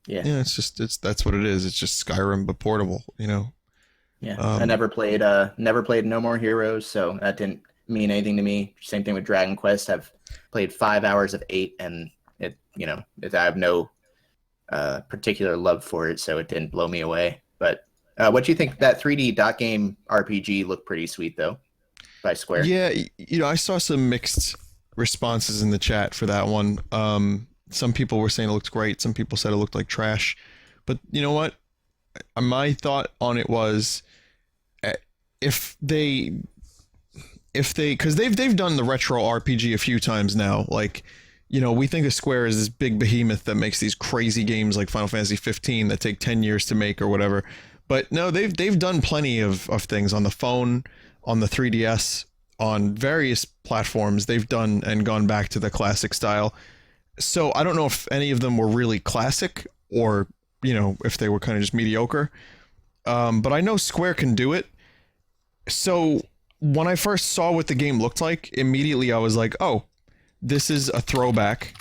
Yeah, that's what it is. It's just Skyrim, but portable. Yeah, I never played No More Heroes, so that didn't mean anything to me. Same thing with Dragon Quest. I've played 5 hours of 8, and I have no particular love for it, so it didn't blow me away. But what do you think? That 3D dot game RPG looked pretty sweet, though, by Square. Yeah, I saw some mixed responses in the chat for that one. Some people were saying it looked great. Some people said it looked like trash. But you know what? My thought on it was, because they've done the retro RPG a few times now. Like, we think of Square as this big behemoth that makes these crazy games like Final Fantasy 15 that take 10 years to make or whatever. But no, they've done plenty of things on the phone, on the 3DS, on various platforms. They've done and gone back to the classic style. So I don't know if any of them were really classic or, if they were kind of just mediocre. But I know Square can do it. So when I first saw what the game looked like, immediately I was like, oh, this is a throwback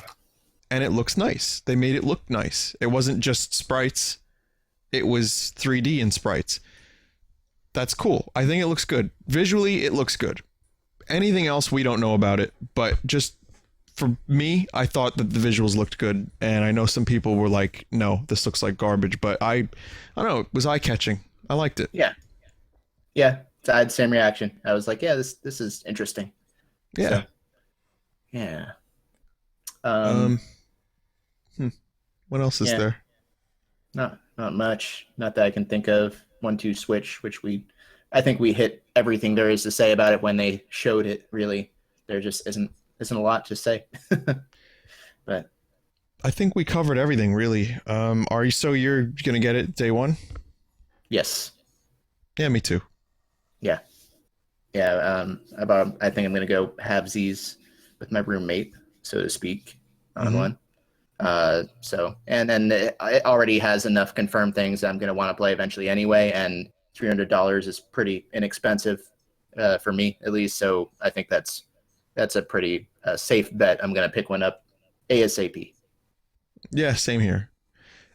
and it looks nice. They made it look nice. It wasn't just sprites. It was 3D and sprites. That's cool. I think it looks good. Visually, it looks good. Anything else, we don't know about it. But just for me, I thought that the visuals looked good. And I know some people were like, no, this looks like garbage. But I don't know, it was eye-catching. I liked it. Yeah. Yeah. I had the same reaction. I was like, yeah, this is interesting. Yeah. So, yeah. What else is there? Not much. Not that I can think of. 1-2 Switch, which I think we hit everything there is to say about it when they showed it. Really, there just isn't a lot to say. But I think we covered everything, really. You're gonna get it day one? Yes. Yeah, me too. Yeah. I think I'm gonna go halvesies with my roommate, so to speak, on one. So, and then it already has enough confirmed things that I'm going to want to play eventually anyway, and $300 is pretty inexpensive for me, at least, so I think that's a pretty safe bet. I'm going to pick one up ASAP. Yeah, same here.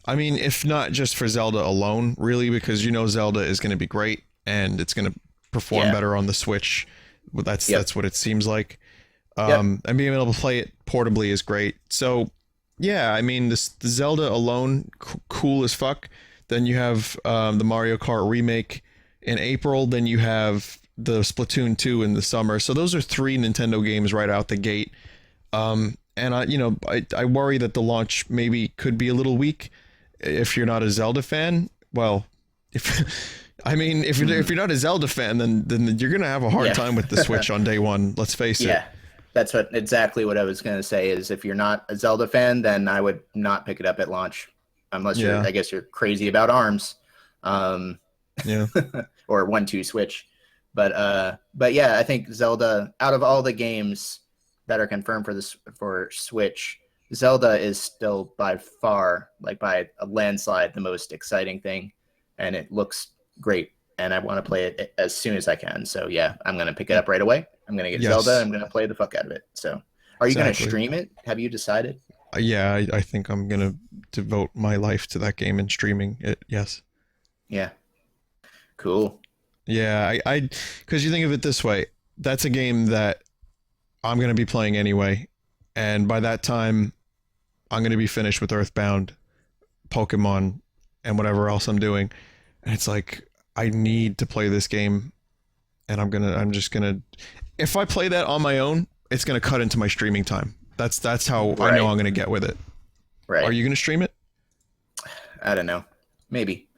I mean, if not just for Zelda alone, really, because Zelda is going to be great, and it's going to perform better on the Switch. That's what it seems like. And being able to play it portably is great. So, yeah, I mean, the Zelda alone, cool as fuck. Then you have the Mario Kart remake in April. Then you have the Splatoon 2 in the summer. So those are 3 Nintendo games right out the gate. And I worry that the launch maybe could be a little weak if you're not a Zelda fan. Well, if you're not a Zelda fan, then you're gonna have a hard time with the Switch on day one. Let's face it. Yeah. That's exactly what I was going to say is if you're not a Zelda fan, then I would not pick it up at launch unless I guess you're crazy about ARMS. Yeah. Or 1-2 Switch. But yeah, I think Zelda, out of all the games, that are confirmed for Switch, Zelda is still by far, like by a landslide, the most exciting thing, and it looks great. And I want to play it as soon as I can. So yeah, I'm gonna pick it up right away. I'm gonna get Zelda. I'm gonna play the fuck out of it. So, are you gonna stream it? Have you decided? Yeah, I think I'm gonna devote my life to that game and streaming it. Yes. Yeah. Cool. Yeah, I because you think of it this way, that's a game that I'm gonna be playing anyway, and by that time, I'm gonna be finished with Earthbound, Pokemon, and whatever else I'm doing, and it's like I need to play this game, and I'm just gonna, if I play that on my own, it's gonna cut into my streaming time. That's how I know I'm gonna get with it. Right. Are you gonna stream it? I don't know. Maybe.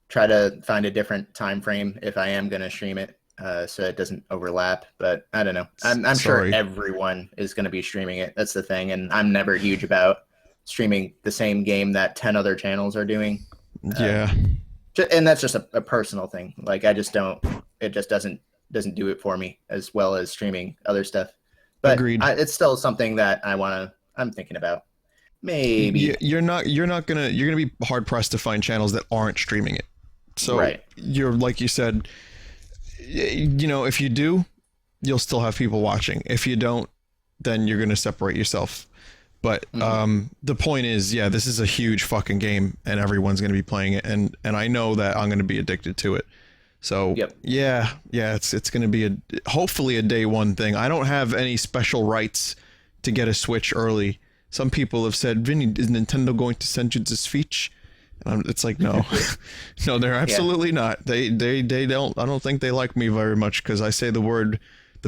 Try to find a different time frame if I am gonna stream it, so it doesn't overlap. But I don't know. I'm sure everyone is gonna be streaming it. That's the thing, and I'm never huge about streaming the same game that 10 other channels are doing. Yeah. And that's just a personal thing. Like I just don't. It just doesn't do it for me as well as streaming other stuff. But Agreed. It's still something that I'm thinking about. Maybe you're gonna be hard pressed to find channels that aren't streaming it. So you're, like you said, you know, if you do, you'll still have people watching. If you don't, then you're gonna separate yourself. But the point is, yeah, this is a huge fucking game, and everyone's gonna be playing it, and I know that I'm gonna be addicted to it. So yeah, it's gonna be hopefully a day one thing. I don't have any special rights to get a Switch early. Some people have said, Vinny, is Nintendo going to send you the Switch? It's like, no, no, they're absolutely not. They don't. I don't think they like me very much because I say the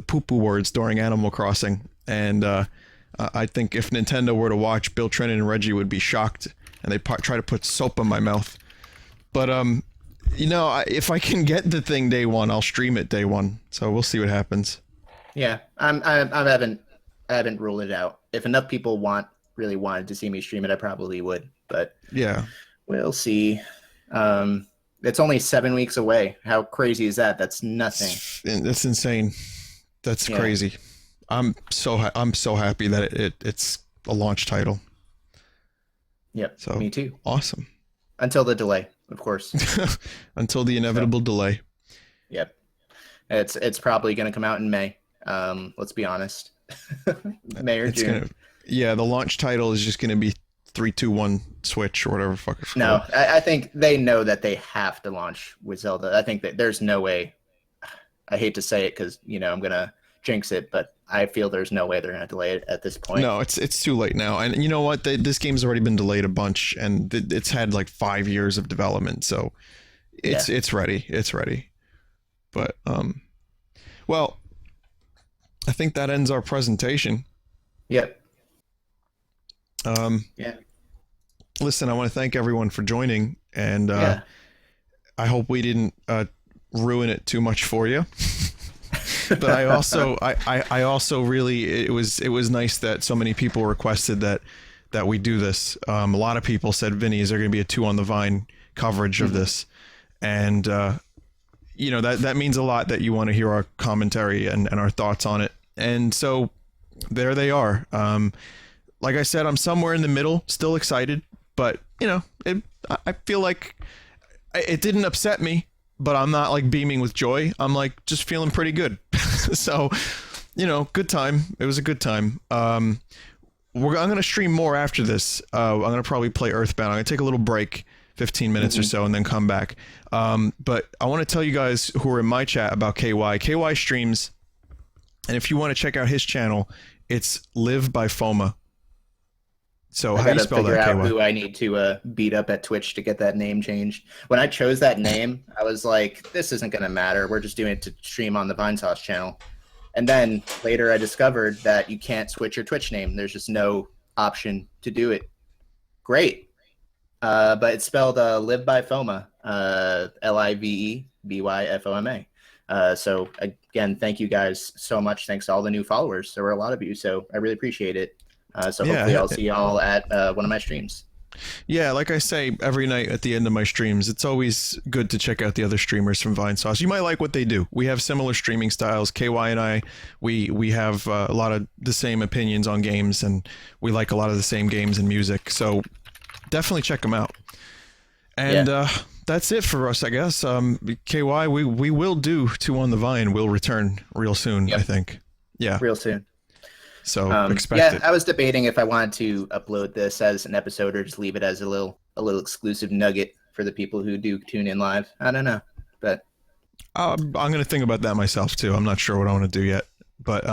poo-poo words during Animal Crossing, and I think if Nintendo were to watch, Bill Trennan and Reggie would be shocked, and they try to put soap in my mouth. But you know, if I can get the thing day one, I'll stream it day one. So we'll see what happens. Yeah, I haven't ruled it out. If enough people really wanted to see me stream it, I probably would. But yeah, we'll see. It's only 7 weeks away. How crazy is that? That's nothing. That's insane. That's crazy. I'm so happy that it's a launch title. Yep. So me too. Awesome. Until the delay, of course. Until the inevitable delay. Yep. It's probably going to come out in May. Let's be honest. May or June. The launch title is just going to be 3-2-1 Switch or whatever fuck it's No, called. I think they know that they have to launch with Zelda. I think that there's no way. I hate to say it because, you know, I'm going to jinx it, but I feel there's no way they're going to delay it at this point. No, it's too late now. And you know what? This game's already been delayed a bunch, and it's had like 5 years of development, so it's ready. It's ready. But well, I think that ends our presentation. Yep. Yeah. Listen, I want to thank everyone for joining, and I hope we didn't ruin it too much for you. But I also really, it was nice that so many people requested that we do this. A lot of people said, Vinny, is there going to be a 2 on the Vine coverage of this? And you know, that means a lot that you want to hear our commentary and our thoughts on it. And so there they are. Like I said, I'm somewhere in the middle, still excited, but you know, I feel like it didn't upset me, but I'm not like beaming with joy. I'm like just feeling pretty good. So, you know, good time. It was a good time. I'm going to stream more after this. I'm going to probably play Earthbound. I'm going to take a little break, 15 minutes or so, and then come back. But I want to tell you guys who are in my chat about KY. KY streams, and if you want to check out his channel, it's Live by FOMA. So how do you spell that, KY? I gotta figure out who I need to beat up at Twitch to get that name changed. When I chose that name, I was like, this isn't going to matter. We're just doing it to stream on the Vinesauce channel. And then later I discovered that you can't switch your Twitch name. There's just no option to do it. Great. But it's spelled Live by FOMA, LIVEBYFOMA. So again, thank you guys so much. Thanks to all the new followers. There were a lot of you, so I really appreciate it. So hopefully I'll see y'all at one of my streams. Yeah, like I say every night at the end of my streams, it's always good to check out the other streamers from Vinesauce. You might like what they do. We have similar streaming styles. KY and I, we have a lot of the same opinions on games, and we like a lot of the same games and music. So definitely check them out. And that's it for us, I guess. KY, we will do 2 on the Vine. We'll return real soon, I think. Yeah. Real soon. So expect it. I was debating if I wanted to upload this as an episode or just leave it as a little exclusive nugget for the people who do tune in live. I don't know, but I'm going to think about that myself too. I'm not sure what I want to do yet, but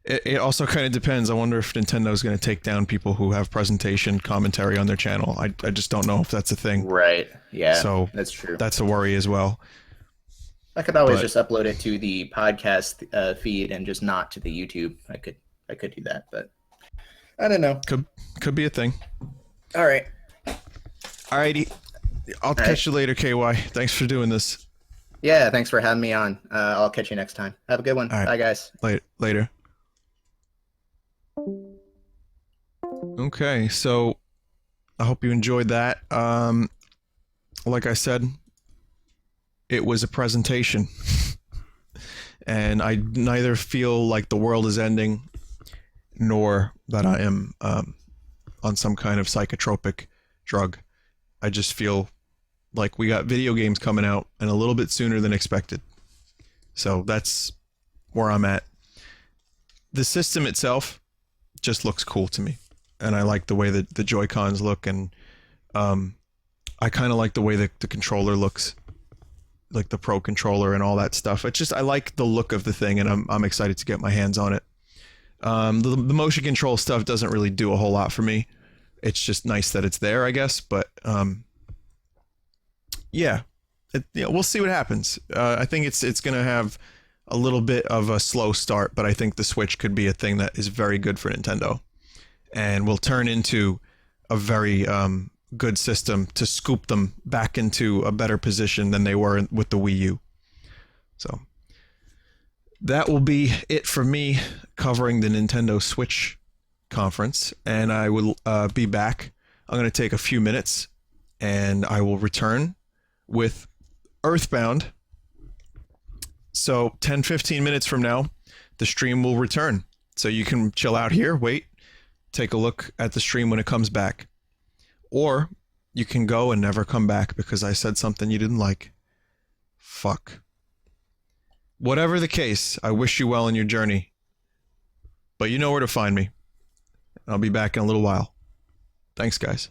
it also kind of depends. I wonder if Nintendo's going to take down people who have presentation commentary on their channel. I just don't know if that's a thing. Right. Yeah. So that's true. That's a worry as well. I could always just upload it to the podcast feed and just not to the YouTube. I could do that, but I don't know. Could be a thing. All right. Alrighty. I'll catch you later, KY. Thanks for doing this. Yeah, thanks for having me on. I'll catch you next time. Have a good one. Bye, guys. Later. Okay, so I hope you enjoyed that. Like I said, it was a presentation, and I neither feel like the world is ending nor that I am on some kind of psychotropic drug. I just feel like we got video games coming out and a little bit sooner than expected. So that's where I'm at. The system itself just looks cool to me, and I like the way that the Joy-Cons look, and I kind of like the way that the controller looks, like the Pro controller and all that stuff. It's just, I like the look of the thing, and I'm excited to get my hands on it. The motion control stuff doesn't really do a whole lot for me. It's just nice that it's there, I guess. But yeah, we'll see what happens. I think it's gonna have a little bit of a slow start, but I think the Switch could be a thing that is very good for Nintendo, and will turn into a very good system to scoop them back into a better position than they were with the Wii U. So that will be it for me covering the Nintendo Switch conference, and I will be back. I'm going to take a few minutes, and I will return with Earthbound. So 10-15 minutes from now, the stream will return. So you can chill out here, wait, take a look at the stream when it comes back. Or you can go and never come back because I said something you didn't like. Fuck. Whatever the case, I wish you well in your journey. But you know where to find me. I'll be back in a little while. Thanks, guys.